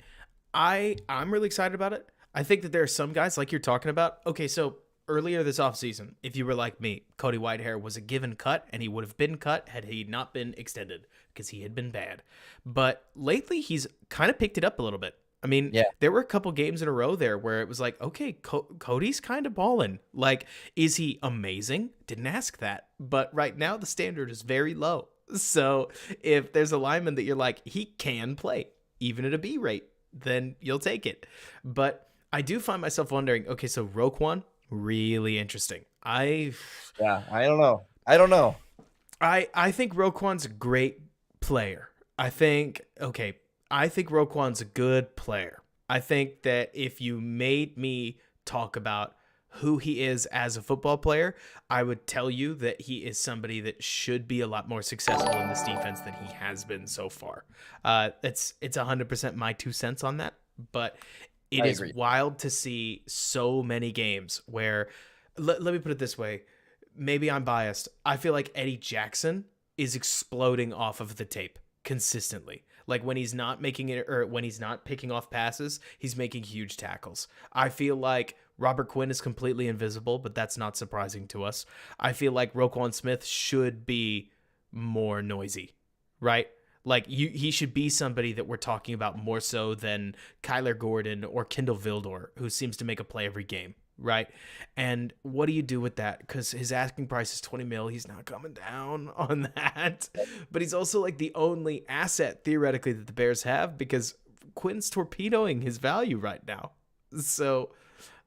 I'm really excited about it. I think that there are some guys like you're talking about. Okay, so earlier this offseason, if you were like me, Cody Whitehair was a given cut, and he would have been cut had he not been extended because he had been bad. But lately, he's kind of picked it up a little bit. I mean, there were a couple games in a row there where it was like, okay, Cody's kind of balling. Like, is he amazing? Didn't ask that. But right now, the standard is very low. So if there's a lineman that you're like, he can play, even at a B rate, then you'll take it. But I do find myself wondering, okay, so Roquan, really interesting. I don't know. I think Roquan's a great player. I think Roquan's a good player. I think that if you made me talk about who he is as a football player, I would tell you that he is somebody that should be a lot more successful in this defense than he has been so far. It's 100% my 2 cents on that, but it is wild to see so many games where, let me put it this way, maybe I'm biased. I feel like Eddie Jackson is exploding off of the tape consistently. Like when he's not making it, or when he's not picking off passes, he's making huge tackles. I feel like Robert Quinn is completely invisible, but that's not surprising to us. I feel like Roquan Smith should be more noisy, right? Like he should be somebody that we're talking about more so than Kyler Gordon or Kendall Vildor, who seems to make a play every game, right? And what do you do with that? Because his asking price is $20 million. He's not coming down on that. But he's also like the only asset theoretically that the Bears have, because Quinn's torpedoing his value right now. So,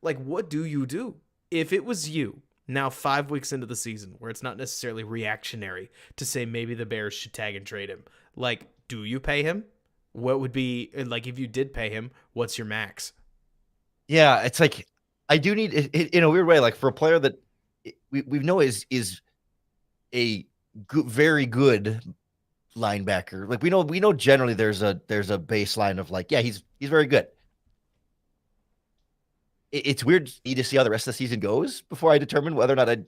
like, what do you do? If it was you, now 5 weeks into the season, where it's not necessarily reactionary to say maybe the Bears should tag and trade him, like, do you pay him? What would be, like, if you did pay him, what's your max? Yeah, it's like, I do need, in a weird way, like for a player that we know is a very good linebacker. Like we know generally there's a baseline of like, yeah, he's very good. It's weird to see how the rest of the season goes before I determine whether or not I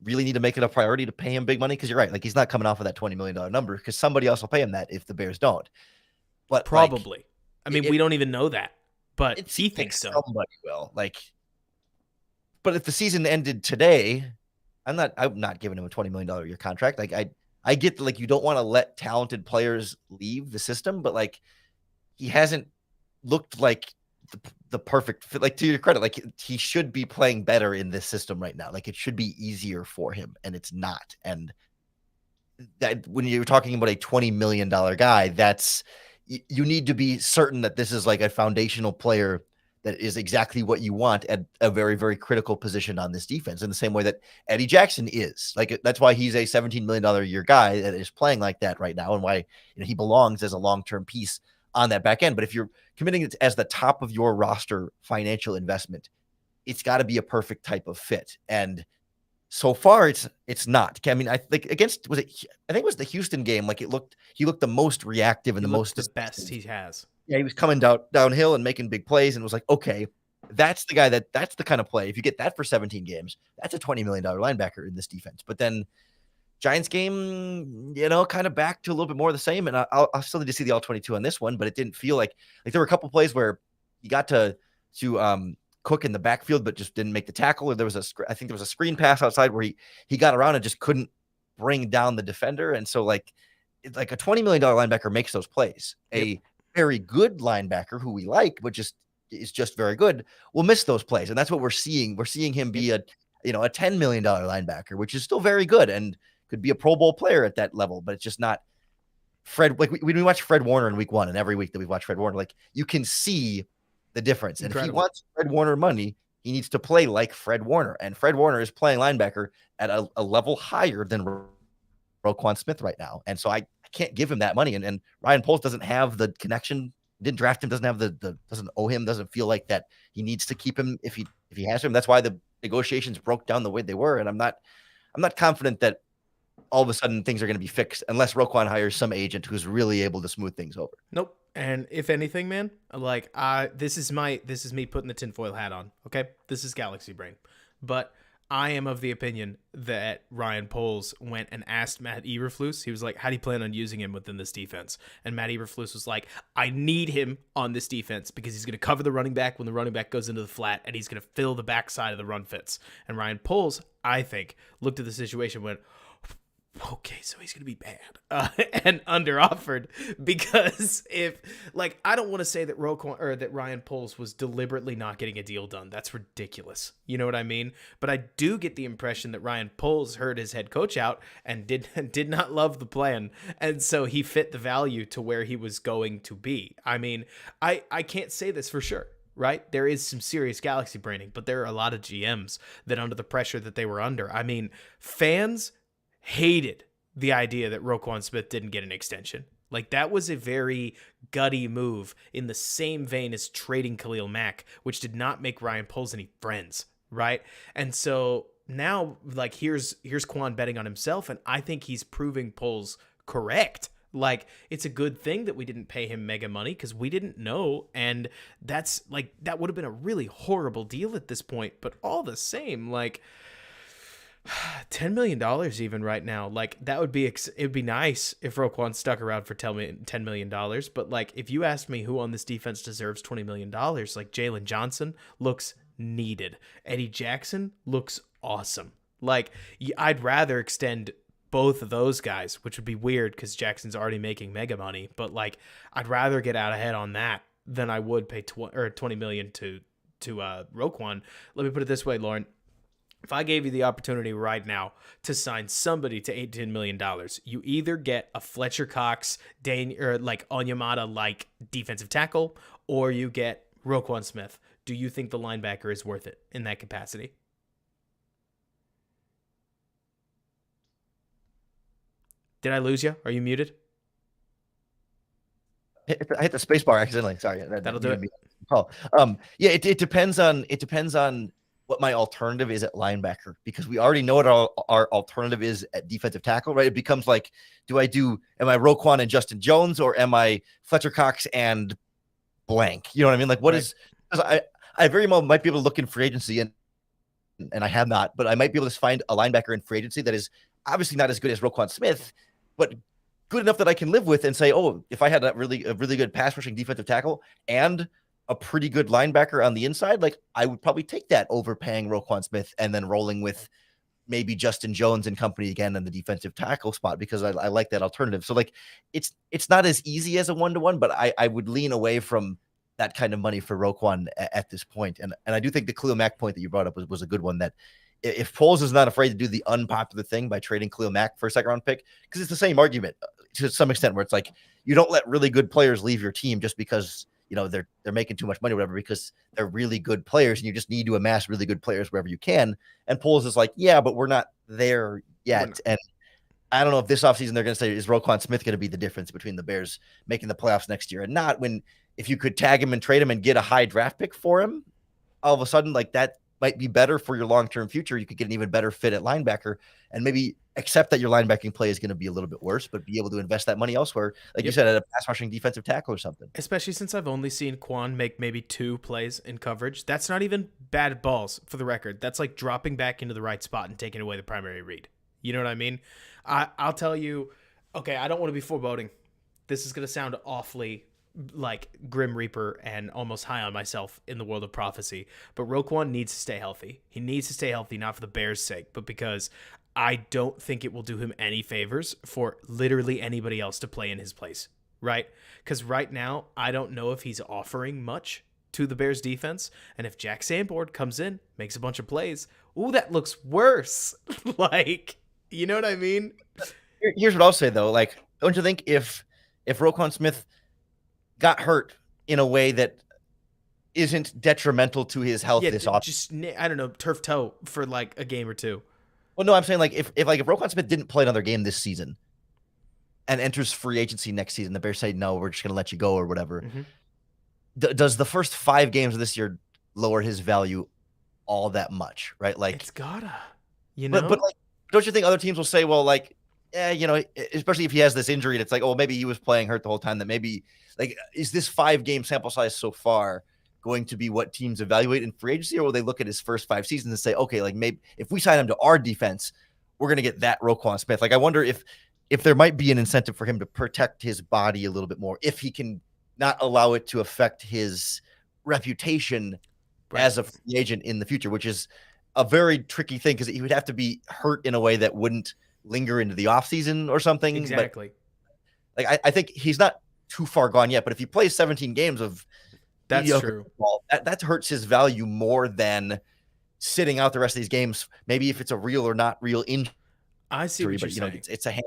really need to make it a priority to pay him big money. Because you're right, like he's not coming off of that $20 million number, because somebody else will pay him that if the Bears don't. But probably, like, I mean, we don't even know that, but he thinks so. Somebody will, like. But if the season ended today, I'm not giving him a $20 million a year contract. Like I get that, like, you don't want to let talented players leave the system, but like he hasn't looked like the perfect fit. Like, to your credit, like he should be playing better in this system right now. Like it should be easier for him, and it's not. And that when you're talking about a $20 million guy, that's, you need to be certain that this is like a foundational player that is exactly what you want at a very, very critical position on this defense, in the same way that Eddie Jackson is. Like, that's why he's a $17 million a year guy that is playing like that right now, and why he belongs as a long-term piece on that back end. But if you're committing it as the top of your roster financial investment, it's got to be a perfect type of fit. And so far, it's not. I mean, I think I think it was the Houston game. Like he looked the most reactive and the best he has. Yeah, he was coming downhill and making big plays, and it was like, okay, that's the guy that's the kind of play. If you get that for 17 games, that's a $20 million linebacker in this defense. But then Giants game, kind of back to a little bit more of the same. And I'll still need to see the all 22 on this one, but it didn't feel like there were a couple plays where he got to Cook in the backfield, but just didn't make the tackle. Or I think there was a screen pass outside where he got around and just couldn't bring down the defender. And so like a $20 million linebacker makes those plays. A very good linebacker who we like, but is just very good, will miss those plays. And that's what we're seeing. We're seeing him be a $10 million linebacker, which is still very good and could be a Pro Bowl player at that level, but it's just not Fred. Like we watch Fred Warner in week 1, and every week that we've watched Fred Warner, like you can see the difference. And Incredible. if he wants Fred Warner money, he needs to play like Fred Warner. And Fred Warner is playing linebacker at a level higher than Roquan Smith right now. And so I can't give him that money. And Ryan Poles doesn't have the connection, didn't draft him, doesn't have doesn't owe him, doesn't feel like that he needs to keep him if he has him. That's why the negotiations broke down the way they were. And I'm not confident that all of a sudden things are going to be fixed unless Roquan hires some agent who's really able to smooth things over. Nope. And if anything, man, like this is me putting the tinfoil hat on. Okay, this is Galaxy Brain, but I am of the opinion that Ryan Poles went and asked Matt Eberflus. He was like, "How do you plan on using him within this defense?" And Matt Eberflus was like, "I need him on this defense because he's going to cover the running back when the running back goes into the flat, and he's going to fill the backside of the run fits." And Ryan Poles, I think, looked at the situation and went, okay, so he's gonna be bad, and under-offered, because I don't want to say that that Ryan Poles was deliberately not getting a deal done. That's ridiculous. You know what I mean? But I do get the impression that Ryan Poles heard his head coach out and did not love the plan, and so he fit the value to where he was going to be. I mean, I can't say this for sure. Right? There is some serious galaxy braining, but there are a lot of GMs that under the pressure that they were under. I mean, fans hated the idea that Roquan Smith didn't get an extension. Like, that was a very gutty move in the same vein as trading Khalil Mack, which did not make Ryan Poles any friends, right? And so now, like, here's Quan betting on himself, and I think he's proving Poles correct. Like, it's a good thing that we didn't pay him mega money because we didn't know, and that would have been a really horrible deal at this point, but all the same, like, $10 million even right now, like that would be it'd be nice if Roquan stuck around for $10 million. But like, if you asked me who on this defense deserves $20 million, like Jalen Johnson looks needed. Eddie Jackson looks awesome. Like, I'd rather extend both of those guys, which would be weird because Jackson's already making mega money. But like, I'd rather get out ahead on that than I would pay $20 million to Roquan. Let me put it this way, Lorin. If I gave you the opportunity right now to sign somebody to $18 million, you either get a Fletcher Cox, like Onyemata-like defensive tackle, or you get Roquan Smith. Do you think the linebacker is worth it in that capacity? Did I lose you? Are you muted? I hit the space bar accidentally. Sorry. That'll do it. Oh, yeah, it depends on what my alternative is at linebacker, because we already know what our alternative is at defensive tackle, right? It becomes like, am I Roquan and Justin Jones, or am I Fletcher Cox and blank? You know what I mean? Like, what is, I very well might be able to look in free agency, and I have not, but I might be able to find a linebacker in free agency that is obviously not as good as Roquan Smith, but good enough that I can live with and say, oh, if I had a really good pass rushing defensive tackle and a pretty good linebacker on the inside, like, I would probably take that over paying Roquan Smith and then rolling with maybe Justin Jones and company again in the defensive tackle spot, because I like that alternative. So like, it's not as easy as a 1-to-1, but I would lean away from that kind of money for Roquan at this point. And I do think the Khalil Mack point that you brought up was a good one, that if Poles is not afraid to do the unpopular thing by trading Khalil Mack for a second-round pick, because it's the same argument to some extent, where it's like, you don't let really good players leave your team just because they're making too much money or whatever, because they're really good players, and you just need to amass really good players wherever you can. And Poles is like, yeah, but we're not there yet. And I don't know if this offseason they're going to say, is Roquan Smith going to be the difference between the Bears making the playoffs next year and not, when if you could tag him and trade him and get a high draft pick for him, all of a sudden, like, that might be better for your long-term future. You could get an even better fit at linebacker, and maybe accept that your linebacking play is going to be a little bit worse, but be able to invest that money elsewhere. Like you said, at a pass rushing defensive tackle or something. Especially since I've only seen Quan make maybe 2 plays in coverage. That's not even bad balls, for the record. That's like dropping back into the right spot and taking away the primary read. You know what I mean? I'll tell you, okay, I don't want to be foreboding. This is going to sound awfully like Grim Reaper and almost high on myself in the world of prophecy, but Roquan needs to stay healthy. He needs to stay healthy, not for the Bears' sake, but because I don't think it will do him any favors for literally anybody else to play in his place, right? Because right now, I don't know if he's offering much to the Bears defense. And if Jack Sanborn comes in, makes a bunch of plays, ooh, that looks worse. Like, you know what I mean? Here's what I'll say though. Like, don't you think if Roquan Smith got hurt in a way that isn't detrimental to his health this offseason? Just, I don't know, turf toe for like a game or two. Well, no, I'm saying like if Roquan Smith didn't play another game this season and enters free agency next season, the Bears say, no, we're just going to let you go or whatever. Mm-hmm. Does the first 5 games of this year lower his value all that much, right? Like, it's gotta, you know? But like, don't you think other teams will say, well, like, you know, especially if he has this injury and it's like, oh, maybe he was playing hurt the whole time, that maybe, like, is this 5-game sample size so far going to be what teams evaluate in free agency, or will they look at his first 5 seasons and say, okay, like, maybe if we sign him to our defense, we're going to get that Roquan Smith? Like, I wonder if there might be an incentive for him to protect his body a little bit more, if he can not allow it to affect his reputation as a free agent in the future, which is a very tricky thing because he would have to be hurt in a way that wouldn't linger into the offseason or something. Exactly. But, like, I think he's not too far gone yet, but if he plays 17 games of that's true, football, that hurts his value more than sitting out the rest of these games. Maybe if it's a real or not real injury. I see what you're saying. It's a hand.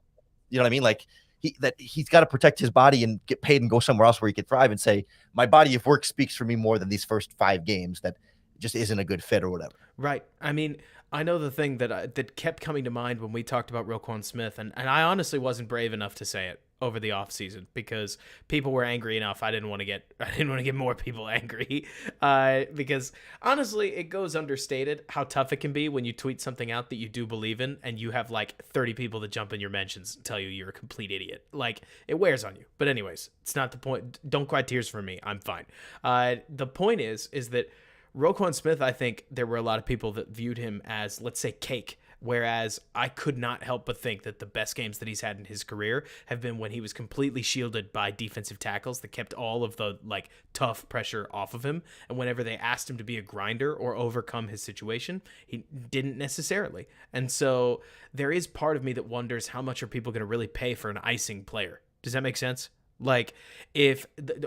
You know what I mean? Like, he's got to protect his body and get paid and go somewhere else where he could thrive and say, my body of work speaks for me more than these first 5 games that just isn't a good fit or whatever. Right. I mean, I know the thing that kept coming to mind when we talked about Roquan Smith, and I honestly wasn't brave enough to say it over the offseason because people were angry enough. I didn't want to get more people angry because honestly, it goes understated how tough it can be when you tweet something out that you do believe in and you have like 30 people that jump in your mentions and tell you you're a complete idiot. Like, it wears on you. But anyways, it's not the point. Don't cry tears for me. I'm fine. The point is that Roquan Smith, I think there were a lot of people that viewed him as, let's say, cake, whereas I could not help but think that the best games that he's had in his career have been when he was completely shielded by defensive tackles that kept all of the like tough pressure off of him. And whenever they asked him to be a grinder or overcome his situation, he didn't necessarily. And so there is part of me that wonders how much are people going to really pay for an icing player? Does that make sense? Like,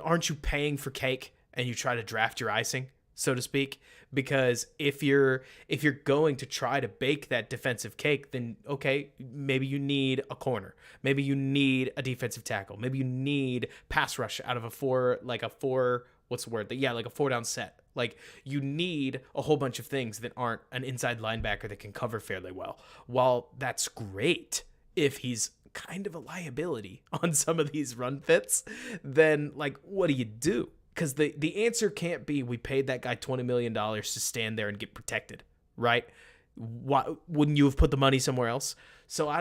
aren't you paying for cake and you try to draft your icing, so to speak? Because if you're going to try to bake that defensive cake, then okay, maybe you need a corner, maybe you need a defensive tackle, maybe you need pass rush out of a 4 down set. Like, you need a whole bunch of things that aren't an inside linebacker that can cover fairly well. While that's great if he's kind of a liability on some of these run fits, then like, what do you do? Because the answer can't be we paid that guy $20 million to stand there and get protected, right? Why wouldn't you have put the money somewhere else? So I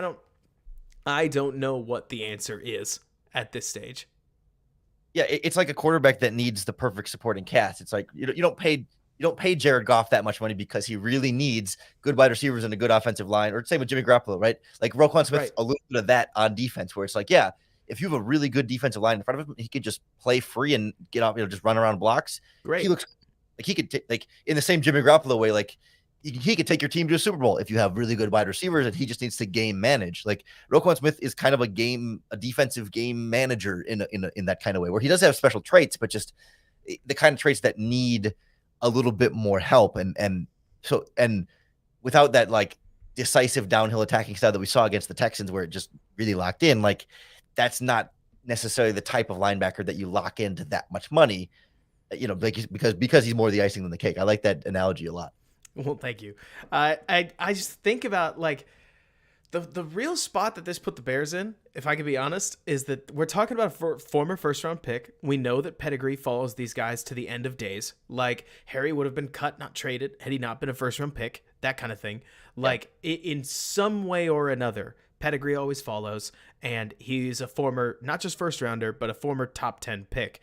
don't know what the answer is at this stage. Yeah, it's like a quarterback that needs the perfect supporting cast. It's like you don't pay Jared Goff that much money because he really needs good wide receivers and a good offensive line. Or same with Jimmy Garoppolo, right? Like Roquan Smith, right. A little bit of that on defense, where it's like, yeah, if you have a really good defensive line in front of him, he could just play free and get off, just run around blocks. Great. He looks like he could like in the same Jimmy Garoppolo way, like he could take your team to a Super Bowl if you have really good wide receivers, and he just needs to game manage. Like Roquan Smith is kind of a defensive game manager in that kind of way, where he does have special traits, but just the kind of traits that need a little bit more help. And without that like decisive downhill attacking style that we saw against the Texans, where it just really locked in, like that's not necessarily the type of linebacker that you lock into that much money, because he's more the icing than the cake. I like that analogy a lot. Well, thank you. I just think about like the real spot that this put the Bears in, if I can be honest, is that we're talking about a former first-round pick. We know that pedigree follows these guys to the end of days. Like, Harry would have been cut, not traded, had he not been a first-round pick, that kind of thing. Like, in some way or another, pedigree always follows, and he's a former, not just first-rounder, but a former top 10 pick.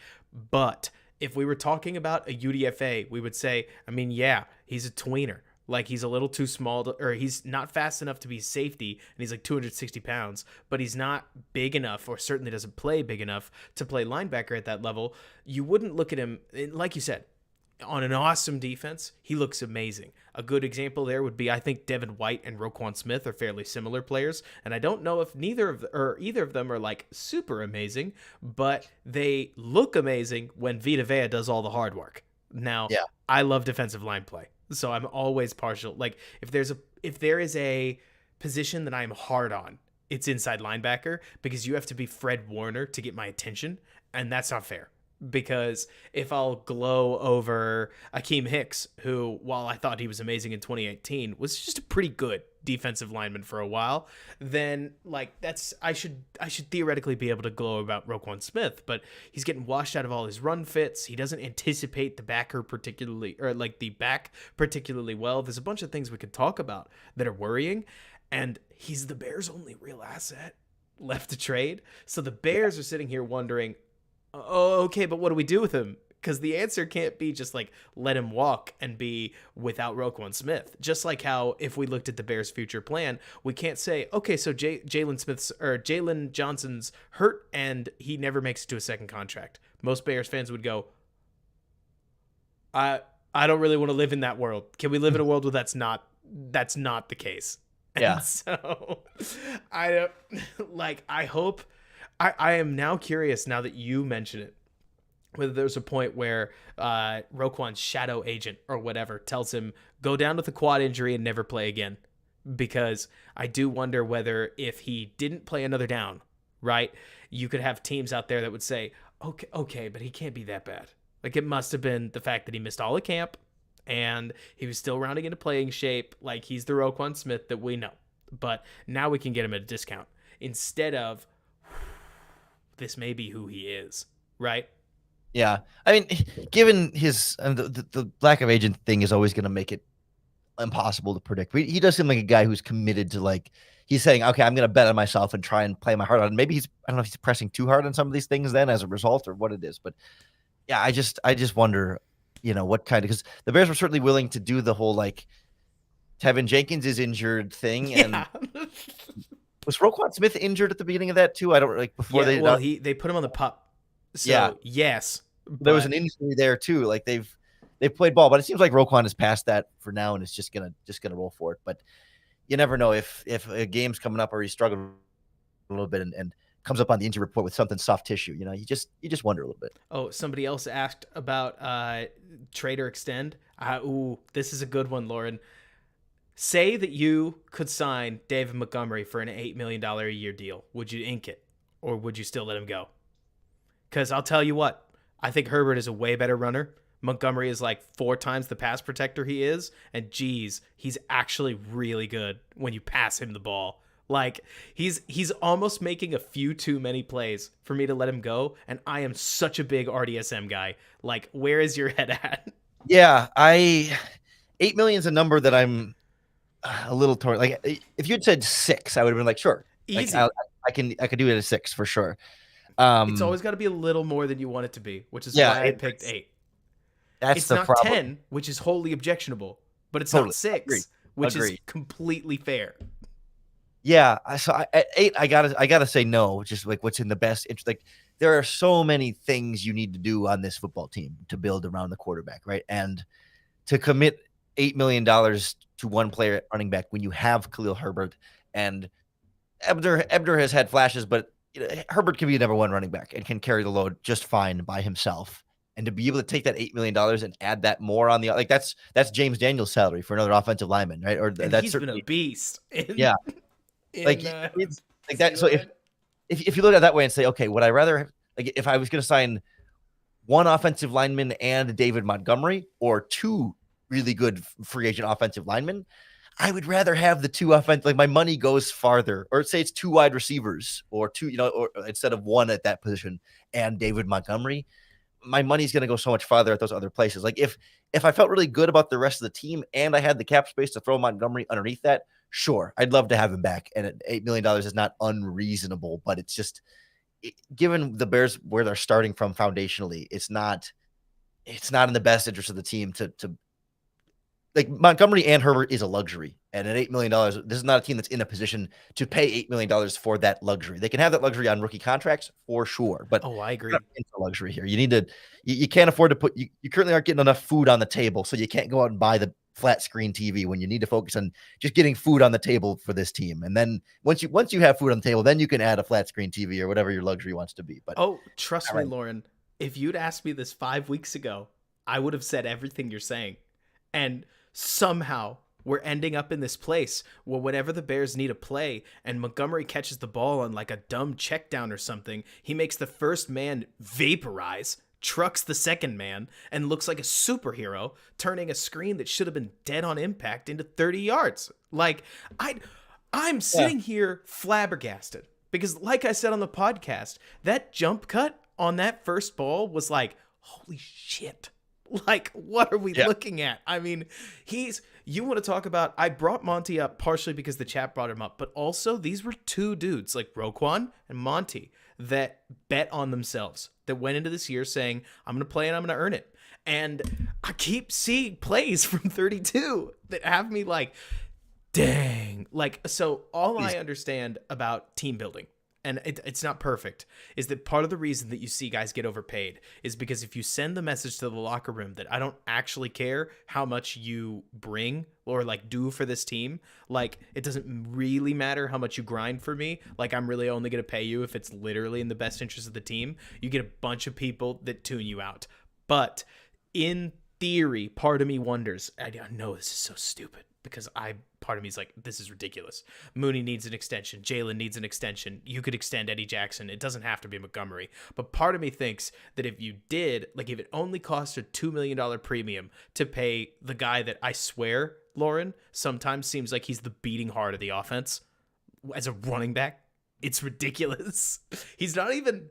But if we were talking about a UDFA, we would say, I mean, yeah, he's a tweener. Like, he's a little too small or he's not fast enough to be safety, and he's like 260 pounds, but he's not big enough, or certainly doesn't play big enough to play linebacker at that level. You wouldn't look at him, like you said, on an awesome defense, he looks amazing. A good example there would be, I think Devin White and Roquan Smith are fairly similar players, and I don't know if either of them are like super amazing, but they look amazing when Vita Vea does all the hard work. Now, Yeah. I love defensive line play, so I'm always partial. Like if there is a position that I'm hard on, it's inside linebacker because you have to be Fred Warner to get my attention, and that's not fair. Because if I'll glow over Akeem Hicks, who, while I thought he was amazing in 2018, was just a pretty good defensive lineman for a while, then like that's I should theoretically be able to glow about Roquan Smith, but he's getting washed out of all his run fits. He doesn't anticipate the backer particularly, or like the back particularly well. There's a bunch of things we could talk about that are worrying, and he's the Bears' only real asset left to trade. So the Bears are sitting here wondering, oh, okay, but what do we do with him? Because the answer can't be just like let him walk and be without Roquan Smith. Just like how if we looked at the Bears' future plan, we can't say, okay, so Jalen Johnson's hurt and he never makes it to a second contract. Most Bears fans would go, I don't really want to live in that world. Can we live in a world where that's not the case? Yeah. And so I hope. I am now curious, now that you mention it, whether there's a point where Roquan's shadow agent or whatever tells him, go down with a quad injury and never play again. Because I do wonder whether if he didn't play another down, right, you could have teams out there that would say, okay, but he can't be that bad. Like, it must have been the fact that he missed all of camp and he was still rounding into playing shape. Like, he's the Roquan Smith that we know. But now we can get him at a discount. Instead of, this may be who he is, right? Yeah. I mean, given his the lack of agent thing is always going to make it impossible to predict. He does seem like a guy who's committed to, like, he's saying, okay, I'm going to bet on myself and try and play my heart out. And maybe I don't know if he's pressing too hard on some of these things then as a result or what it is. But yeah, I just wonder, what kind of, because the Bears were certainly willing to do the whole like Tevin Jenkins is injured thing. Yeah. And was Roquan Smith injured at the beginning of that too? I don't like before they put him on the pup. So yeah. Yes. There was an injury there too. Like they've played ball, but it seems like Roquan is past that for now and is just gonna roll for it. But you never know if a game's coming up or he's struggling a little bit and comes up on the injury report with something soft tissue. You just wonder a little bit. Oh, somebody else asked about trade or extend. This is a good one, Lorin. Say that you could sign David Montgomery for an $8 million a year deal. Would you ink it, or would you still let him go? Because I'll tell you what, I think Herbert is a way better runner. Montgomery is like 4 times the pass protector he is, and geez, he's actually really good when you pass him the ball. Like, he's almost making a few too many plays for me to let him go, and I am such a big RDSM guy. Like, where is your head at? Yeah, 8 million is a number that I'm a little torn. Like, if you'd said 6, I would have been like, sure, easy. Like, I could do it at 6 for sure. It's always got to be a little more than you want it to be, which is why I picked 8. It's not problem. 10, which is wholly objectionable, but it's Totally. not 6, which is completely fair. Yeah, so at 8, I gotta say no. Just like what's in the best interest. Like, there are so many things you need to do on this football team to build around the quarterback, right? And to commit $8 million to one player at running back when you have Khalil Herbert and Ebner has had flashes, but Herbert can be a number 1 running back and can carry the load just fine by himself. And to be able to take that $8 million and add that more on the, like, that's James Daniels' salary for another offensive lineman, right? Or and that's he's been a beast. Yeah, it's like that. So if you look at it that way and say, okay, would I rather, like, if I was going to sign 1 offensive lineman and David Montgomery, or 2 really good free agent offensive linemen, I would rather have the 2 like, my money goes farther, or say it's 2 wide receivers or 2, or instead of 1 at that position and David Montgomery, my money's going to go so much farther at those other places. Like, if I felt really good about the rest of the team and I had the cap space to throw Montgomery underneath that, sure, I'd love to have him back. And $8 million is not unreasonable, but it's just, given the Bears where they're starting from foundationally, it's not in the best interest of the team to like, Montgomery and Herbert is a luxury. And at $8 million, this is not a team that's in a position to pay $8 million for that luxury. They can have that luxury on rookie contracts for sure. But I agree. It's a luxury here. You need to, you can't afford to you currently aren't getting enough food on the table. So you can't go out and buy the flat screen TV when you need to focus on just getting food on the table for this team. And then once you have food on the table, then you can add a flat screen TV or whatever your luxury wants to be. But trust me, Lorin, if you'd asked me this 5 weeks ago, I would have said everything you're saying. And somehow we're ending up in this place where whenever the Bears need a play and Montgomery catches the ball on like a dumb check down or something, he makes the first man vaporize, trucks the second man, and looks like a superhero, turning a screen that should have been dead on impact into 30 yards. Like, I'm sitting here flabbergasted because, like I said on the podcast, that jump cut on that first ball was like, holy shit. Like, what are we looking at? I mean, you want to talk about, I brought Monty up partially because the chat brought him up, but also these were two dudes like Roquan and Monty that bet on themselves, that went into this year saying, I'm going to play and I'm going to earn it. And I keep seeing plays from 32 that have me like, dang. Like, so all I understand about team building, and it's not perfect, is that part of the reason that you see guys get overpaid is because if you send the message to the locker room that I don't actually care how much you bring or like do for this team, like it doesn't really matter how much you grind for me, like I'm really only going to pay you if it's literally in the best interest of the team, you get a bunch of people that tune you out. But in theory, part of me wonders, I know this is so stupid, because part of me is like, this is ridiculous. Mooney needs an extension. Jalen needs an extension. You could extend Eddie Jackson. It doesn't have to be Montgomery. But part of me thinks that if you did, like if it only cost a $2 million premium to pay the guy that I swear, Lorin, sometimes seems like he's the beating heart of the offense as a running back. It's ridiculous. He's not even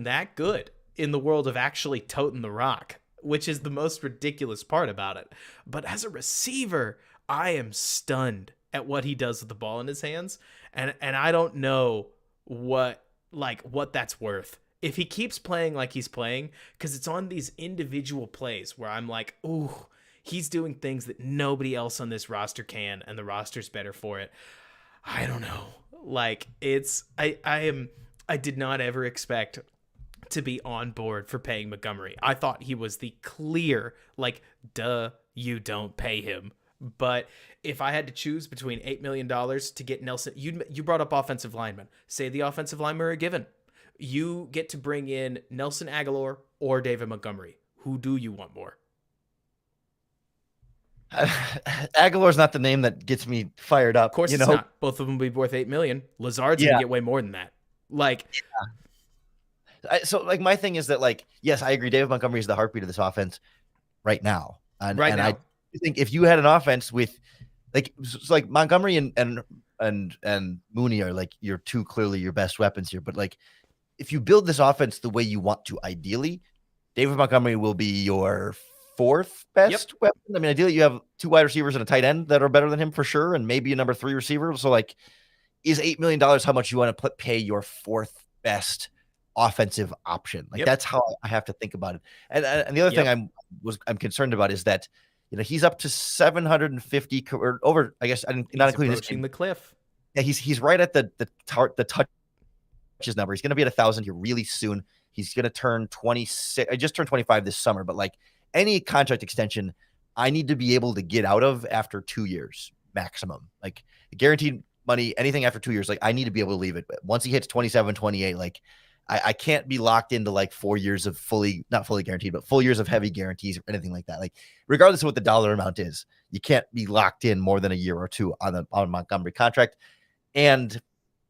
that good in the world of actually toting the rock, which is the most ridiculous part about it. But as a receiver, I am stunned at what he does with the ball in his hands. And I don't know what that's worth. If he keeps playing like he's playing, because it's on these individual plays where I'm like, ooh, he's doing things that nobody else on this roster can, and the roster's better for it. I don't know. Like, I did not ever expect to be on board for paying Montgomery. I thought he was the clear, like, duh, you don't pay him. But if I had to choose between $8 million to get Nelson, you brought up offensive linemen. Say the offensive linemen are given. You get to bring in Nelson Aguilar or David Montgomery. Who do you want more? Aguilar's not the name that gets me fired up. Of course it's not. Both of them will be worth $8 million. Lazard's going to get way more than that. Like, so like my thing is that, like, yes, I agree. David Montgomery is the heartbeat of this offense right now. And I think if you had an offense with like Montgomery and Mooney are like your two clearly your best weapons here. But like, if you build this offense the way you want to, ideally, David Montgomery will be your fourth best weapon. I mean, ideally, you have two wide receivers and a tight end that are better than him for sure, and maybe a number 3 receiver. So, like, is $8 million how much you want to pay your fourth best offensive option? Like, that's how I have to think about it. And the other thing I'm concerned about is that, you know, he's up to 750 or over. I guess not including this the cliff. Yeah, he's right at the touches number. He's going to be at 1,000 here really soon. He's going to turn 26. I just turned 25 this summer, but like any contract extension, I need to be able to get out of after 2 years maximum. Like guaranteed money, anything after 2 years, like I need to be able to leave it. But once he hits 27, 28, like I can't be locked into like 4 years of not fully guaranteed, but full years of heavy guarantees or anything like that. Like regardless of what the dollar amount is, you can't be locked in more than a year or two on Montgomery contract. And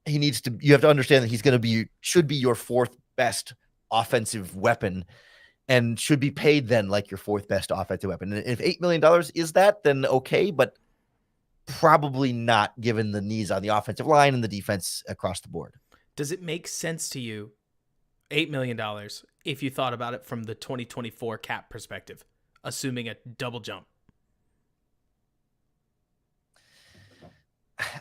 you have to understand that he's going to should be your fourth best offensive weapon and should be paid then like your fourth best offensive weapon. And if $8 million is that, then okay, but probably not given the needs on the offensive line and the defense across the board. Does it make sense to you, $8 million, if you thought about it from the 2024 cap perspective, assuming a double jump?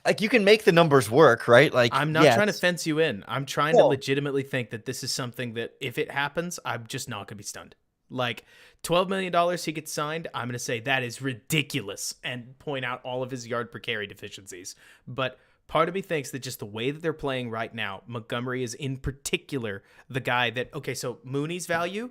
Like you can make the numbers work, right? Like I'm not trying to fence you in. I'm trying to legitimately think that this is something that if it happens, I'm just not going to be stunned. Like $12 million he gets signed, I'm going to say that is ridiculous and point out all of his yard per carry deficiencies. But part of me thinks that just the way that they're playing right now, Montgomery is in particular the guy that, okay, so Mooney's value,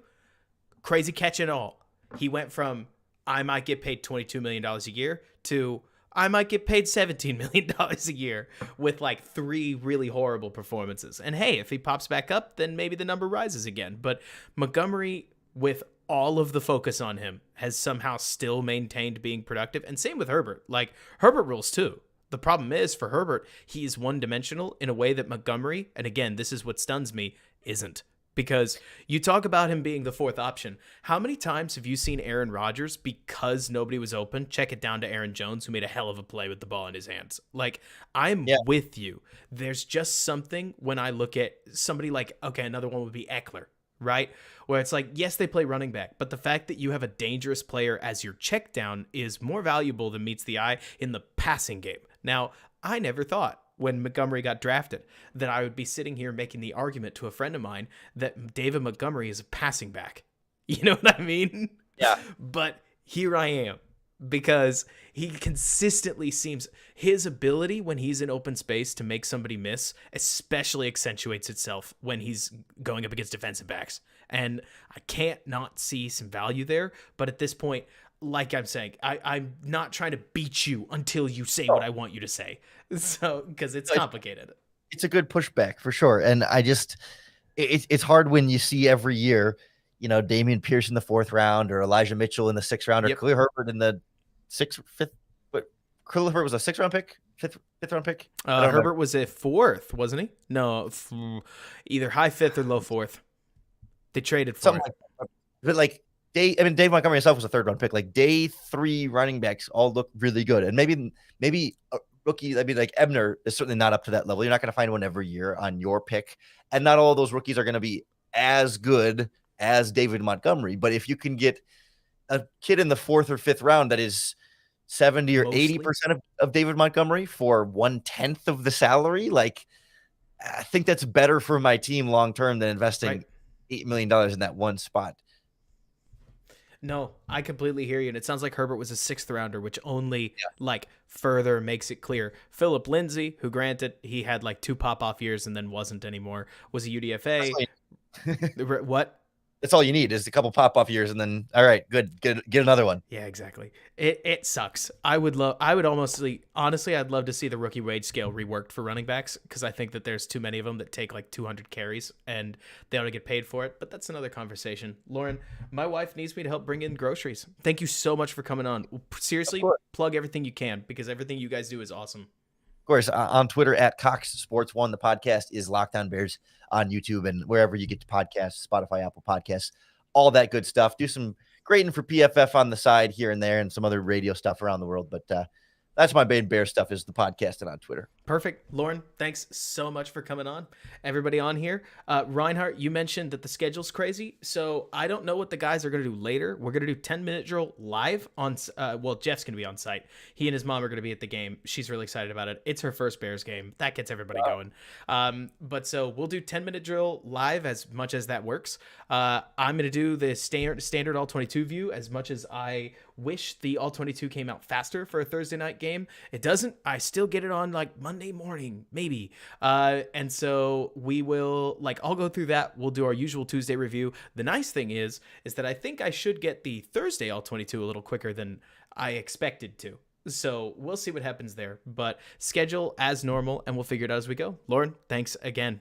crazy catch and all. He went from I might get paid $22 million a year to I might get paid $17 million a year with like 3 really horrible performances. And hey, if he pops back up, then maybe the number rises again. But Montgomery, with all of the focus on him has somehow still maintained being productive. And same with Herbert. Like, Herbert rules too. The problem is for Herbert, he is one-dimensional in a way that Montgomery, and again, this is what stuns me, isn't. Because you talk about him being the fourth option. How many times have you seen Aaron Rodgers, because nobody was open, check it down to Aaron Jones, who made a hell of a play with the ball in his hands? Like, I'm with you. There's just something when I look at somebody like, okay, another one would be Eckler, right? Where it's like, yes, they play running back, but the fact that you have a dangerous player as your check down is more valuable than meets the eye in the passing game. Now, I never thought when Montgomery got drafted that I would be sitting here making the argument to a friend of mine that David Montgomery is a passing back. You know what I mean? Yeah. But here I am, because he consistently seems, his ability when he's in open space to make somebody miss especially accentuates itself when he's going up against defensive backs. And I can't not see some value there. But at this point, like I'm saying, I'm not trying to beat you until you say what I want you to say. So, because it's complicated. It's a good pushback for sure. And I just, it's hard when you see every year, you know, Damian Pierce in the 4th round, or Elijah Mitchell in the 6th round, or Khalil Herbert in the 5th. But Khalil Herbert was a 6th round pick, fifth round pick. Herbert was a 4th, wasn't he? No, either high 5th or low 4th. They traded for something it. like that. But like, Dave Montgomery himself was a 3rd round pick. Like, day 3 running backs all look really good. And maybe a rookie, I mean, like Ebner is certainly not up to that level. You're not going to find one every year on your pick. And not all of those rookies are going to be as good as David Montgomery. But if you can get a kid in the 4th or 5th round that is 70 or 80% of David Montgomery for 1/10 of the salary, like, I think that's better for my team long-term than investing $8 million in that one spot. No, I completely hear you. And it sounds like Herbert was a 6th rounder, which only like further makes it clear. Philip Lindsay, who granted he had like 2 pop-off years and then wasn't anymore, was a UDFA. What? That's all you need is a couple pop-off years, and then all right, good, get another one. Yeah, exactly. It sucks. Honestly, I'd love to see the rookie wage scale reworked for running backs, because I think that there's too many of them that take like 200 carries and they ought to get paid for it. But that's another conversation. Lorin, my wife needs me to help bring in groceries. Thank you so much for coming on. Seriously, plug everything you can, because everything you guys do is awesome. Of course, on Twitter at Cox Sports 1. The podcast is Locked On Bears on YouTube and wherever you get to podcasts, Spotify, Apple Podcasts, all that good stuff. Do some grading for PFF on the side here and there, and some other radio stuff around the world. But that's my main Bear stuff, is the podcast and on Twitter. Perfect. Lorin, thanks so much for coming on. Everybody on here. Reinhardt, you mentioned that the schedule's crazy, so I don't know what the guys are going to do later. We're going to do 10-minute drill live on, Jeff's going to be on site. He and his mom are going to be at the game. She's really excited about it. It's her first Bears game. That gets everybody going. But so we'll do 10-minute drill live as much as that works. I'm going to do the standard All-22 view as much as I wish the All-22 came out faster for a Thursday night game. It doesn't. I still get it on like Monday morning, maybe. And so we will, like, I'll go through that. We'll do our usual Tuesday review. The nice thing is that I think I should get the Thursday All-22 a little quicker than I expected to. So we'll see what happens there. But schedule as normal, and we'll figure it out as we go. Lorin, thanks again.